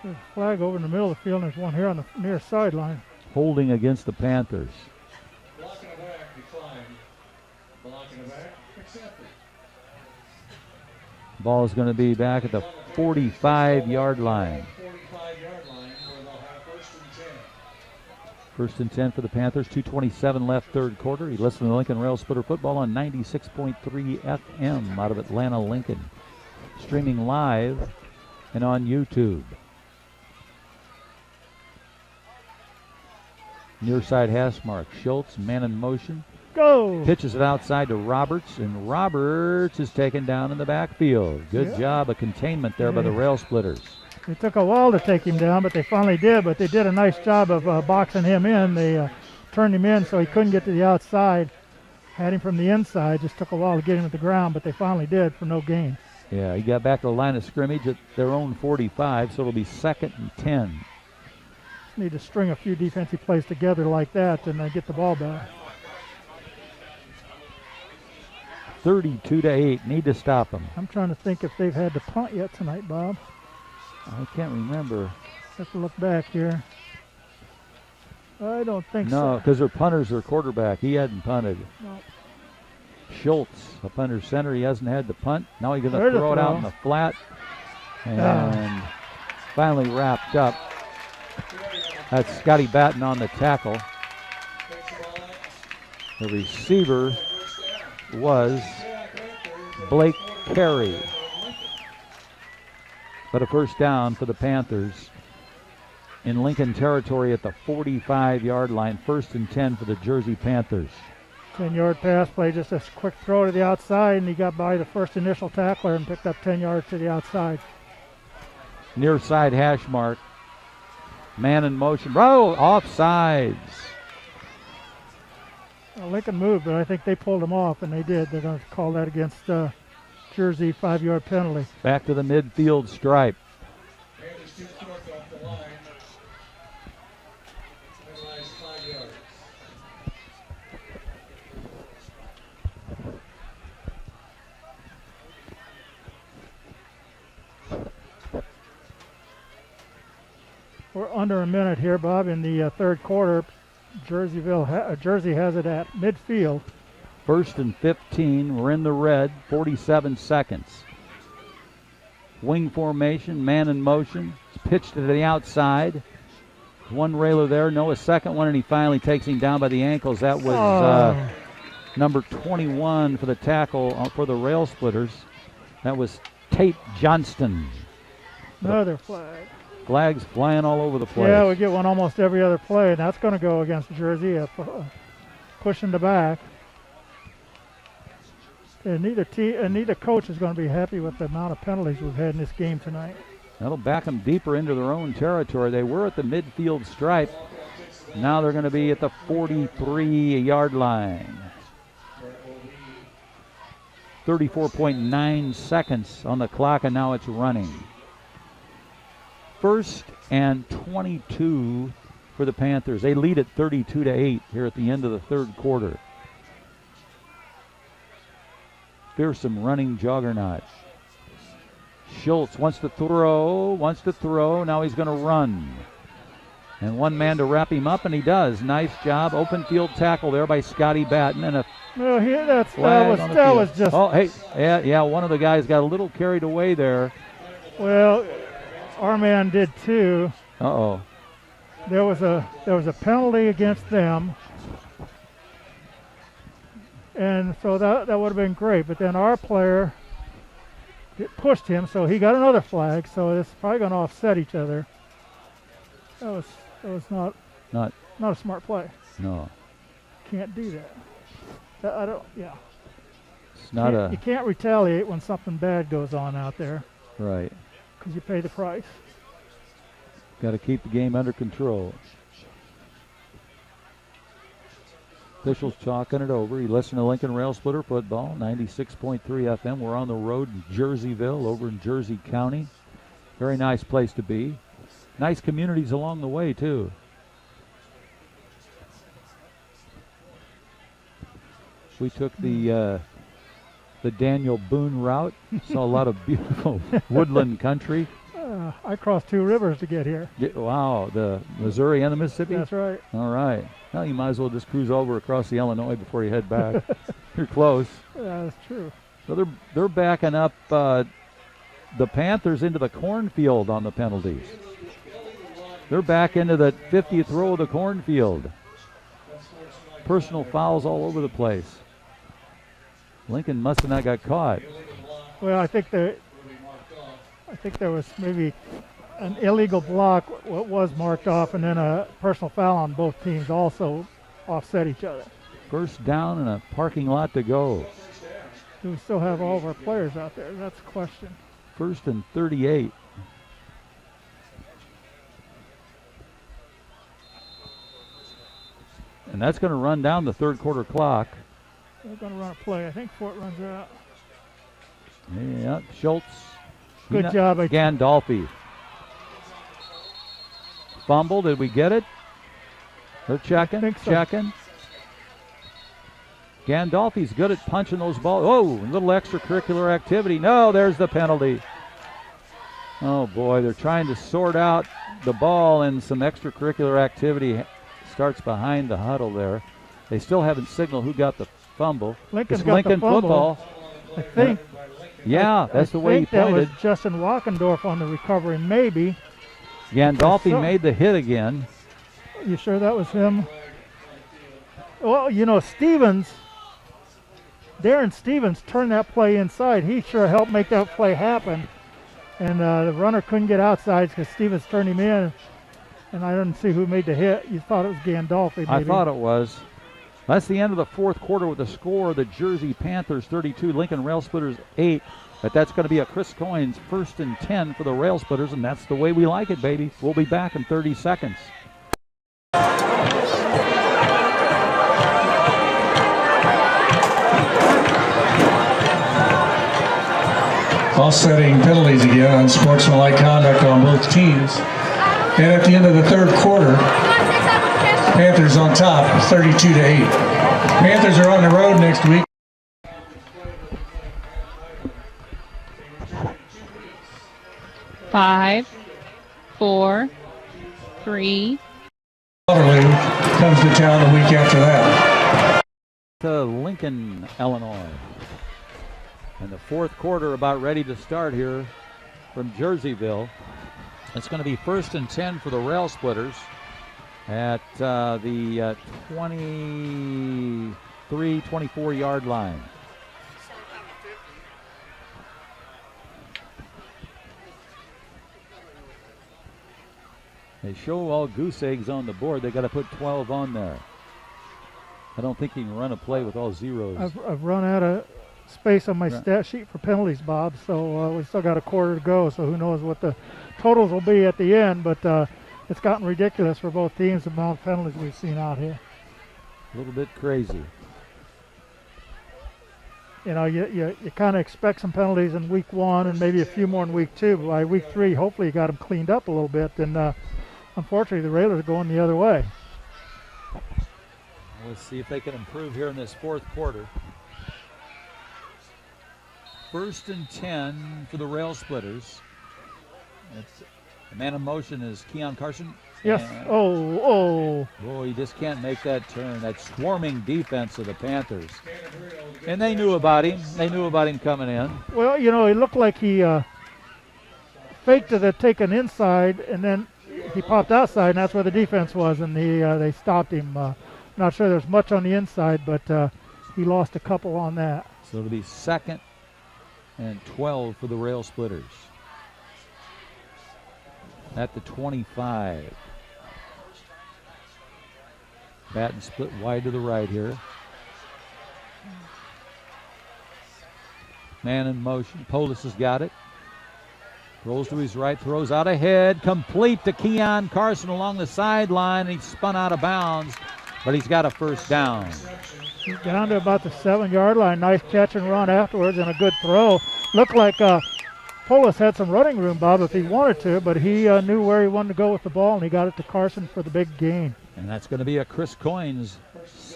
There's a flag over in the middle of the field, and there's one here on the near sideline. Holding against the Panthers. Blocking the back, declined. Blocking the back, accepted. Ball is going to be back at the 45-yard line. 45-yard line, where they'll have first and 10. First and 10 for the Panthers. 2:27 left, third quarter. You listen to Lincoln Rail Splitter Football on 96.3 FM out of Atlanta, Lincoln. Streaming live and on YouTube. Near side hash mark. Schultz, man in motion. Go! Pitches it outside to Roberts, and Roberts is taken down in the backfield. Good job of containment there by the Rail Splitters. It took a while to take him down, but they finally did. But they did a nice job of boxing him in. They turned him in so he couldn't get to the outside. Had him from the inside. Just took a while to get him to the ground, but they finally did for no gain. Yeah, he got back to the line of scrimmage at their own 45, so it'll be 2nd and 10. Need to string a few defensive plays together like that and get the ball back. 32-8. Need to stop them. I'm trying to think if they've had to punt yet tonight, Bob. I can't remember. Have to look back here. I don't think so. No, because their punter's their quarterback. He hadn't punted. No. Schultz, up under center. He hasn't had to punt. Now he's going There's to a throw it out throw. in the flat. And finally wrapped up. That's Scotty Batten on the tackle. The receiver was Blake Carey. But a first down for the Panthers in Lincoln territory at the 45-yard line. 1st and 10 for the Jersey Panthers. 10-yard pass play, just a quick throw to the outside, and he got by the first initial tackler and picked up 10 yards to the outside. Near side hash mark. Man in motion. Oh, offsides. Well, Lincoln moved, but I think they pulled him off, and they did. They're going to call that against Jersey, 5-yard penalty. Back to the midfield stripe. Panthers too quick off the line. Penalized 5 yards. We're under a minute here, Bob, in the third quarter. Jersey has it at midfield. 1st and 15. We're in the red. 47 seconds. Wing formation. Man in motion. It's pitched to the outside. One railer there. No, a second one, and he finally takes him down by the ankles. That was number 21 for the tackle for the Rail Splitters. That was Tate Johnston. Another flag. Flags flying all over the place. Yeah, we get one almost every other play, and that's going to go against Jersey, pushing the back. And neither coach is going to be happy with the amount of penalties we've had in this game tonight. That'll back them deeper into their own territory. They were at the midfield stripe. Now they're going to be at the 43-yard line. 34.9 seconds on the clock, and now it's running. 1st and 22 for the Panthers. They lead at 32-8 here at the end of the third quarter. Fearsome running juggernaut. Schultz wants to throw. Now he's going to run. And one man to wrap him up, and he does. Nice job. Open field tackle there by Scotty Batten. And a Well, here that was just. Oh, hey, yeah. One of the guys got a little carried away there. Well, our man did too. Uh-oh. There was a penalty against them, and so that would have been great. But then our player pushed him, so he got another flag. So it's probably going to offset each other. That was not a smart play. No. Can't do that. I don't. Yeah. It's not You can't retaliate when something bad goes on out there. Right. Because you pay the price. Got to keep the game under control. Officials talking it over. You listen to Lincoln Rail Splitter Football, 96.3 FM. We're on the road in Jerseyville over in Jersey County. Very nice place to be. Nice communities along the way, too. We took the the Daniel Boone route. Saw a lot of beautiful woodland country. I crossed 2 rivers to get here. Wow, the Missouri and the Mississippi? That's right. All right. Well, you might as well just cruise over across the Illinois before you head back. You're close. Yeah, that's true. So they're backing up the Panthers into the cornfield on the penalties. They're back into the 50th row of the cornfield. Personal fouls all over the place. Lincoln must have not got caught. Well, I think there was maybe an illegal block, what was marked off, and then a personal foul on both teams also offset each other. First down and a parking lot to go. Do we still have all of our players out there? That's the question. 1st and 38. And that's going to run down the 3rd quarter clock. They're going to run a play, I think, before it runs out. Yeah, Schultz. Good job. Gandolfi. Fumble, did we get it? They're checking, I think so. checking. Gandolfi's good at punching those balls. Oh, a little extracurricular activity. No, there's the penalty. Oh, boy, they're trying to sort out the ball, and some extracurricular activity starts behind the huddle there. They still haven't signaled who got the fumble. Lincoln it's got Lincoln the fumble. football. I think. Yeah, that's the way he that pointed. was Justin Walkendorf on the recovery, maybe. Gandolfi made the hit again. You sure that was him? Well, you know, Darren Stevens turned that play inside. He sure helped make that play happen. And the runner couldn't get outside because Stevens turned him in. And I didn't see who made the hit. You thought it was Gandolfi, maybe. I thought it was. That's the end of the 4th quarter with the score. The Jersey Panthers 32, Lincoln Rail Splitters 8. But that's going to be a Chris Coynes 1st and 10 for the Rail Splitters, and that's the way we like it, baby. We'll be back in 30 seconds. Offsetting penalties again on sportsmanlike conduct on both teams. And at the end of the 3rd quarter, Panthers on top, 32-8. Panthers are on the road next week. Five, 4, 3. Waterloo comes to town the week after that. To Lincoln, Illinois. And the 4th quarter about ready to start here from Jerseyville. It's going to be 1st and 10 for the Rail Splitters at the 24-yard line. They show all goose eggs on the board. They got to put 12 on there. I don't think you can run a play with all zeros. I've run out of space on my stat sheet for penalties, Bob, so we still got a quarter to go, so who knows what the totals will be at the end, but it's gotten ridiculous for both teams, the amount of penalties we've seen out here. A little bit crazy. You know, you kind of expect some penalties in week 1 and maybe a few more in week 2, but by week 3, hopefully you got them cleaned up a little bit, and unfortunately the Railers are going the other way. Let's see if they can improve here in this 4th quarter. 1st and 10 for the Rail Splitters. The man in motion is Keon Carson. Yes. Oh, you just can't make that turn. That swarming defense of the Panthers. And they knew about him. They knew about him coming in. Well, you know, it looked like he faked to take an inside, and then he popped outside, and that's where the defense was, and they stopped him. Not sure there's much on the inside, but he lost a couple on that. So it'll be 2nd and 12 for the Rail Splitters. At the 25. Batten split wide to the right here. Man in motion. Polis has got it. Rolls to his right, throws out ahead. Complete to Keon Carson along the sideline. He spun out of bounds, but he's got a 1st down. He's down to about the 7-yard line. Nice catch and run afterwards and a good throw. Looked like Polis had some running room, Bob, if he wanted to, but he knew where he wanted to go with the ball, and he got it to Carson for the big gain. And that's going to be a Chris Coynes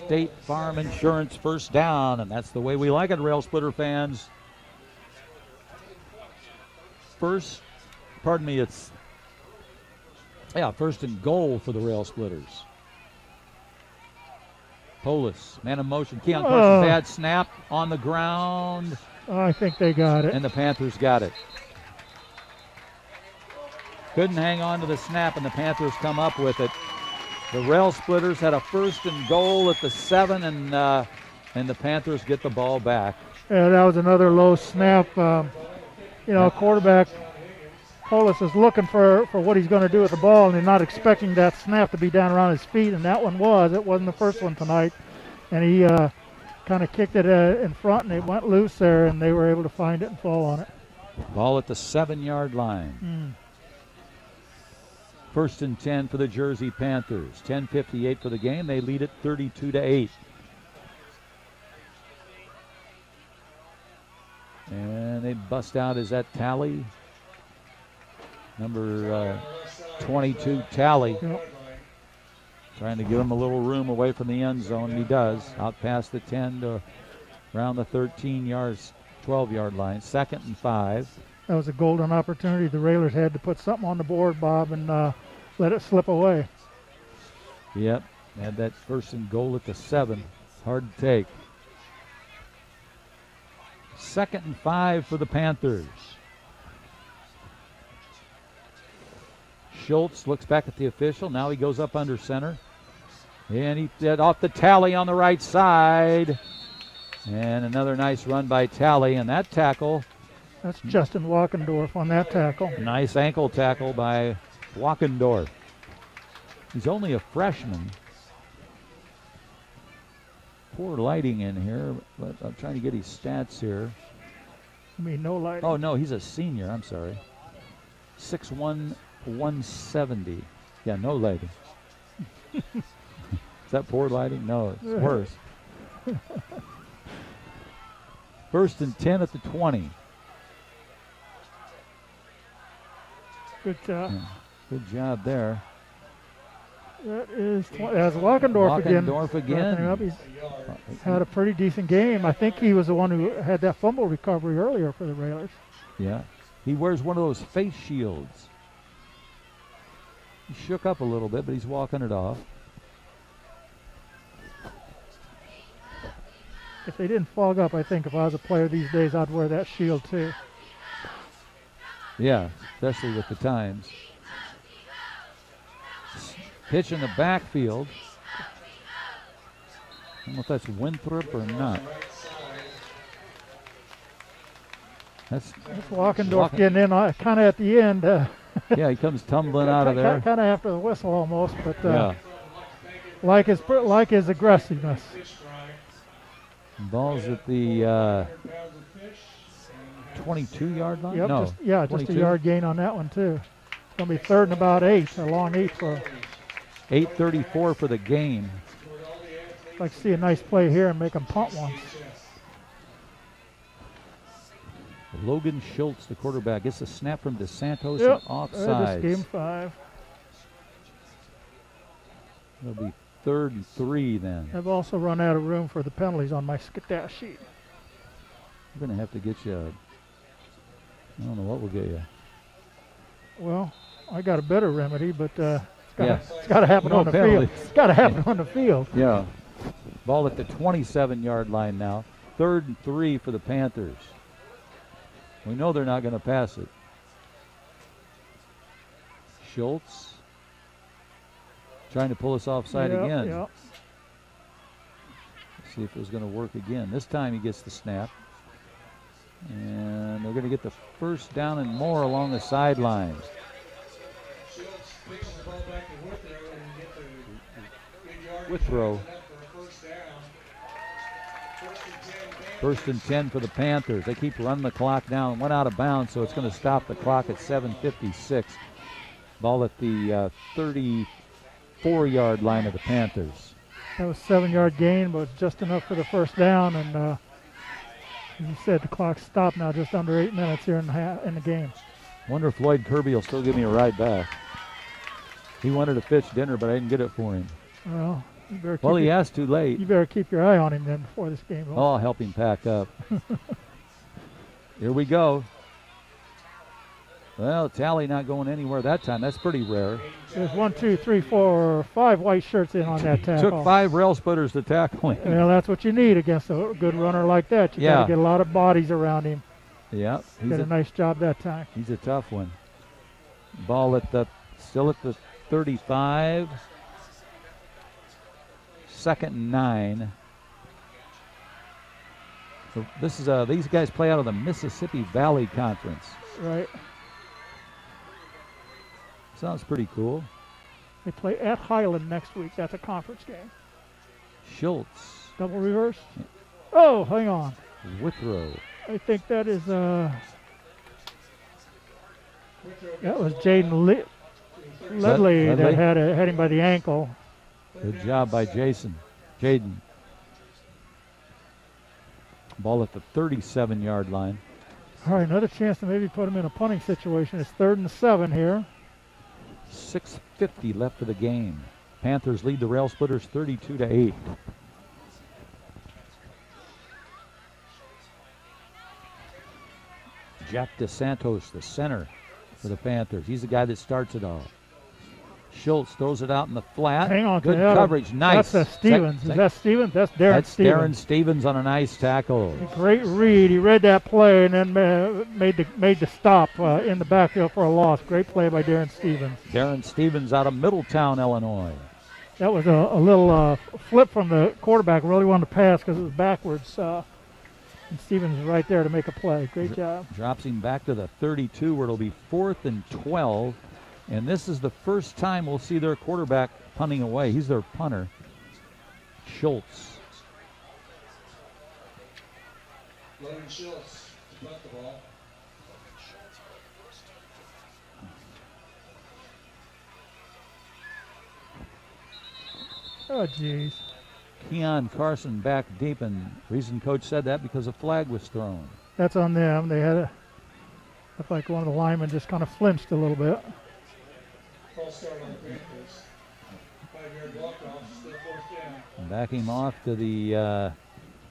State Farm Insurance first down, and that's the way we like it, Rail Splitter fans. First and goal for the Rail Splitters. Polis, man in motion. Keon Carson's bad snap on the ground. I think they got it. And the Panthers got it. Couldn't hang on to the snap, and the Panthers come up with it. The Rail Splitters had a first and goal at the 7, and the Panthers get the ball back. Yeah, that was another low snap. Quarterback Polis is looking for what he's going to do with the ball, and he's not expecting that snap to be down around his feet, and that one was. It wasn't the first one tonight. And he kind of kicked it in front, and it went loose there, and they were able to find it and fall on it. Ball at the 7-yard line. First and 10 for the Jersey Panthers. 10:58 for the game. They lead it 32-8. And they bust out. Is that Talley? Number 22, Talley. Yep. Trying to give him a little room away from the end zone. He does. Out past the 10 to around the 12-yard line. 2nd and 5. That was a golden opportunity. The Railers had to put something on the board, Bob, and let it slip away. Yep. Had that first and goal at the 7. Hard to take. 2nd and 5 for the Panthers. Schultz looks back at the official. Now he goes up under center. And he did off the Talley on the right side. And another nice run by Talley. And that tackle. That's Justin Walkendorf on that tackle. Nice ankle tackle by Walkendorf. He's only a freshman. Poor lighting in here, but I'm trying to get his stats here. I mean, no lighting. Oh, no, he's a senior. I'm sorry. 6'1", 170. Yeah, no lighting. Is that poor lighting? No, it's worse. First and 10 at the 20. Good job. Yeah, good job there. That's Walkendorf again. Walkendorf again. He's had a pretty decent game. I think he was the one who had that fumble recovery earlier for the Railers. Yeah. He wears one of those face shields. He shook up a little bit, but he's walking it off. If they didn't fog up, I think if I was a player these days, I'd wear that shield too. Yeah, especially with the times. Pitch in the backfield. I don't know if that's Winthrop or not. That's Walkendorf getting in kind of at the end. Yeah, he comes tumbling out of there. Kind of after the whistle almost, but yeah. like his aggressiveness. Ball's at the 22-yard line? Yep, No, just a yard gain on that one too. It's going to be 3rd and about 8, a long 8 for him. 8:34 for the game. I'd like to see a nice play here and make him punt once. Logan Schultz, the quarterback, gets a snap from DeSantos Yep. and offsides. Just game 5. It'll be 3rd and 3 then. I've also run out of room for the penalties on my stat sheet. We're going to have to get you I don't know what we'll get you. Well, I got a better remedy, but it's got to happen No on the penalties. field. It's got to happen on the field. Yeah. Ball at the 27-yard line now. 3rd and 3 for the Panthers. We know they're not going to pass it. Schultz trying to pull us offside again. Yep. Let's see if it was going to work again. This time he gets the snap. And they're going to get the first down and more along the sidelines. Withrow. First and 10 for the Panthers. They keep running the clock down. Went out of bounds, so it's going to stop the clock at 7:56. Ball at the 34-yard line of the Panthers. That was a 7-yard gain, but it's just enough for the first down. And as you said, the clock stopped now, just under 8 minutes here in the game. Wonder if Lloyd Kirby will still give me a ride back. He wanted a fish dinner, but I didn't get it for him. Well, You better Well, keep he your- asked too late. You better keep your eye on him then before this game. Oh, I'll help him pack up. Here we go. Well, Tally not going anywhere that time. That's pretty rare. There's 1, 2, 3, 4, 5 white shirts in on that tackle. Took 5 rail splitters to tackle him. Well, that's what you need against a good runner like that. You got Yeah. to get a lot of bodies around him. Yeah, Did a nice job that time. he's a tough one. Ball still at the 35. 2nd and 9. So this is these guys play out of the Mississippi Valley Conference. Right. Sounds pretty cool. They play at Highland next week. That's a conference game. Schultz, Double reverse. Oh, hang on. Withrow. I think that is that was Jaden Ledley that Ledley? had him by the ankle. Good job by Jaden. Ball at the 37-yard line. All right, another chance to maybe put him in a punting situation. It's 3rd and 7 here. 6:50 left of the game. Panthers lead the Rail Splitters 32-8. Jack DeSantos, the center for the Panthers. He's the guy that starts it all. Schultz throws it out in the flat. Hang on. Good Adam. Nice. That's Stevens. Is that Stevens? That's Darren That's Stevens. Darren Stevens on a nice tackle. Great read. He read that play and then made the stop in the backfield for a loss. Great play by Darren Stevens. Darren Stevens out of Middletown, Illinois. That was a little flip from the quarterback. Really wanted to pass because it was backwards. And Stevens is right there to make a play. Great job. Drops him back to the 32 where it'll be 4th and 12. And this is the first time we'll see their quarterback punting away. He's their punter, Schultz. Logan Schultz to punt the ball. Oh, jeez. Keon Carson back deep, and reason coach said that because a flag was thrown. That's on them. They had looked like one of the linemen just kind of flinched a little bit. False start on the Panthers. 5-yard block off, still 4th down. And back him off to the,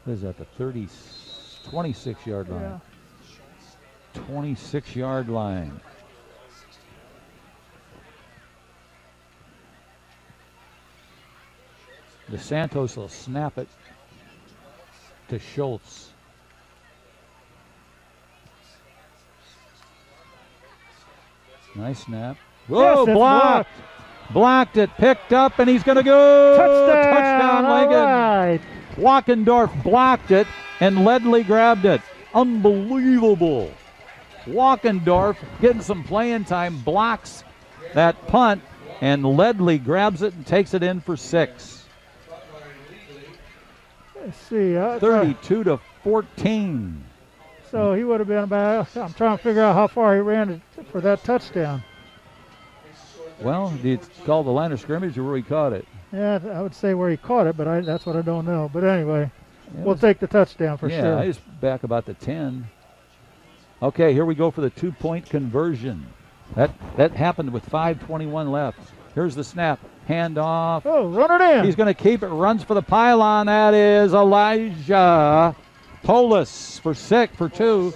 what is that, the 26-yard line. Yeah. 26-yard line. DeSantos will snap it to Schultz. Nice snap. Whoa, Yes, it's blocked. Blocked it, picked up, and he's going to go. Touchdown, Lincoln. all right. Walkendorf blocked it, and Ledley grabbed it. Unbelievable. Walkendorf getting some playing time, blocks that punt, and Ledley grabs it and takes it in for 6. Let's see. 32-14. So he would have been about, I'm trying to figure out how far he ran for that touchdown. Well, did you call the line of scrimmage or where he caught it? Yeah, I would say where he caught it, but that's what I don't know. But anyway, It we'll was- take the touchdown for yeah, sure. he's back about the 10. Okay, here we go for the 2-point conversion. That happened with 5:21 left. Here's the snap. Hand off. Oh, run it in. He's going to keep it. Runs for the pylon. That is Elijah Polis for 2.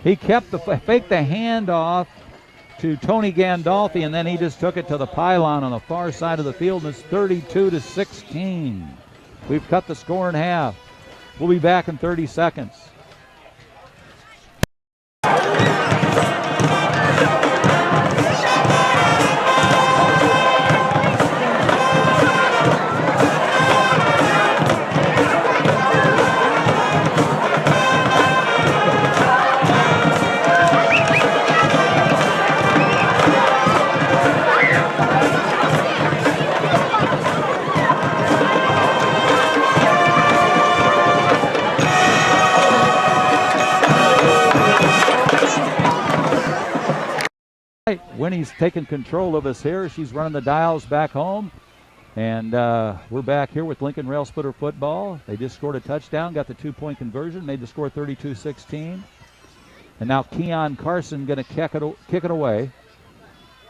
He kept faked the handoff to Tony Gandolfi, and then he just took it to the pylon on the far side of the field, and it's 32-16. We've cut the score in half. We'll be back in 30 seconds. Winnie's taking control of us here. She's running the dials back home. And we're back here with Lincoln Rail Splitter football. They just scored a touchdown, got the 2-point conversion, made the score 32-16. And now Keon Carson going to kick it away.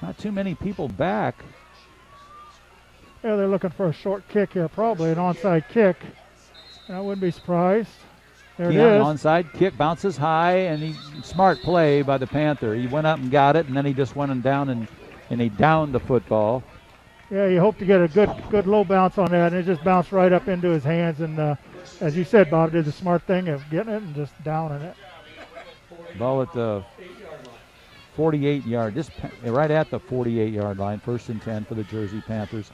Not too many people back. Yeah, they're looking for a short kick here, probably an onside kick. I wouldn't be surprised. There it is. Onside kick, bounces high, and smart play by the Panther. He went up and got it, and then he just went and down and he downed the football. Yeah, you hope to get a good low bounce on that, and it just bounced right up into his hands. And as you said, Bob did the smart thing of getting it and just downing it. Ball at the 48-yard, just right at the 48-yard line. 1st and 10 for the Jersey Panthers.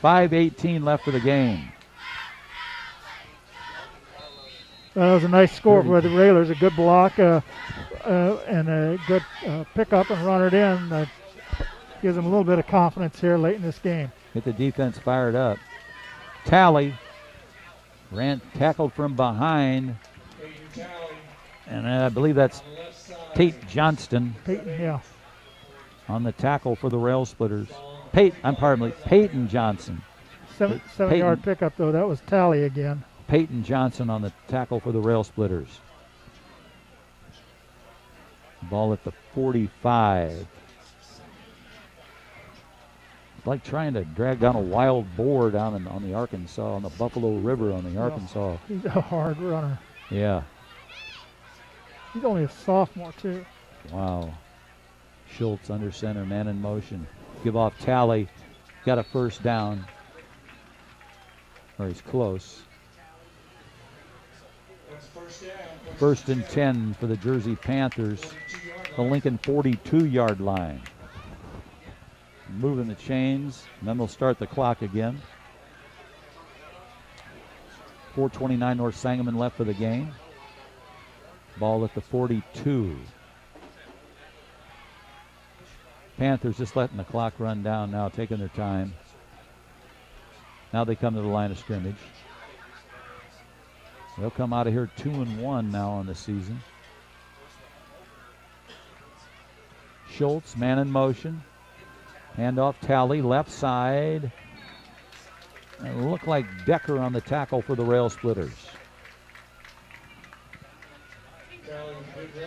5:18 left for the game. That was a nice score for the Railers. A good block and a good pickup and run it in. Gives them a little bit of confidence here late in this game. Get the defense fired up. Tally tackled from behind. And I believe that's Tate Johnston. Peyton, yeah. On the tackle for the Rail Splitters. Peyton Johnson. Seven-yard pickup, though. That was Tally again. Peyton Johnson on the tackle for the Rail Splitters. Ball at the 45. It's like trying to drag down a wild boar down on the Arkansas, on the Buffalo River on the Arkansas. He's a hard runner. Yeah. He's only a sophomore, too. Wow. Schultz under center, man in motion. Give off Tally. Got a 1st down. Or he's close. 1st and 10 for the Jersey Panthers. The Lincoln 42-yard line. Moving the chains, and then they'll start the clock again. 4:29 North Sangamon left for the game. Ball at the 42. Panthers just letting the clock run down now, taking their time. Now they come to the line of scrimmage. They'll come out of here 2-1 now on the season. Schultz, man in motion. Handoff Tally, left side. It looked like Decker on the tackle for the Rail Splitters.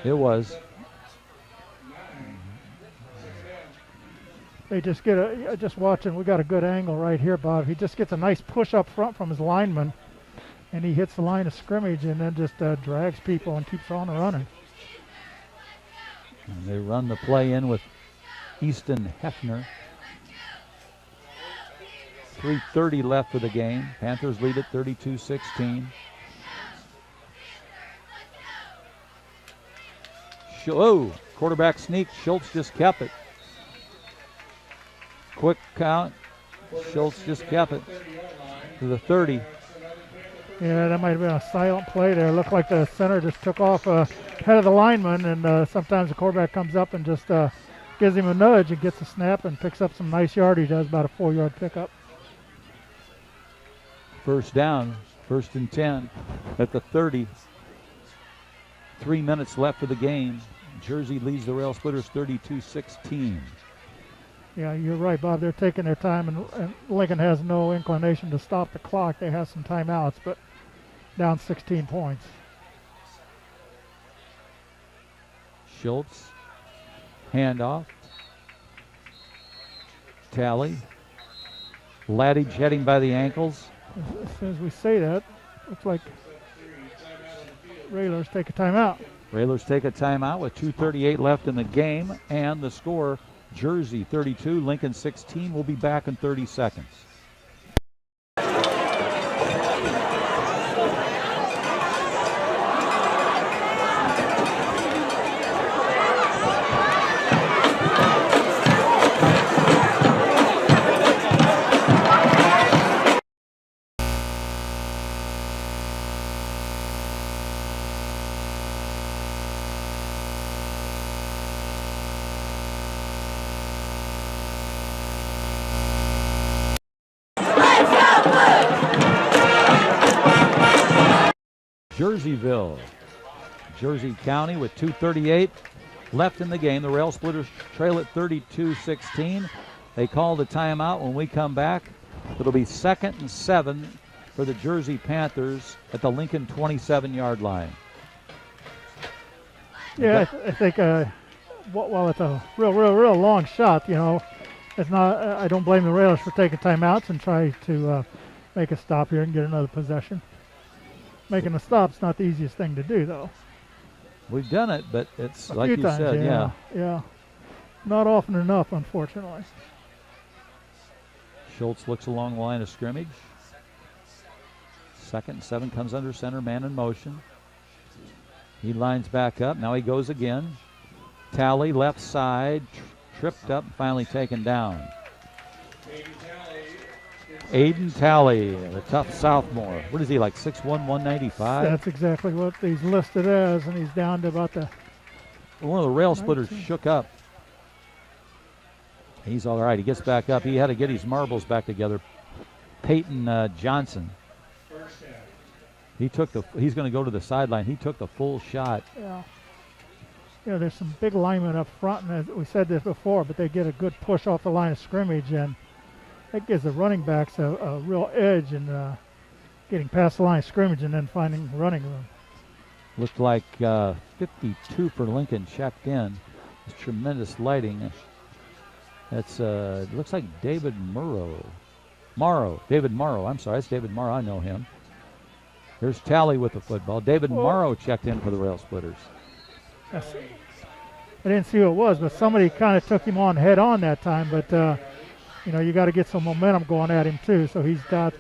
It was. They just get just watching, we got a good angle right here, Bob. He just gets a nice push up front from his lineman, and he hits the line of scrimmage and then just drags people and keeps on running. And they run the play in with Easton Hefner. 3:30 left for the game. Panthers lead at 32-16. Oh, quarterback sneak. Schultz just kept it. Quick count. Schultz just kept it to the 30. Yeah, that might have been a silent play there. It looked like the center just took off ahead of the lineman, and sometimes the quarterback comes up and just gives him a nudge and gets a snap and picks up some nice yardage. Does about a 4-yard pickup. 1st down, 1st and 10 at the 30. 3 minutes left for the game. Jersey leads the Rail Splitters 32-16. Yeah, you're right, Bob. They're taking their time, and Lincoln has no inclination to stop the clock. They have some timeouts, but down 16 points. Schultz, handoff. Tally. Ladage heading by the ankles. As soon as we say that, looks like Railers take a timeout. Railers take a timeout with 2:38 left in the game, and the score, Jersey 32, Lincoln 16. We'll be back in 30 seconds. Jerseyville, Jersey County with 2:38 left in the game. The Rail Splitters trail at 32-16. They call the timeout. When we come back, it'll be 2nd and 7 for the Jersey Panthers at the Lincoln 27-yard line. Yeah, I think while it's a real long shot, you know, it's not. I don't blame the Railers for taking timeouts and try to make a stop here and get another possession. Making a stop's not the easiest thing to do, though. We've done it, but it's A like few you times, said, yeah. Yeah. Not often enough, unfortunately. Schultz looks along the line of scrimmage. 2nd and 7 comes under center, man in motion. He lines back up. Now he goes again. Tally left side, tripped up, and finally taken down. Aiden Tally, the tough sophomore. What is he, like 6'1", 195? That's exactly what he's listed as, and he's down to about the... One of the rail splitters shook up. He's all right. He gets back up. He had to get his marbles back together. Peyton Johnson. He's going to go to the sideline. He took the full shot. Yeah. You know, there's some big linemen up front, and we said this before, but they get a good push off the line of scrimmage, and that gives the running backs a real edge in getting past the line of scrimmage and then finding running room. Looked like 52 for Lincoln checked in. It's tremendous lighting. That's looks like David David Morrow. I'm sorry, it's David Morrow. I know him. Here's Tally with the football. David Morrow checked in for the Rail Splitters. Yes. I didn't see who it was, but somebody kind of took him on head on that time. But you know, you got to get some momentum going at him too. So he's got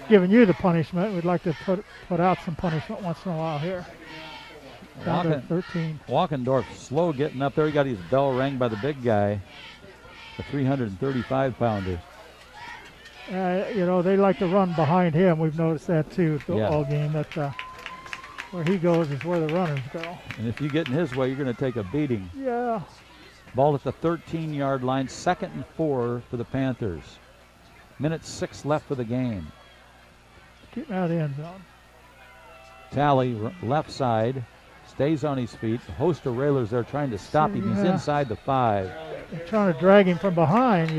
giving you the punishment. We'd like to put out some punishment once in a while here. Down to 13. Walkendorf slow getting up there. He got his bell rang by the big guy, the 335-pounder. You know, they like to run behind him. We've noticed that too all game. That where he goes is where the runners go. And if you get in his way, you're going to take a beating. Yeah. Ball at the 13-yard line, 2nd and 4 for the Panthers. Minute 6 left for the game. Keep him out of the end zone. Tally, left side, stays on his feet. A host of Railers there trying to stop him. He's inside the 5. They're trying to drag him from behind.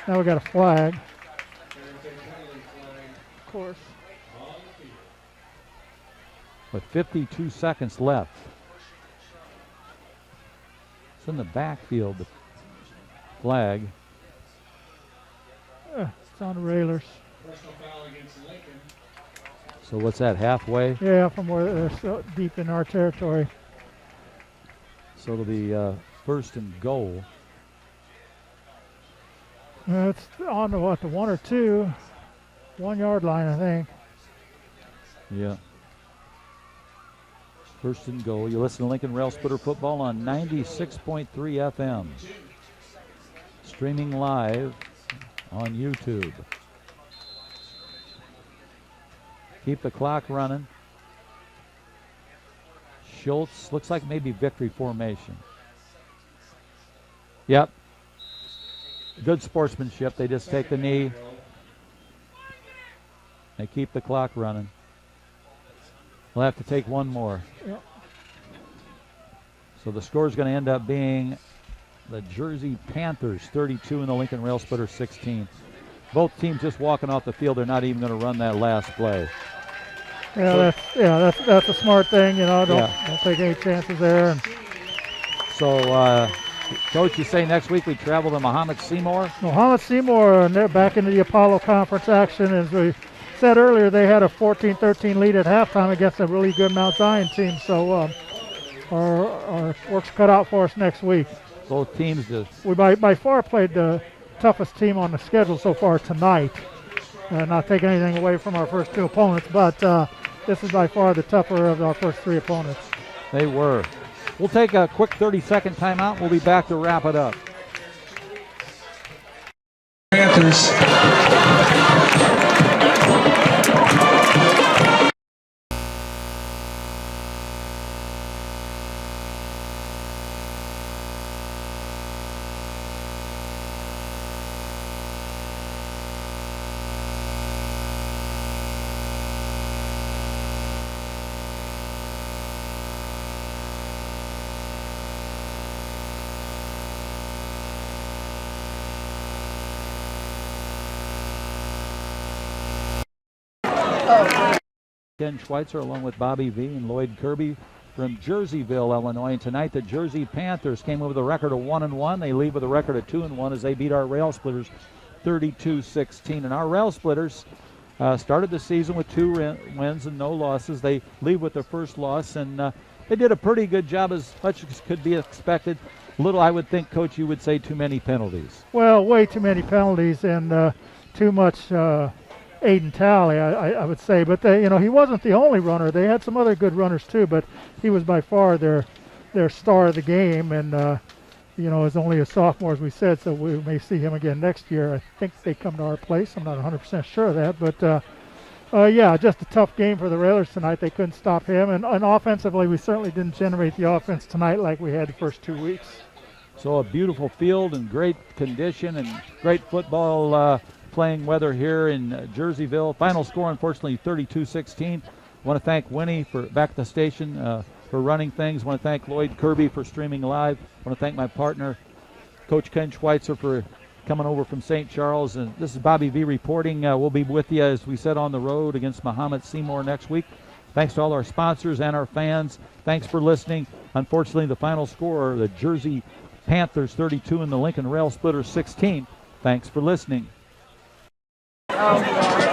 Now we got a flag. Of course. With 52 seconds left. It's in the backfield, the flag. It's on the Railers. So what's that, halfway? Yeah, from where they're so deep in our territory. So it'll be 1st and goal. It's on to what, the 1 or 2, 1 yard line, I think. Yeah. 1st and goal. You listen to Lincoln Rail Splitter Football on 96.3 FM. Streaming live on YouTube. Keep the clock running. Schultz, looks like maybe victory formation. Yep. Good sportsmanship. They just take the knee. They keep the clock running. We'll have to take one more. Yep. So the score is going to end up being the Jersey Panthers 32 and the Lincoln Rail Splitters 16. Both teams just walking off the field. They're not even going to run that last play. Yeah, that's a smart thing. You know, don't take any chances there. So, Coach, you say next week we travel to Mahomet Seymour? Mahomet Seymour, and they're back into the Apollo Conference action. As we said earlier, they had a 14-13 lead at halftime against a really good Mount Zion team. So our work's cut out for us next week. Both teams just... We by far played the toughest team on the schedule so far tonight. Not taking anything away from our first 2 opponents, but this is by far the tougher of our first 3 opponents. They were. We'll take a quick 30-second timeout. We'll be back to wrap it up. Panthers. Ken Schweitzer along with Bobby V and Lloyd Kirby from Jerseyville, Illinois. And tonight the Jersey Panthers came in with a record of 1-1. They leave with a record of 2-1 as they beat our Rail Splitters 32-16. And our Rail Splitters started the season with 2 wins and no losses. They leave with their first loss, and they did a pretty good job, as much as could be expected. Little, I would think, Coach, you would say too many penalties. Well, way too many penalties and too much Aiden Talley, I would say. But they, he wasn't the only runner. They had some other good runners too, but he was by far their star of the game. And is only a sophomore, as we said, so we may see him again next year. I think they come to our place. I'm not 100% sure of that, but yeah, just a tough game for the Railers tonight. They couldn't stop him, and offensively, we certainly didn't generate the offense tonight like we had the first 2 weeks. So a beautiful field and great condition and great football playing weather here in Jerseyville. Final score, unfortunately, 32-16. I want to thank Winnie for back at the station for running things. I want to thank Lloyd Kirby for streaming live. I want to thank my partner, Coach Ken Schweitzer, for coming over from St. Charles. And this is Bobby V reporting. We'll be with you, as we said, on the road against Muhammad Seymour next week. Thanks to all our sponsors and our fans. Thanks for listening. Unfortunately, the final score, the Jersey Panthers 32 and the Lincoln Rail Splitters 16. Thanks for listening. Oh,